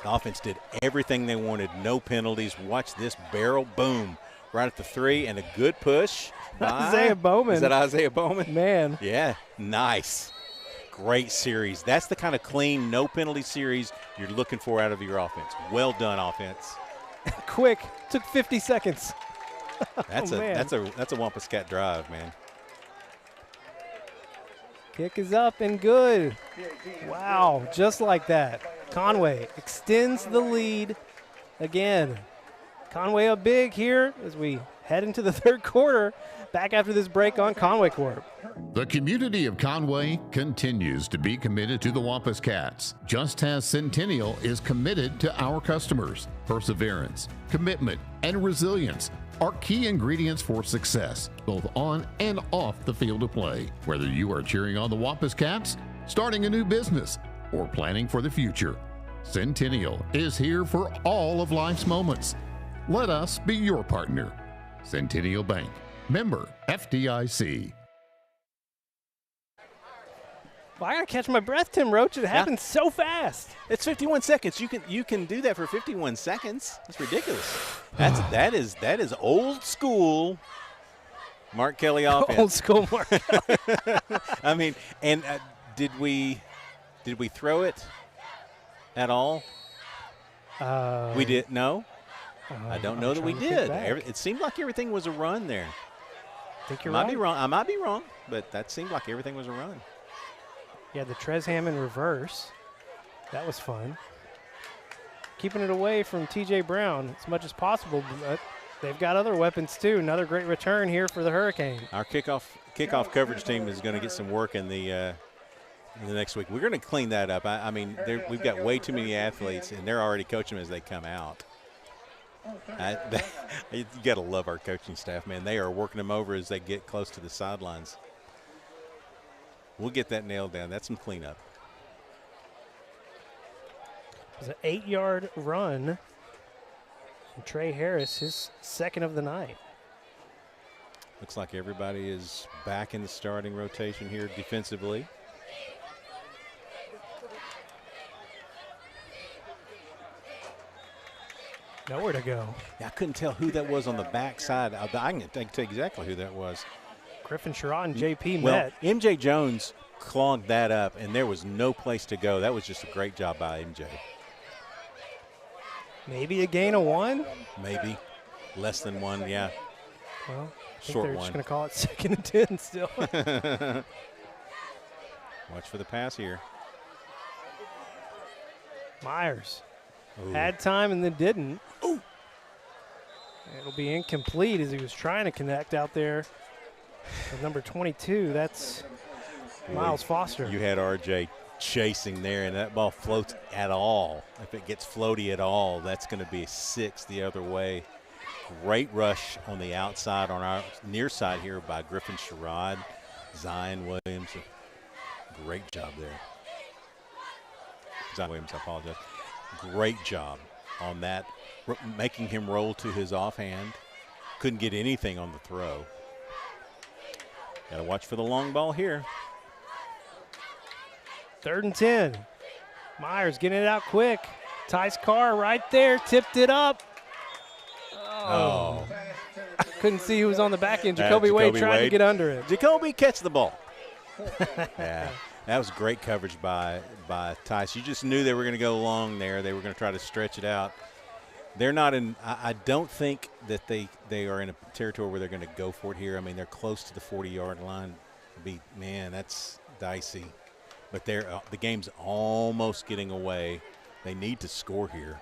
The offense did everything they wanted, no penalties. Watch this barrel, boom, right at the 3, and a good push by Isaiah Bowman. Is that Isaiah Bowman? Man. Yeah, nice. Great series. That's the kind of clean, no penalty series you're looking for out of your offense. Well done, offense. Quick, took 50 seconds. That's a Wampus Cat drive, man. Kick is up and good. Wow, just like that. Conway extends the lead again. Conway up big here as we head into the third quarter. Back after this break on Conway Corp. The community of Conway continues to be committed to the Wampus Cats, just as Centennial is committed to our customers. Perseverance, commitment, and resilience are key ingredients for success, both on and off the field of play. Whether you are cheering on the Wampus Cats, starting a new business, or planning for the future, Centennial is here for all of life's moments. Let us be your partner. Centennial Bank, member FDIC. Well, I gotta catch my breath, Tim Roach. It happened so fast. It's 51 seconds. You can do that for 51 seconds. That's ridiculous. that is old school Mark Kelly offense. Old school Mark Kelly. I mean, and did we throw it at all? We did. No, I don't know that we did. It seemed like everything was a run there. I think you're right. I might be wrong, but that seemed like everything was a run. Yeah, the Tresham in reverse. That was fun. Keeping it away from T.J. Brown as much as possible, but they've got other weapons too. Another great return here for the Hurricane. Our kickoff coverage team is going to get some work in the next week. We're going to clean that up. I mean, we've got way too many athletes, and they're already coaching them as they come out. You got to love our coaching staff, man. They are working them over as they get close to the sidelines. We'll get that nailed down. That's some cleanup. It was an 8-yard run. And Trey Harris, his second of the night. Looks like everybody is back in the starting rotation here defensively. Nowhere to go. Yeah, I couldn't tell who that was on the backside. I can tell you exactly who that was. Griffin Sherrod and JP well, met. MJ Jones clogged that up, and there was no place to go. That was just a great job by MJ. Maybe a gain of 1? Maybe. Less than 1, yeah. Well, I think short they're one. just going to call it 2nd and 10 still. Watch for the pass here. Myers Ooh. had time and then didn't. Ooh. It'll be incomplete as he was trying to connect out there. With number 22, that's Miles Foster. You had RJ chasing there, and that ball floats at all. If it gets floaty at all, that's going to be a 6 the other way. Great rush on the outside on our near side here by Griffin Sherrod, Zion Williams. Great job there. Zion Williams, I apologize. Great job on that, making him roll to his offhand. Couldn't get anything on the throw. Got to watch for the long ball here. 3rd and 10. Myers getting it out quick. Tice Carr right there, tipped it up. Oh. Couldn't see who was on the back end. Jacobe Wade trying to get under it. Jacobe, catch the ball. Yeah, that was great coverage by Tice. You just knew they were going to go long there. They were going to try to stretch it out. They're not in – I don't think that they are in a territory where they're going to go for it here. I mean, they're close to the 40-yard line. Man, that's dicey. But the game's almost getting away. They need to score here.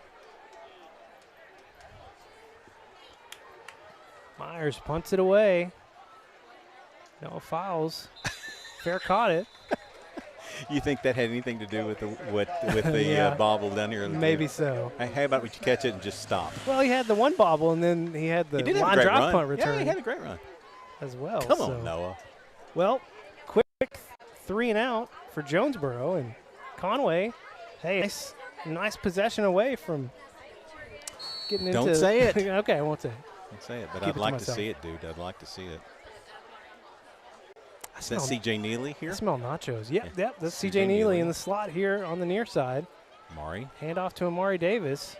Myers punts it away. No fouls. Fair caught it. You think that had anything to do with the bobble down here? Maybe so. Hey, how about we catch it and just stop? Well, he had the one bobble, and then he had the line drop punt return. Yeah, he had a great run as well. Come on, Noah. Well, quick 3 and out for Jonesboro, and Conway. Hey, nice possession away from getting into. Don't say it. Okay, I won't say it. Don't say it, but I'd like to see it, dude. I'd like to see it. Is that C.J. Neely here? I smell nachos. Yep. That's C.J. Neely in the slot here on the near side. Amari. Hand off to Amari Davis.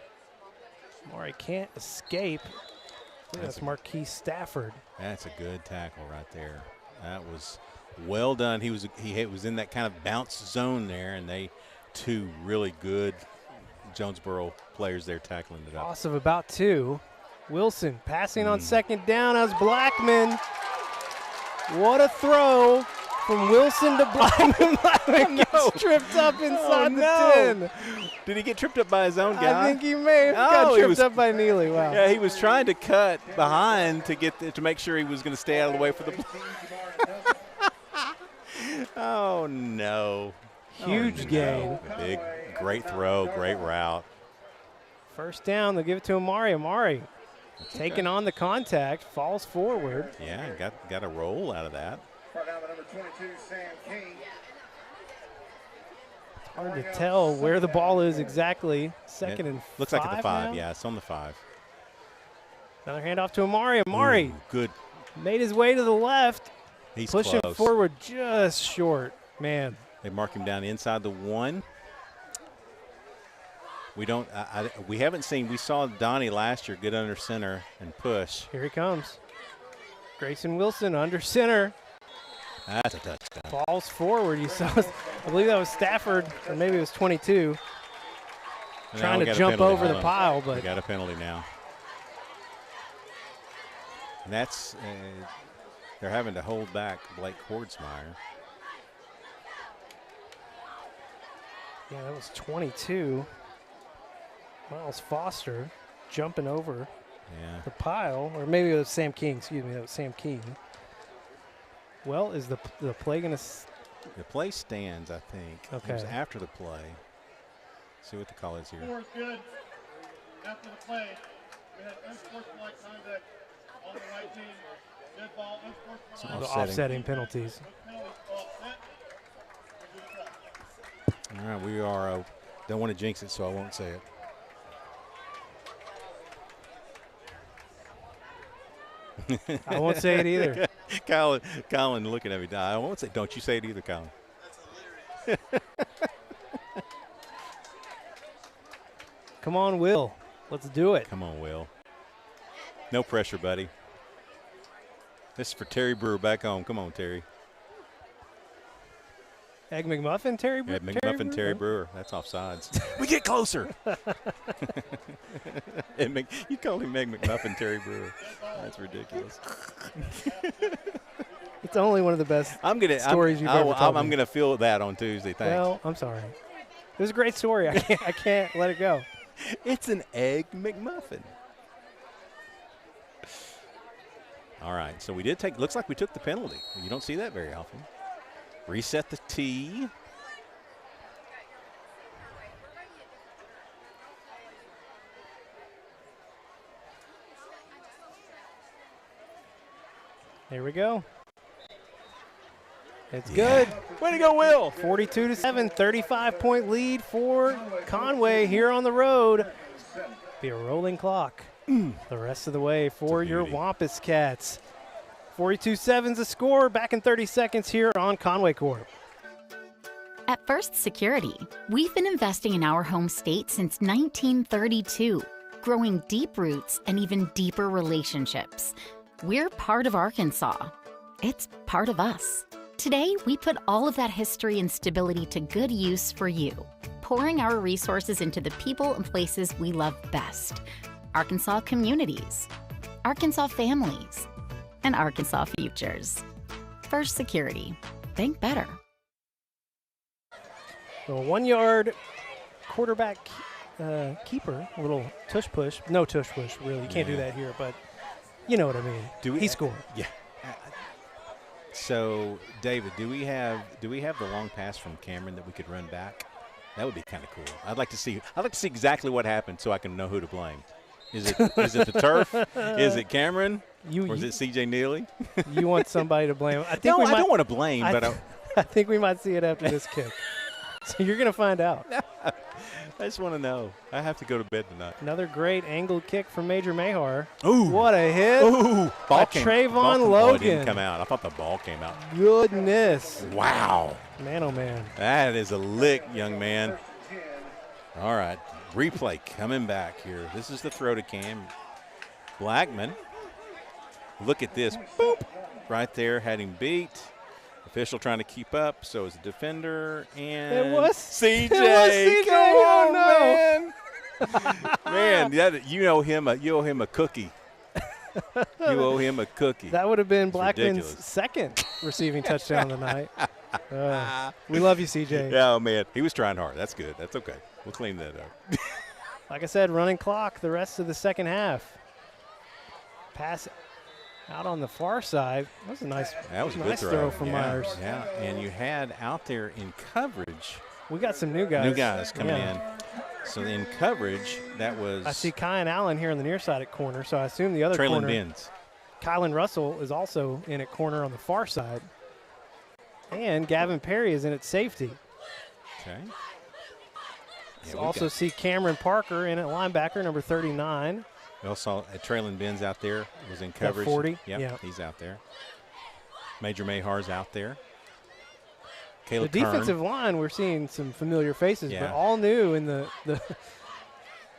Amari can't escape. That's Marquise Stafford. That's a good tackle right there. That was well done. He was in that kind of bounce zone there, and they two really good Jonesboro players there tackling it up. Loss of about 2. Wilson passing on second down as Blackman. What a throw from Wilson to Blackman. Blackman gets tripped up inside the 10. Did he get tripped up by his own guy? I think he may have got tripped up by Neely. Wow. Yeah, he was trying to cut behind to make sure he was going to stay out of the way for the Oh, no. Huge gain. Big, great throw, great route. First down, they'll give it to Amari. Amari taking on the contact, falls forward. Yeah, got a roll out of that. Hard to tell where the ball is exactly. Second and 5. Looks like at the 5. Now? Yeah, it's on the 5. Another handoff to Amari. Amari Ooh, good. Made his way to the left. He's pushing close. Forward just short. Man. They mark him down inside the 1. We don't. We haven't seen. We saw Donnie last year get under center and push. Here he comes. Grayson Wilson under center. That's a touchdown. Falls forward. You saw. I believe that was Stafford, or maybe it was 22. And trying to jump over the pile, but we got a penalty now. And that's they're having to hold back Blake Kordsmeyer. Yeah, that was 22. Miles Foster jumping over the pile, or maybe it was Sam King. Excuse me, that was Sam King. Well, is the play going to? The play stands, I think. Okay. It was after the play. See what the call is here. Fourth good. After the play, we had unsportsmanlike conduct on the right team. Dead ball, unsportsmanlike. Offsetting penalties. All right, we are. Don't want to jinx it, so I won't say it. I won't say it either. Colin looking at me. I won't say. Don't you say it either, Colin. That's hilarious. Come on, Will. Let's do it. Come on, Will. No pressure, buddy. This is for Terry Brewer back home. Come on, Terry. Egg McMuffin, Terry Brewer? Egg McMuffin, Terry Brewer. That's offsides. We get closer. You call him Egg McMuffin, Terry Brewer. That's ridiculous. It's only one of the best stories you've ever told me. I'm going to feel that on Tuesday. Thanks. Well, I'm sorry. It was a great story. I can't let it go. It's an Egg McMuffin. All right, so we did take. Looks like we took the penalty. You don't see that very often. Reset the tee. Here we go. It's good. Way to go, Will. 42-7, 35-point lead for Conway here on the road. Be a rolling clock the rest of the way for your Wampus Cats. 42-7's the score. Back in 30 seconds here on Conway Corp. At First Security, we've been investing in our home state since 1932, growing deep roots and even deeper relationships. We're part of Arkansas. It's part of us. Today, we put all of that history and stability to good use for you, pouring our resources into the people and places we love best. Arkansas communities, Arkansas families, and Arkansas futures. First Security. Think better. A 1-yard quarterback keeper, a little tush push. No tush push, really. You can't do that here, but you know what I mean. He scored. Yeah. So, David, do we have the long pass from Cameron that we could run back? That would be kind of cool. I'd like to see exactly what happened so I can know who to blame. Is it the turf? Is it Cameron? Or is it CJ Neely? You want somebody to blame? I don't want to blame, but I think we might see it after this kick. So you're going to find out. I just want to know. I have to go to bed tonight. Another great angled kick from Major Mahar. Ooh. What a hit. Ooh. Trayvon Logan. It didn't come out. I thought the ball came out. Goodness. Wow. Man, oh, man. That is a lick, young man. All right. Replay coming back here. This is the throw to Cam. Blackman. Look at this. Boop. Right there. Had him beat. Official trying to keep up, so is the defender, and it was CJ. Come on, man. Man, you owe him a cookie. You owe him a cookie. That would have been It's Blackman's ridiculous. second receiving touchdown of the night. We love you, CJ. Oh, man. He was trying hard. That's good. That's okay. We'll clean that up. Like I said, running clock the rest of the second half. Pass out on the far side. That was a nice throw from Myers. Yeah, and you had out there in coverage. We got some new guys. New guys coming in. So in coverage, that was. I see Kyan Allen here on the near side at corner, so I assume the other Traylon corner. Benz. Kylan Russell is also in at corner on the far side. And Gavin Perry is in at safety. Okay. So also see Cameron Parker in at linebacker, number 39. We also saw Traylon Benz out there, was in coverage. 40. Yep, yeah. He's out there. Major Mahar's out there. The Caleb defensive Kern. line, we're seeing some familiar faces, Yeah. but all new in the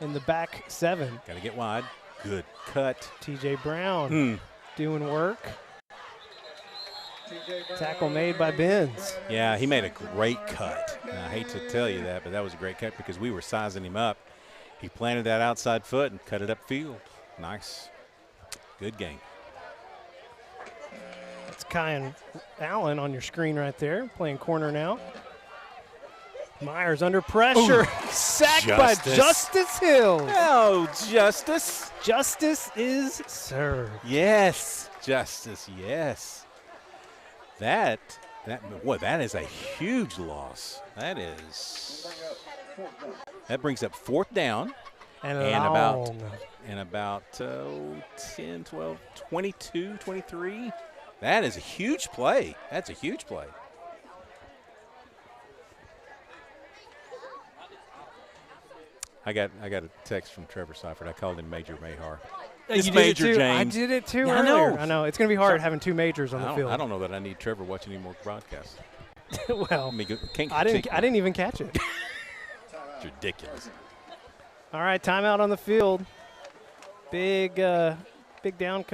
in the back seven. Got to get wide. Good cut. TJ Brown doing work. Tackle made by Benz. Yeah, he made a great cut. And I hate to tell you that, but that was a great cut because we were sizing him up. He planted that outside foot and cut it upfield. Nice. Good game. That's Kyan Allen on your screen right there, playing corner now. Myers under pressure. Sacked by Justice Hill. Oh, Justice. Justice is served. Yes. Justice, yes. That is a huge loss. That brings up fourth down and about 10, 12, 22, 23. That is a huge play. That's a huge play. I got a text from Trevor Seifert. I called him Major Mahar. It's Major James. I did it too Yeah, earlier. I know. It's going to be hard having two majors on the field. I don't know that I need Trevor watching any more broadcasts. Well, I didn't even catch it. It's ridiculous. All right, timeout on the field. Big down.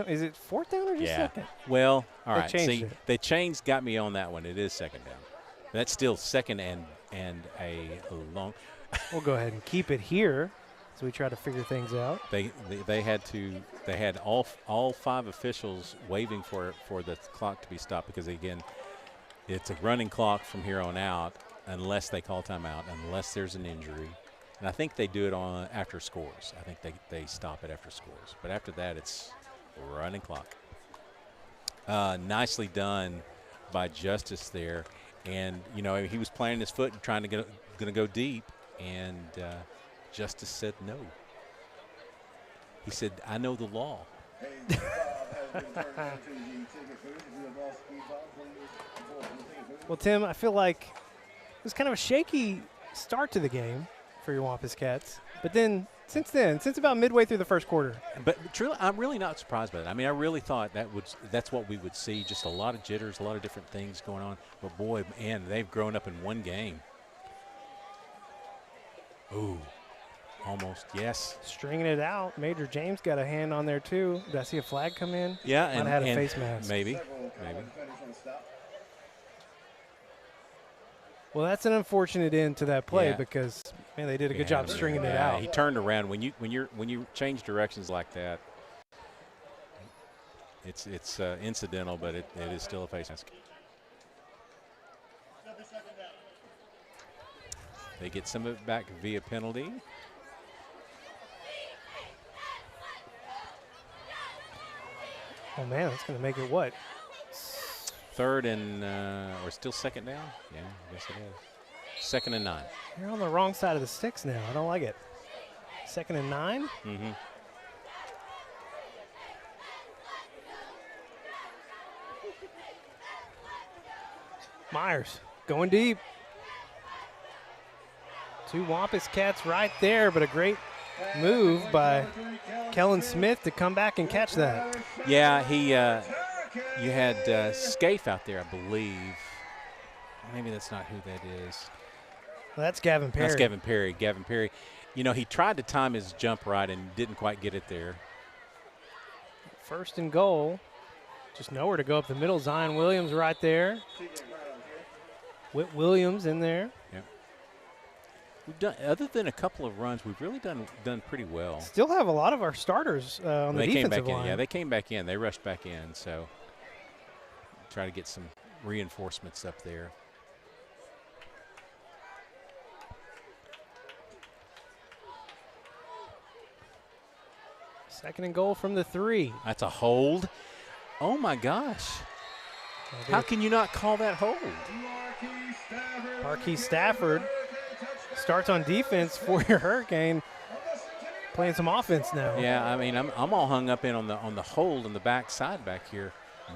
Is it fourth down or just second? Well, all right. Changed See, it. they changed, got me on that one. It is second down. That's still second and a long. We'll go ahead and keep it here as we try to figure things out. They had all five officials waving for the clock to be stopped because again, it's a running clock from here on out unless they call timeout, unless there's an injury. And I think they do it on after scores. I think they stop it after scores. But after that, it's running clock. Nicely done by Justice there. And, he was planting his foot and trying to gonna go deep. And Justice said no. He said, I know the law. Well, Tim, I feel like it was kind of a shaky start to the game for your Wampus Cats. But then, since about midway through the first quarter. But truly, I'm really not surprised by that. I mean, I really thought that's what we would see, just a lot of jitters, a lot of different things going on. But, boy, man, they've grown up in one game. Ooh, almost, yes. Stringing it out. Major James got a hand on there, too. Did I see a flag come in? Yeah. Might have had a face mask. Maybe. Well, that's an unfortunate end to that play because, man, they did a good job stringing it out. He turned around. When you change directions like that, it's incidental, but it is still a face mask. They get some of it back via penalty. Oh, man, that's going to make it what? Third and or still second down? Yeah, I guess it is. 2nd and 9. You're on the wrong side of the sticks now. I don't like it. 2nd and 9? Mm-hmm. Myers going deep. 2 Wampus Cats right there, but a great move by Kellen Smith to come back and catch that. Yeah, he. You had Scaife out there, I believe. Maybe that's not who that is. Well, that's Gavin Perry. That's Gavin Perry. Gavin Perry. You know, he tried to time his jump right and didn't quite get it there. 1st and goal. Just nowhere to go up the middle. Zion Williams right there. Whit Williams in there. Yeah. We've done, other than a couple of runs, we've really done pretty well. Still have a lot of our starters on the defensive line. line. Yeah, they came back in. They rushed back in. So try to get some reinforcements up there. Second and goal from the 3. That's a hold. Oh, my gosh. How can you not call that hold? Marquis Stafford starts on defense for your Hurricane, playing some offense now. Yeah, I mean, I'm all hung up in on the hold on the back side back here.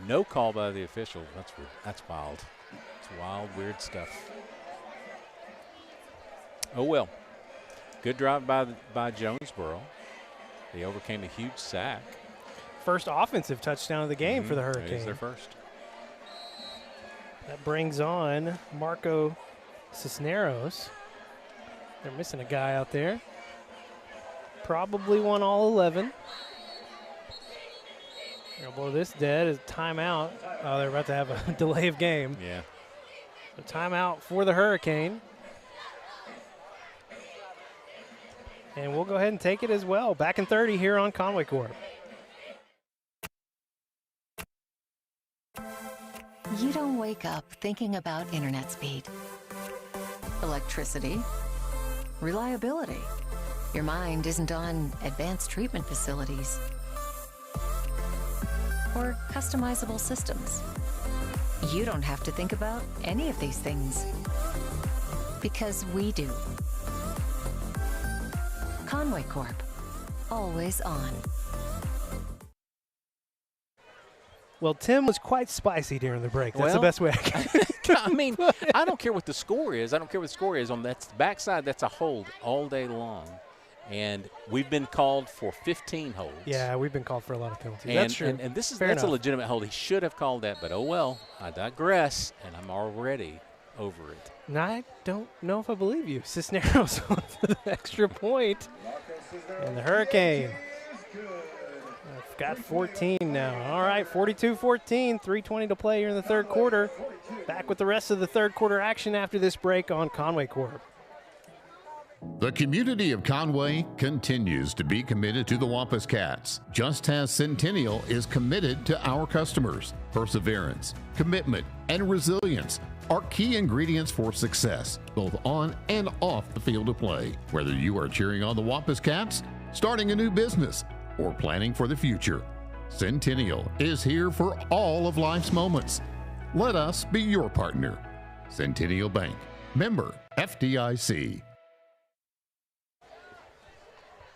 No call by the official. That's weird. That's wild. It's wild, weird stuff. Oh, well. Good drive by Jonesboro. They overcame a huge sack. First offensive touchdown of the game for the Hurricane. It is their first. That brings on Marco Cisneros. They're missing a guy out there. Probably won all 11. They'll blow this dead as timeout. Oh, they're about to have a delay of game. Yeah. So timeout for the Hurricane. And we'll go ahead and take it as well. Back in 30 here on Conway Corp. You don't wake up thinking about internet speed, electricity, reliability. Your mind isn't on advanced treatment facilities or customizable systems. You don't have to think about any of these things because we do. Conway Corp, always on. Well, Tim was quite spicy during the break. That's the best way I can. I mean, I don't care what the score is. I don't care what the score is. On that backside, that's a hold all day long. And we've been called for 15 holds. Yeah, we've been called for a lot of penalties. And, that's true. And that's a legitimate hold. He should have called that, but oh well. I digress, and I'm already over it. And I don't know if I believe you. Cisneros on for the extra point. And the Hurricane have got 14 now. All right, 42-14, 3:20 to play here in the third quarter. Back with the rest of the third quarter action after this break on Conway Corp. The community of Conway continues to be committed to the Wampus Cats, just as Centennial is committed to our customers. Perseverance, commitment, and resilience are key ingredients for success, both on and off the field of play. Whether you are cheering on the Wampus Cats, starting a new business, or planning for the future, Centennial is here for all of life's moments. Let us be your partner. Centennial Bank, member FDIC.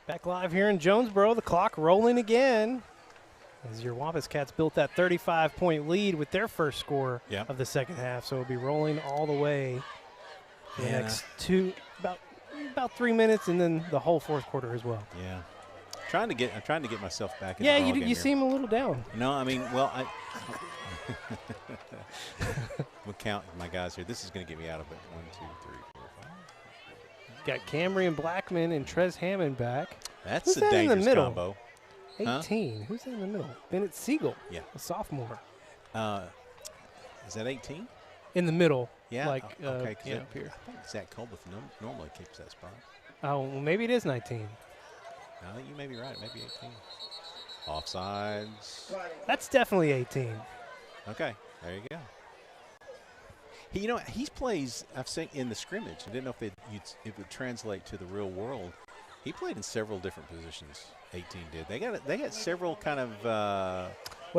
Back live here in Jonesboro, the clock rolling again as your Wampus Cats built that 35-point lead with their first score of the second half. So it'll be rolling all the way for the next about 3 minutes, and then the whole fourth quarter as well. Yeah. I'm trying to get myself back in the ball you seem a little down. No, I mean, well, we'll count my guys here. This is going to get me out of it. 1, 2, 3, 4, 5. Got Camryn Blackman and Trez Hammond back. That's a dangerous combo. 18. Huh? Who's that in the middle? Bennett Siegel. Yeah. A sophomore. Is that 18? In the middle. Yeah. Like, okay. up here. I think Zach Colbeth normally keeps that spot. Oh, well, maybe it is 19. I think you may be right. Maybe 18. Offsides. That's definitely 18. Okay. There you go. He plays, I've seen in the scrimmage. I didn't know if it would translate to the real world. He played in several different positions. 18 did. They got several kind of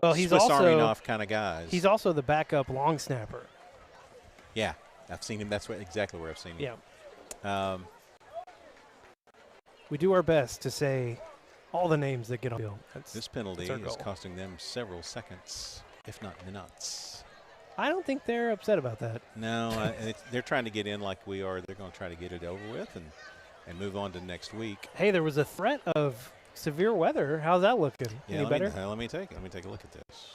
Well, he's Swiss also Army knife kind of guys. He's also the backup long snapper. Yeah, I've seen him. That's exactly where I've seen him. Yeah. We do our best to say all the names that get on the field. This penalty our is goal. costing them several seconds, if not minutes. I don't think they're upset about that. No, they're trying to get in like we are. They're going to try to get it over with and move on to next week. Hey, there was a threat of severe weather. How's that looking? Yeah, Any better? Let me take a look at this.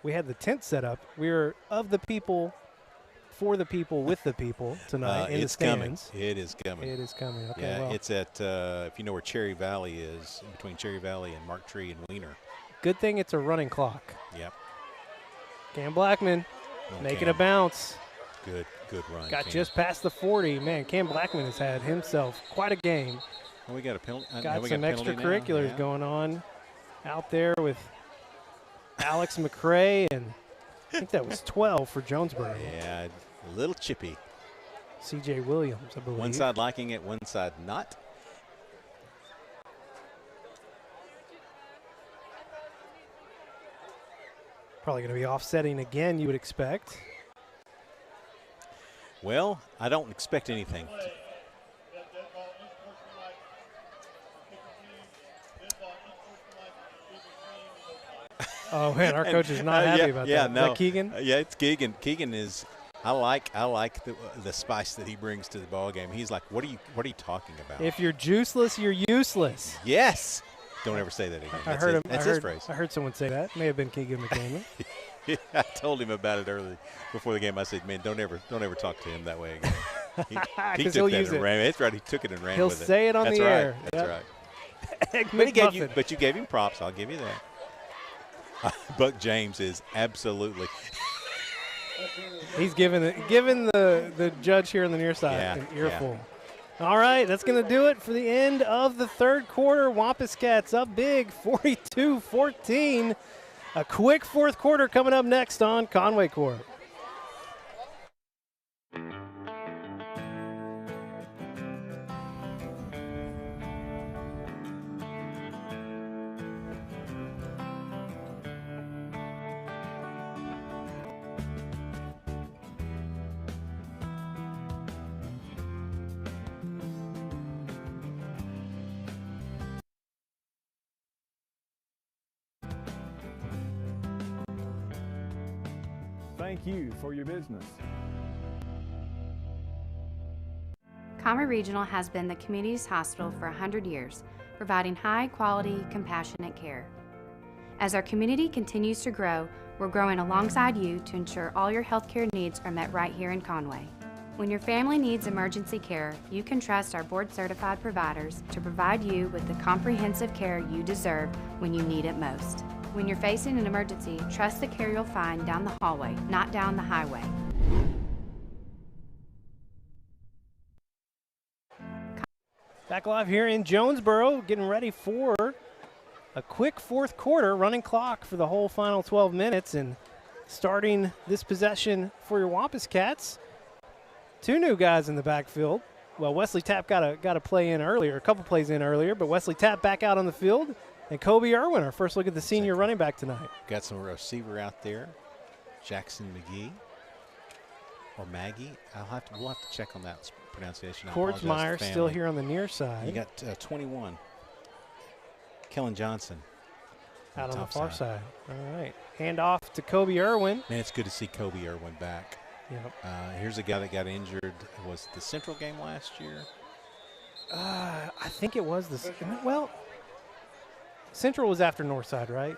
We had the tent set up. We were of the people, for the people, with the people tonight in the stands. It is coming. It is coming. Okay, yeah, well. it's at if you know where Cherry Valley is, between Cherry Valley and Mark Tree and Wiener. Good thing it's a running clock. Yep. Cam Blackman making a bounce. Good run. Got Cam. just past the 40. Man, Cam Blackman has had himself quite a game. Well, we got a penalty. Got some extracurriculars going on out there with Alex McCray, and I think that was 12 for Jonesboro. Yeah, a little chippy. C.J. Williams, I believe. One side liking it, one side not. Probably going to be offsetting again, you would expect. Well, I don't expect anything. Oh, man, our coach is not happy about that. Yeah, Is no. that Keegan? Yeah, it's Keegan. Keegan is. I like the spice that he brings to the ball game. He's like, what are you talking about? If you're juiceless, you're useless. Yes. Don't ever say that again. That's his phrase. I heard someone say that. May have been Keegan McDaniel. Yeah, I told him about it early before the game. I said, "Man, don't ever talk to him that way again." He took that and ran. That's right. He took it and ran with it. He'll say it on the air. That's right. Egg But you gave him props. I'll give you that. Buck James is absolutely. He's giving the judge here on the near side an earful. Yeah. All right, that's going to do it for the end of the third quarter. Wampus Cats up big, 42-14. A quick fourth quarter coming up next on Conway Corp. Thank you for your business. Conway Regional has been the community's hospital for 100 years, providing high-quality, compassionate care. As our community continues to grow, we're growing alongside you to ensure all your healthcare needs are met right here in Conway. When your family needs emergency care, you can trust our board-certified providers to provide you with the comprehensive care you deserve when you need it most. When you're facing an emergency, trust the care you'll find down the hallway, not down the highway. Back live here in Jonesboro, getting ready for a quick fourth quarter, running clock for the whole final 12 minutes, and starting this possession for your Wampus Cats. Two new guys in the backfield. Well, Wesley Tapp got a play in earlier, a couple plays in earlier, but Wesley Tapp back out on the field. And Kobe Irwin, our first look at the senior running back tonight. Got some receiver out there, Jackson McGee or Maggie. We'll have to check on that pronunciation. Kordsmeyer still here on the near side. You got 21, Kellen Johnson. Out on the far side. All right. Hand off to Kobe Irwin. Man, it's good to see Kobe Irwin back. Yep. Here's a guy that got injured. Was the Central game last year? I think it was this. Well, Central was after Northside, right?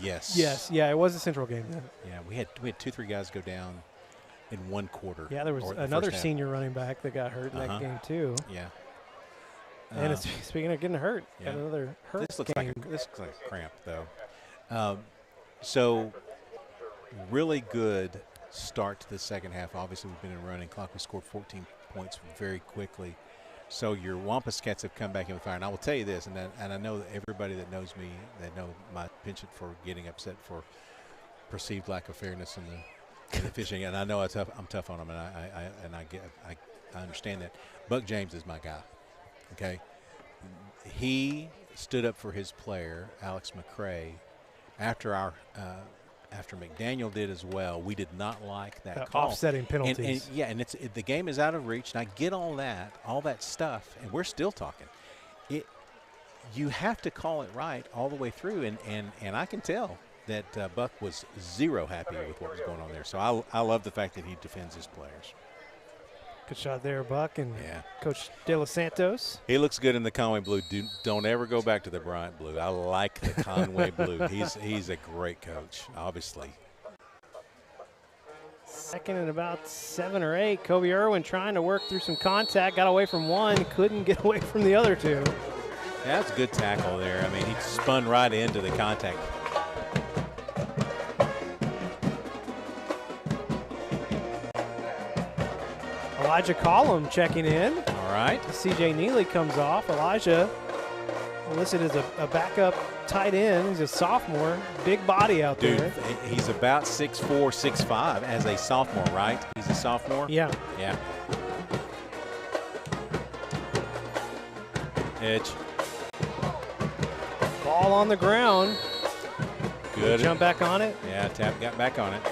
Yes. Yes. Yeah, it was a Central game then. Yeah, we had 2-3 guys go down in one quarter. Yeah, there was another senior running back that got hurt in that game too. Yeah. And it's, speaking of getting hurt, yeah. got another hurt this looks game. This looks like a cramp though. So really good start to the second half. Obviously, we've been in a running clock. We scored 14 points very quickly. So your Wampus Cats have come back in with fire. And I will tell you this, and I know that everybody that knows me, they know my penchant for getting upset for perceived lack of fairness in the fishing. And I know I'm tough on them, and I understand that. Buck James is my guy. Okay, he stood up for his player, Alex McCray, after McDaniel did as well, we did not like that call. Offsetting penalties. And the game is out of reach, and I get all that stuff, and we're still talking. You have to call it right all the way through, and I can tell that Buck was zero happy with what was going on there. So I love the fact that he defends his players. Good shot there, Buck, and Coach De Los Santos. He looks good in the Conway blue. Don't ever go back to the Bryant blue. I like the Conway blue. He's a great coach, obviously. Second and about 7 or 8. Kobe Irwin trying to work through some contact. Got away from one, couldn't get away from the other two. Yeah, that's a good tackle there. I mean, he spun right into the contact. Elijah Collum checking in. All right. CJ Neely comes off. Elijah listed as a backup tight end. He's a sophomore. Big body out there. Dude, he's about 6'4", 6'5" as a sophomore, right? He's a sophomore? Yeah. Yeah. Edge. Ball on the ground. Good. Jump back on it. Yeah, Tap got back on it.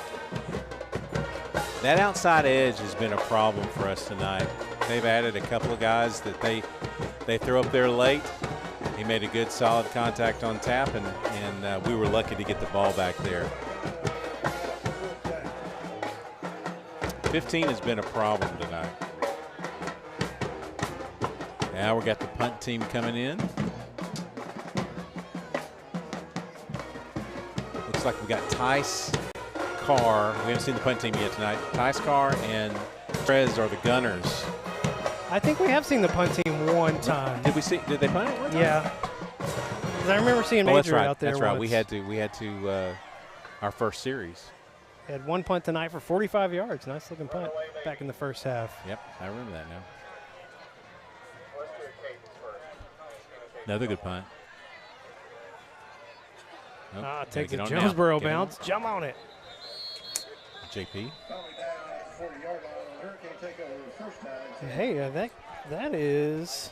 That outside edge has been a problem for us tonight. They've added a couple of guys that they throw up there late. He made a good solid contact on Tap, and we were lucky to get the ball back there. 15 has been a problem tonight. Now we got the punt team coming in. Looks like we got Tice, Carr. We haven't seen the punt team yet tonight. Tice, Carr, and Trez are the gunners. I think we have seen the punt team one time. Did they punt it one time? Yeah. 'Cause I remember seeing Major out there. That's right. Once. We had to our first series. Had one punt tonight for 45 yards. Nice looking punt back in the first half. Yep, I remember that now. Another good punt. Nope, takes a Jonesboro bounce. Jump on it. JP. Hey, that is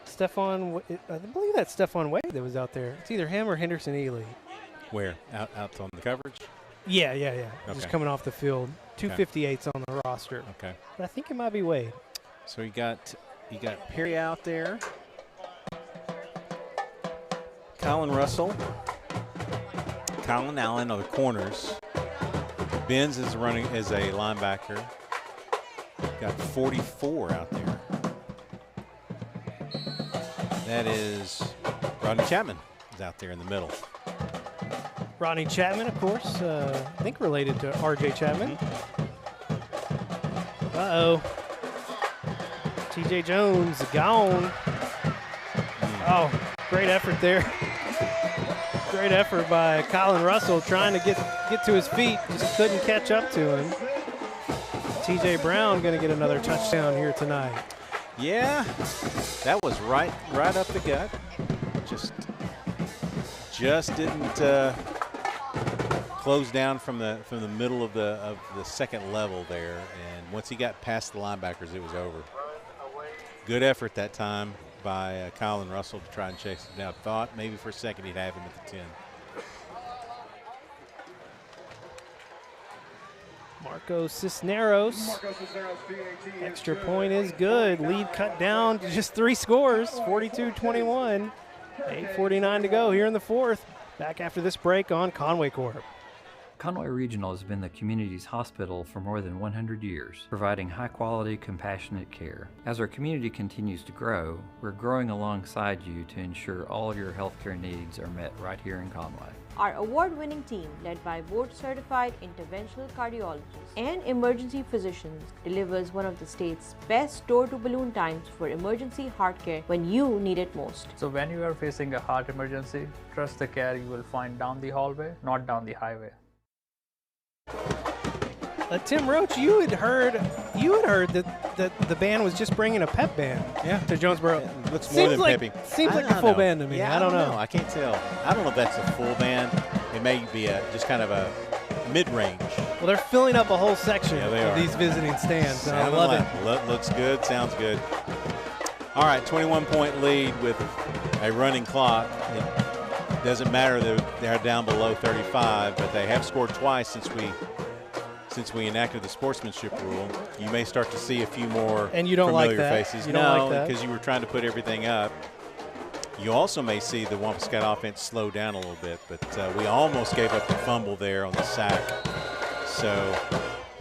Stephon. I believe that's Stephon Wade that was out there. It's either him or Henderson Ely. Where? Out on the coverage? Yeah. Okay. Just coming off the field. 258's on the roster. Okay. But I think it might be Wade. So you got Perry out there. Colin Russell. Colin Allen are the corners. Benz is running as a linebacker. Got 44 out there. That is Rodney Chapman is out there in the middle. Rodney Chapman, of course, I think related to R.J. Chapman. Uh-oh. T.J. Jones gone. Oh, great effort there. Great effort by Colin Russell trying to get to his feet. Just couldn't catch up to him. T.J. Brown going to get another touchdown here tonight. Yeah, that was right up the gut. Just didn't close down from the middle of the second level there, and once he got past the linebackers, it was over. Good effort that time by Colin Russell to try and chase him down. Thought maybe for a second he'd have him at the 10. Marco Cisneros. Extra point is good. Lead cut down to just 3 scores, 42-21. 8:49 to go here in the fourth. Back after this break on Conway Corp. Conway Regional has been the community's hospital for more than 100 years, providing high-quality, compassionate care. As our community continues to grow, we're growing alongside you to ensure all of your healthcare needs are met right here in Conway. Our award-winning team, led by board-certified interventional cardiologists and emergency physicians, delivers one of the state's best door-to-balloon times for emergency heart care when you need it most. So when you are facing a heart emergency, trust the care you will find down the hallway, not down the highway. Tim Roach, you had heard that the band was just bringing a pep band to Jonesboro. It looks more than peppy. Seems like a full band to me. Yeah, I don't know. I can't tell. I don't know if that's a full band. It may be just kind of a mid-range. Well, they're filling up a whole section of these visiting stands, and I love it. Looks good. Sounds good. All right, 21-point lead with a running clock. Doesn't matter that they're down below 35, but they have scored twice since we enacted the sportsmanship rule. You may start to see a few more and you don't familiar like that. faces. You don't no, like that? because you were trying to put everything up. You also may see the Wampus Cat offense slow down a little bit, but we almost gave up the fumble there on the sack. So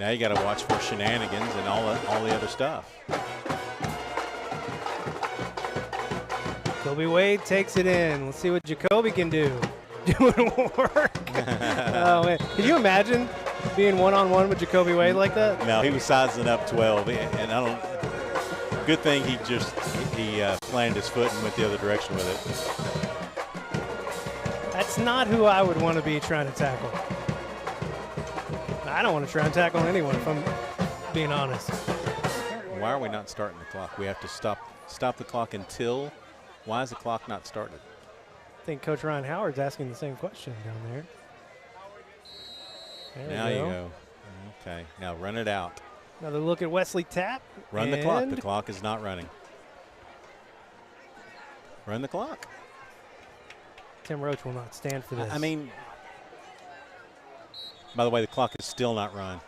now you got to watch for shenanigans and all the other stuff. Jacobe Wade takes it in. Let's see what Jacobe can do. Doing work. Oh, man. Can you imagine being one-on-one with Jacobe Wade like that? No, he was sizing up 12, and I don't. Good thing he planted his foot and went the other direction with it. That's not who I would want to be trying to tackle. I don't want to try and tackle anyone, if I'm being honest. Why are we not starting the clock? We have to stop the clock until. Why is the clock not started? I think Coach Ryan Howard's asking the same question down there. Now you go. Okay, now run it out. Another look at Wesley Tapp. Run the clock. The clock is not running. Run the clock. Tim Roach will not stand for this. I mean, by the way, the clock is still not run.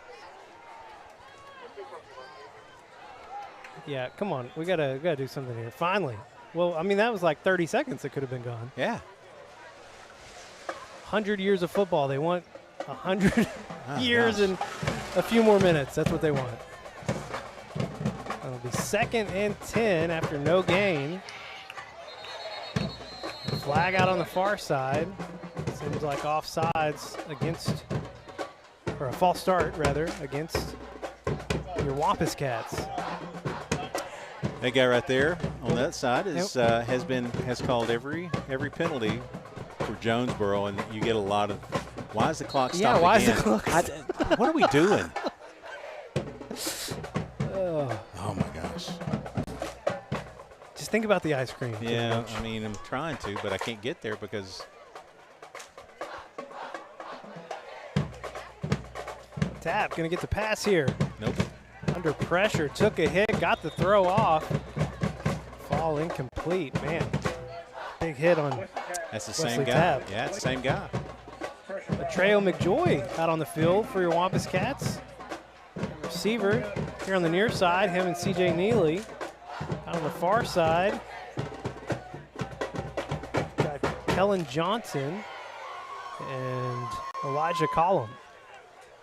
Yeah, come on. We gotta do something here. Finally. Well, I mean, that was like 30 seconds that could have been gone. Yeah. 100 years of football. They want 100 years and a few more minutes. That's what they want. That'll be 2nd and 10 after no gain. Flag out on the far side. Seems like offsides against, or a false start rather, against your Wampus Cats. That guy right there on that side is has called every penalty for Jonesboro, and you get a lot of. Why is the clock stopped? Yeah, why again? is the clock? What are we doing? Oh my gosh! Just think about the ice cream. Yeah, I mean, I'm trying to, but I can't get there because. Tapp gonna get the pass here. Nope. Under pressure, took a hit, got the throw off. Fall incomplete, man. Big hit on. That's the Wesley same guy. Tapp. Yeah, it's the same guy. Treo McJoy out on the field for your Wampus Cats. Receiver here on the near side, him and CJ Neely. Out on the far side, got Kellen Johnson and Elijah Collum.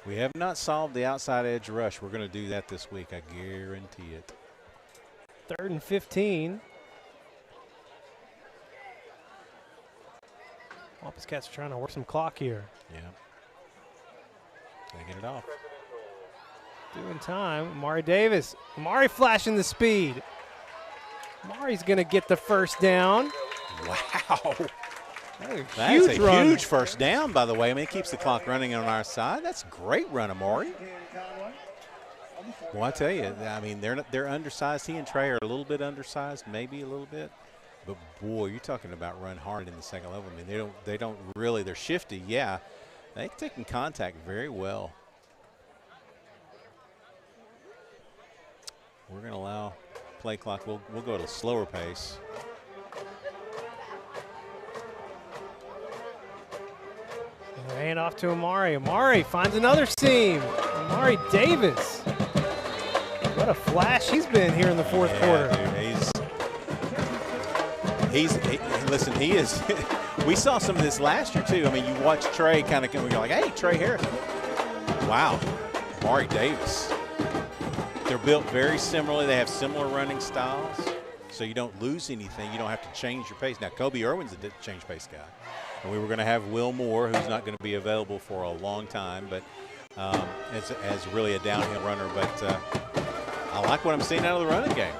We have not solved the outside edge rush. We're going to do that this week. I guarantee it. 3rd and 15. Wampus Cats are trying to work some clock here. Yeah. Gotta get it off. Doing time. Amari Davis. Amari flashing the speed. Amari's going to get the first down. Wow. That That's is a run. huge first down, by the way. I mean, it keeps the clock running on our side. That's a great run, Amari. Well, I tell you, I mean, they're undersized. He and Trey are a little bit undersized, maybe a little bit. But, boy, you're talking about run hard in the second level. I mean, they don't really – they're shifty, yeah. They're taking contact very well. We're going to allow play clock. We'll go at a slower pace. Hand off to Amari. Amari finds another seam. Amari Davis. What a flash he's been here in the fourth quarter. Dude, listen, he is. We saw some of this last year, too. I mean, you watch Trey kind of come, you're like, hey, Trey Harrison. Wow. Amari Davis. They're built very similarly. They have similar running styles, so you don't lose anything. You don't have to change your pace. Now, Kobe Irwin's a change pace guy. And we were going to have Will Moore, who's not going to be available for a long time, but as really a downhill runner. But I like what I'm seeing out of the running game.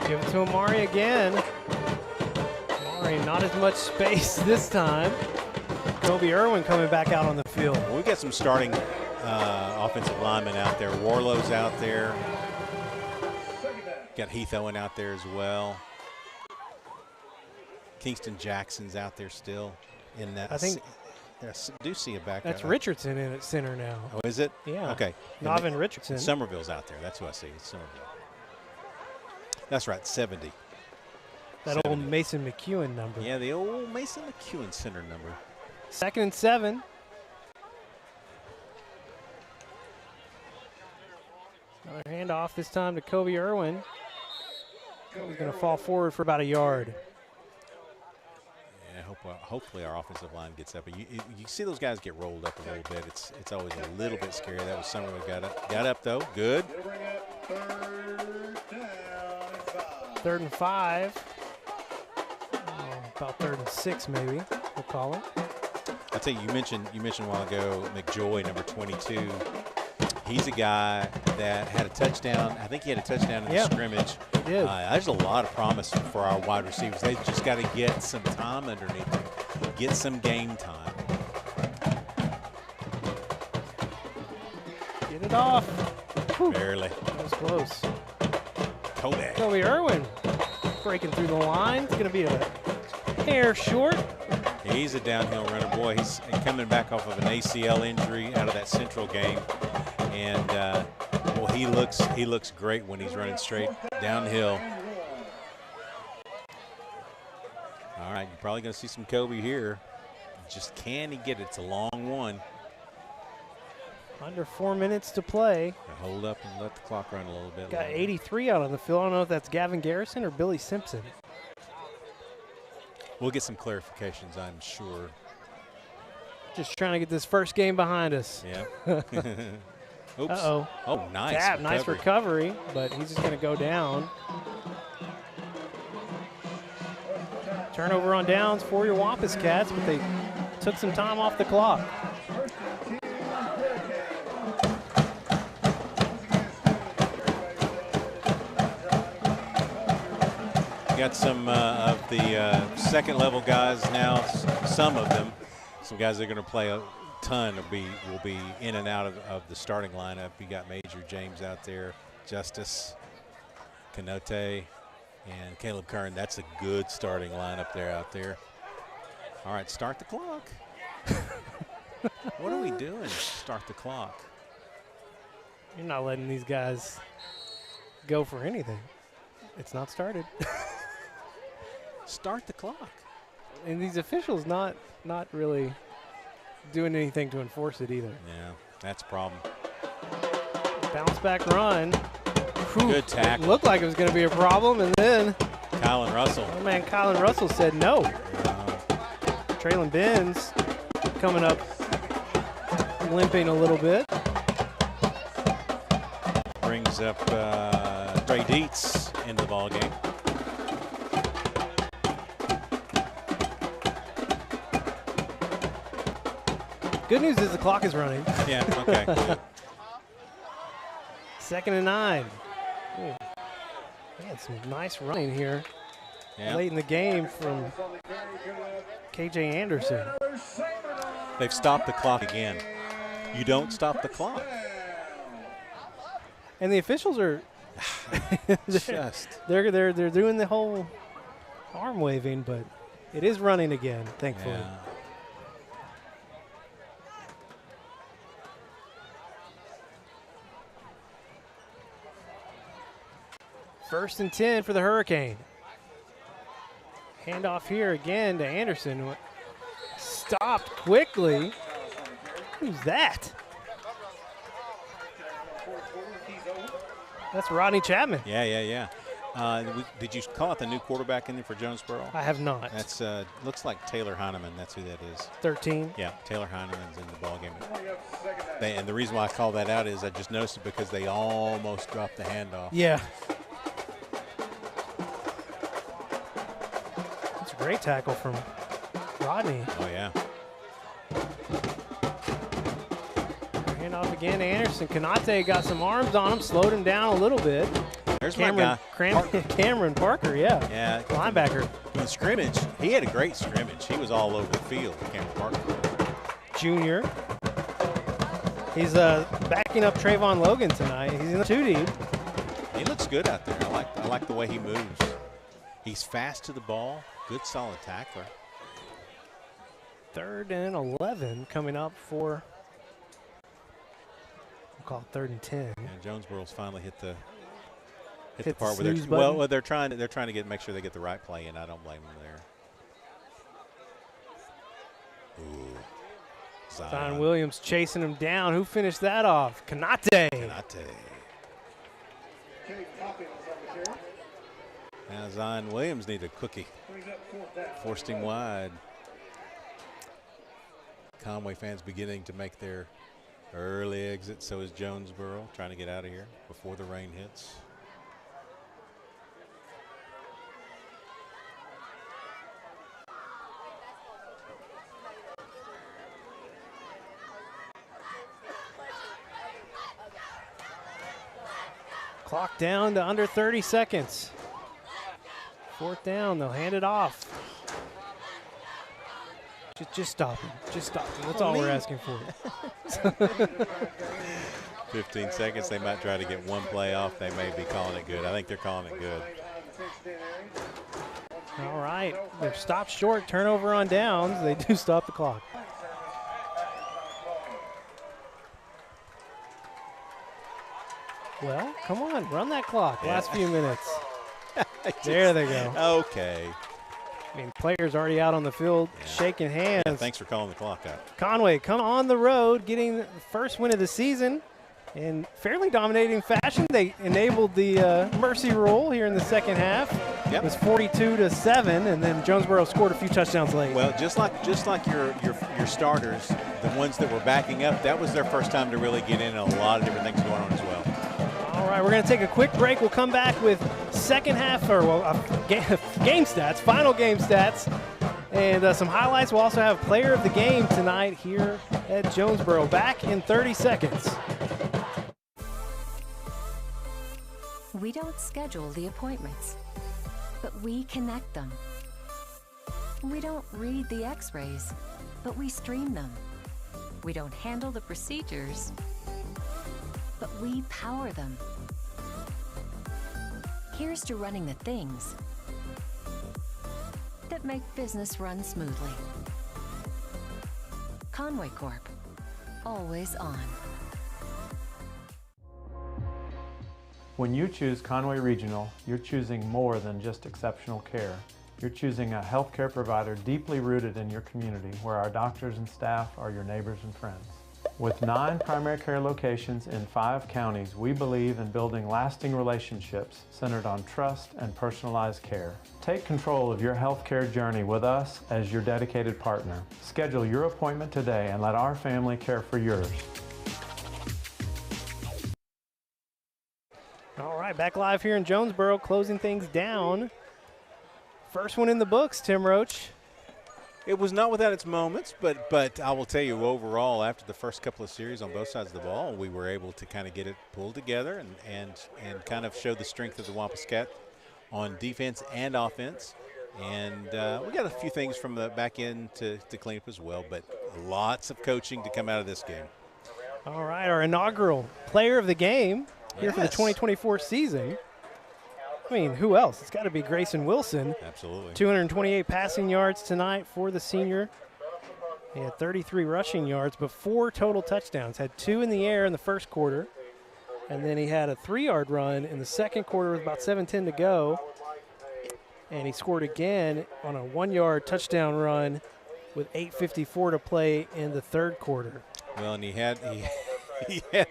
Give it to Amari again. Amari, not as much space this time. Kobe Irwin coming back out on the field. Well, we've got some starting offensive linemen out there. Warlow's out there. Got Heath Owen out there as well. Kingston Jackson's out there still in that. I think Yes, I do see a back. That's Richardson in at center now. Oh, is it? Yeah. Okay. Novin Richardson. Somerville's out there. That's who I see. It's Somerville. That's right, 70. That 70. old Mason McEwen number. Yeah, the old Mason McEwen center number. 2nd and 7. Another handoff this time to Kobe Irwin. He's going to fall forward for about a yard. Yeah, hopefully our offensive line gets up. You see those guys get rolled up a little bit. It's always a little bit scary. That was somewhere we got up. Got up though. Good. 3rd and 5. About 3rd and 6 maybe. We'll call it. I'll tell you. You mentioned a while ago McJoy, number 22. He's a guy that had a touchdown. I think he had a touchdown in the scrimmage. He did. There's a lot of promise for our wide receivers. They just got to get some time underneath them, get some game time. Get it off. Barely. That was close. Kobe Irwin breaking through the line. It's going to be a hair short. He's a downhill runner. Boy, he's coming back off of an ACL injury out of that Central game. And, well, he looks great when he's running straight downhill. All right, you're probably going to see some Kobe here. Just can he get it? It's a long one. Under 4 minutes to play. Hold up and let the clock run a little bit. Got 83 out on the field. I don't know if that's Gavin Garrison or Billy Simpson. We'll get some clarifications, I'm sure. Just trying to get this first game behind us. Yeah. Oops. Uh-oh. Oh, nice. Tap, nice recovery, but he's just going to go down. Turnover on downs for your Wampus Cats, but they took some time off the clock. Got some of the second level guys now, some of them. Some guys that are going to play a ton will be in and out of the starting lineup. You got Major James out there, Justice, Canote, and Caleb Kern. That's a good starting lineup out there. All right, start the clock. What are we doing? Start the clock. You're not letting these guys go for anything. It's not started. Start the clock. And these officials not really doing anything to enforce it either. Yeah, that's a problem. Bounce back run. Good tackle. Looked like it was going to be a problem, and then Kylan Russell. Oh man, Kylan Russell said no. Traylon Benz coming up limping a little bit. Brings up Trey Dietz into the ball game. Good news is the clock is running. Yeah, okay. Good. 2nd and 9. Ooh. They had some nice running here late in the game from KJ Anderson. They've stopped the clock again. You don't stop the clock. And the officials are they're doing the whole arm waving, but it is running again, thankfully. Yeah. First and 10 for the Hurricane. Handoff here again to Anderson. Stopped quickly. Who's that? That's Rodney Chapman. Yeah. Did you call it the new quarterback in there for Jonesboro? I have not. That's looks like Taylor Heineman. That's who that is. 13. Yeah, Taylor Heineman's in the ball game. And the reason why I call that out is I just noticed it because they almost dropped the handoff. Yeah. That's a great tackle from Rodney. Oh, yeah. Handoff again to Anderson. Kanate got some arms on him, slowed him down a little bit. There's my guy. Cameron Parker, yeah. Yeah. Linebacker. In the scrimmage, he had a great scrimmage. He was all over the field, Cameron Parker. Junior. He's backing up Trayvon Logan tonight. He's in the 2 deep. He looks good out there. I like the way he moves. He's fast to the ball. Good solid tackler. 3rd and 11 coming up for, we'll call it 3rd and 10. And Jonesboro's finally hit the Hit part the where snooze button. well they're trying to make sure they get the right play in. I don't blame them there. Ooh. Zion Williams chasing him down. Who finished that off? Kanate. Now Zion Williams needed a cookie. Forced him wide. Conway fans beginning to make their early exit. So is Jonesboro, trying to get out of here before the rain hits. Clock down to under 30 seconds. 4th down, they'll hand it off. Just stop him. Just stop him. That's all we're asking for. 15 seconds, they might try to get one play off. They may be calling it good. I think they're calling it good. All right, they're stopped short. Turnover on downs. They do stop the clock. Well, come on, run that clock. Last few minutes. There they go. Okay. I mean, players already out on the field shaking hands. Yeah, thanks for calling the clock out. Conway come on the road, getting the first win of the season in fairly dominating fashion. They enabled the mercy rule here in the second half. It was 42-7, and then Jonesboro scored a few touchdowns late. Well, just like your starters, the ones that were backing up, that was their first time to really get in, and a lot of different things going on as well. All right, we're going to take a quick break. We'll come back with second half, game stats, final game stats, and some highlights. We'll also have player of the game tonight here at Jonesboro. Back in 30 seconds. We don't schedule the appointments, but we connect them. We don't read the x-rays, but we stream them. We don't handle the procedures, but we power them. Here's to running the things that make business run smoothly. Conway Corp, always on. When you choose Conway Regional, you're choosing more than just exceptional care. You're choosing a healthcare provider deeply rooted in your community, where our doctors and staff are your neighbors and friends. With 9 primary care locations in 5 counties, we believe in building lasting relationships centered on trust and personalized care. Take control of your healthcare journey with us as your dedicated partner. Schedule your appointment today and let our family care for yours. All right, back live here in Jonesboro, closing things down. First one in the books, Tim Roach. It was not without its moments, but I will tell you, overall, after the first couple of series on both sides of the ball, we were able to kind of get it pulled together and kind of show the strength of the Wampus Cat on defense and offense. And we got a few things from the back end to clean up as well, but lots of coaching to come out of this game. All right, our inaugural player of the game here for the 2024 season. I mean, who else? It's got to be Grayson Wilson. Absolutely. 228 passing yards tonight for the senior. He had 33 rushing yards, but 4 total touchdowns. Had 2 in the air in the first quarter, and then he had a 3-yard run in the second quarter with about 7:10 to go. And he scored again on a 1-yard touchdown run with 8:54 to play in the third quarter. Well, and he had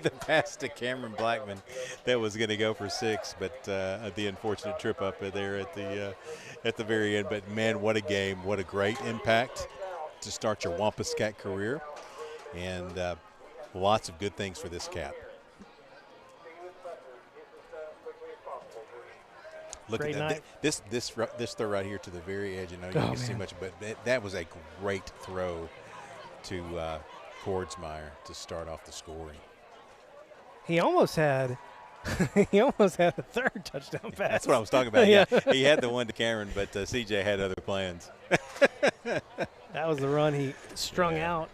the pass to Cameron Blackman that was going to go for 6, but the unfortunate trip up there at the very end. But man, what a game! What a great impact to start your Wampus Cat career, and lots of good things for this cat. Look Great at that! night. This throw right here to the very edge. You know, you can see much, but that was a great throw to Kordsmeyer to start off the scoring. He almost had a third touchdown pass. That's what I was talking about. Yeah, he had the one to Cameron, but CJ had other plans. That was the run he strung out.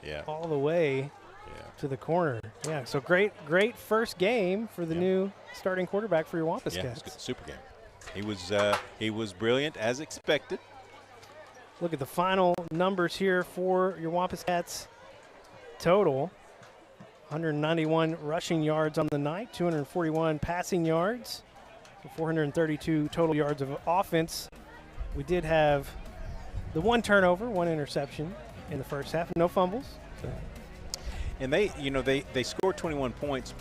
Yeah. All the way to the corner. Yeah. So great first game for the new starting quarterback for your Wampus Cats. Super game. He was brilliant as expected. look at the final numbers here for your Wampus Cats. Total 191 rushing yards on the night, 241 passing yards, 432 total yards of offense. We did have the 1 turnover, 1 interception in the first half, no fumbles. So. And they scored 21 points,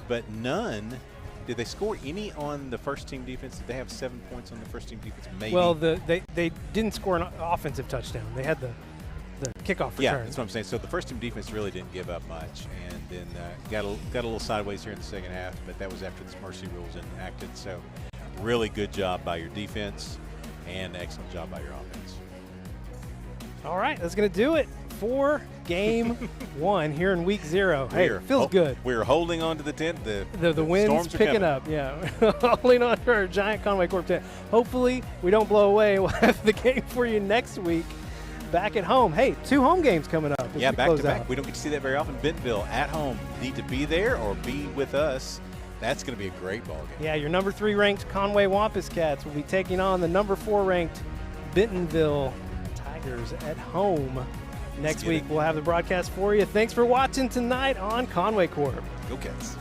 but none. Did they score any on the first team defense? Did they have 7 points on the first team defense? Maybe. Well, they didn't score an offensive touchdown. They had the kickoff return. Yeah, that's what I'm saying. So the first team defense really didn't give up much, and then got a little sideways here in the second half, but that was after this mercy rule was enacted. So really good job by your defense and excellent job by your offense. All right, that's going to do it for game 1 here in week 0. Hey, it feels good. We're holding on to the tent. The wind's picking up. Yeah, holding on to our giant Conway Corp tent. Hopefully we don't blow away. We'll have the game for you next week back at home. Hey, 2 home games coming up. Yeah, back to back. We don't get to see that very often. Bentonville at home. Need to be there or be with us. That's going to be a great ball game. Yeah, your number 3 ranked Conway Wampus Cats will be taking on the number 4 ranked Bentonville Tigers at home. Next week, we'll have the broadcast for you. Thanks for watching tonight on Conway Corp. Go Cats.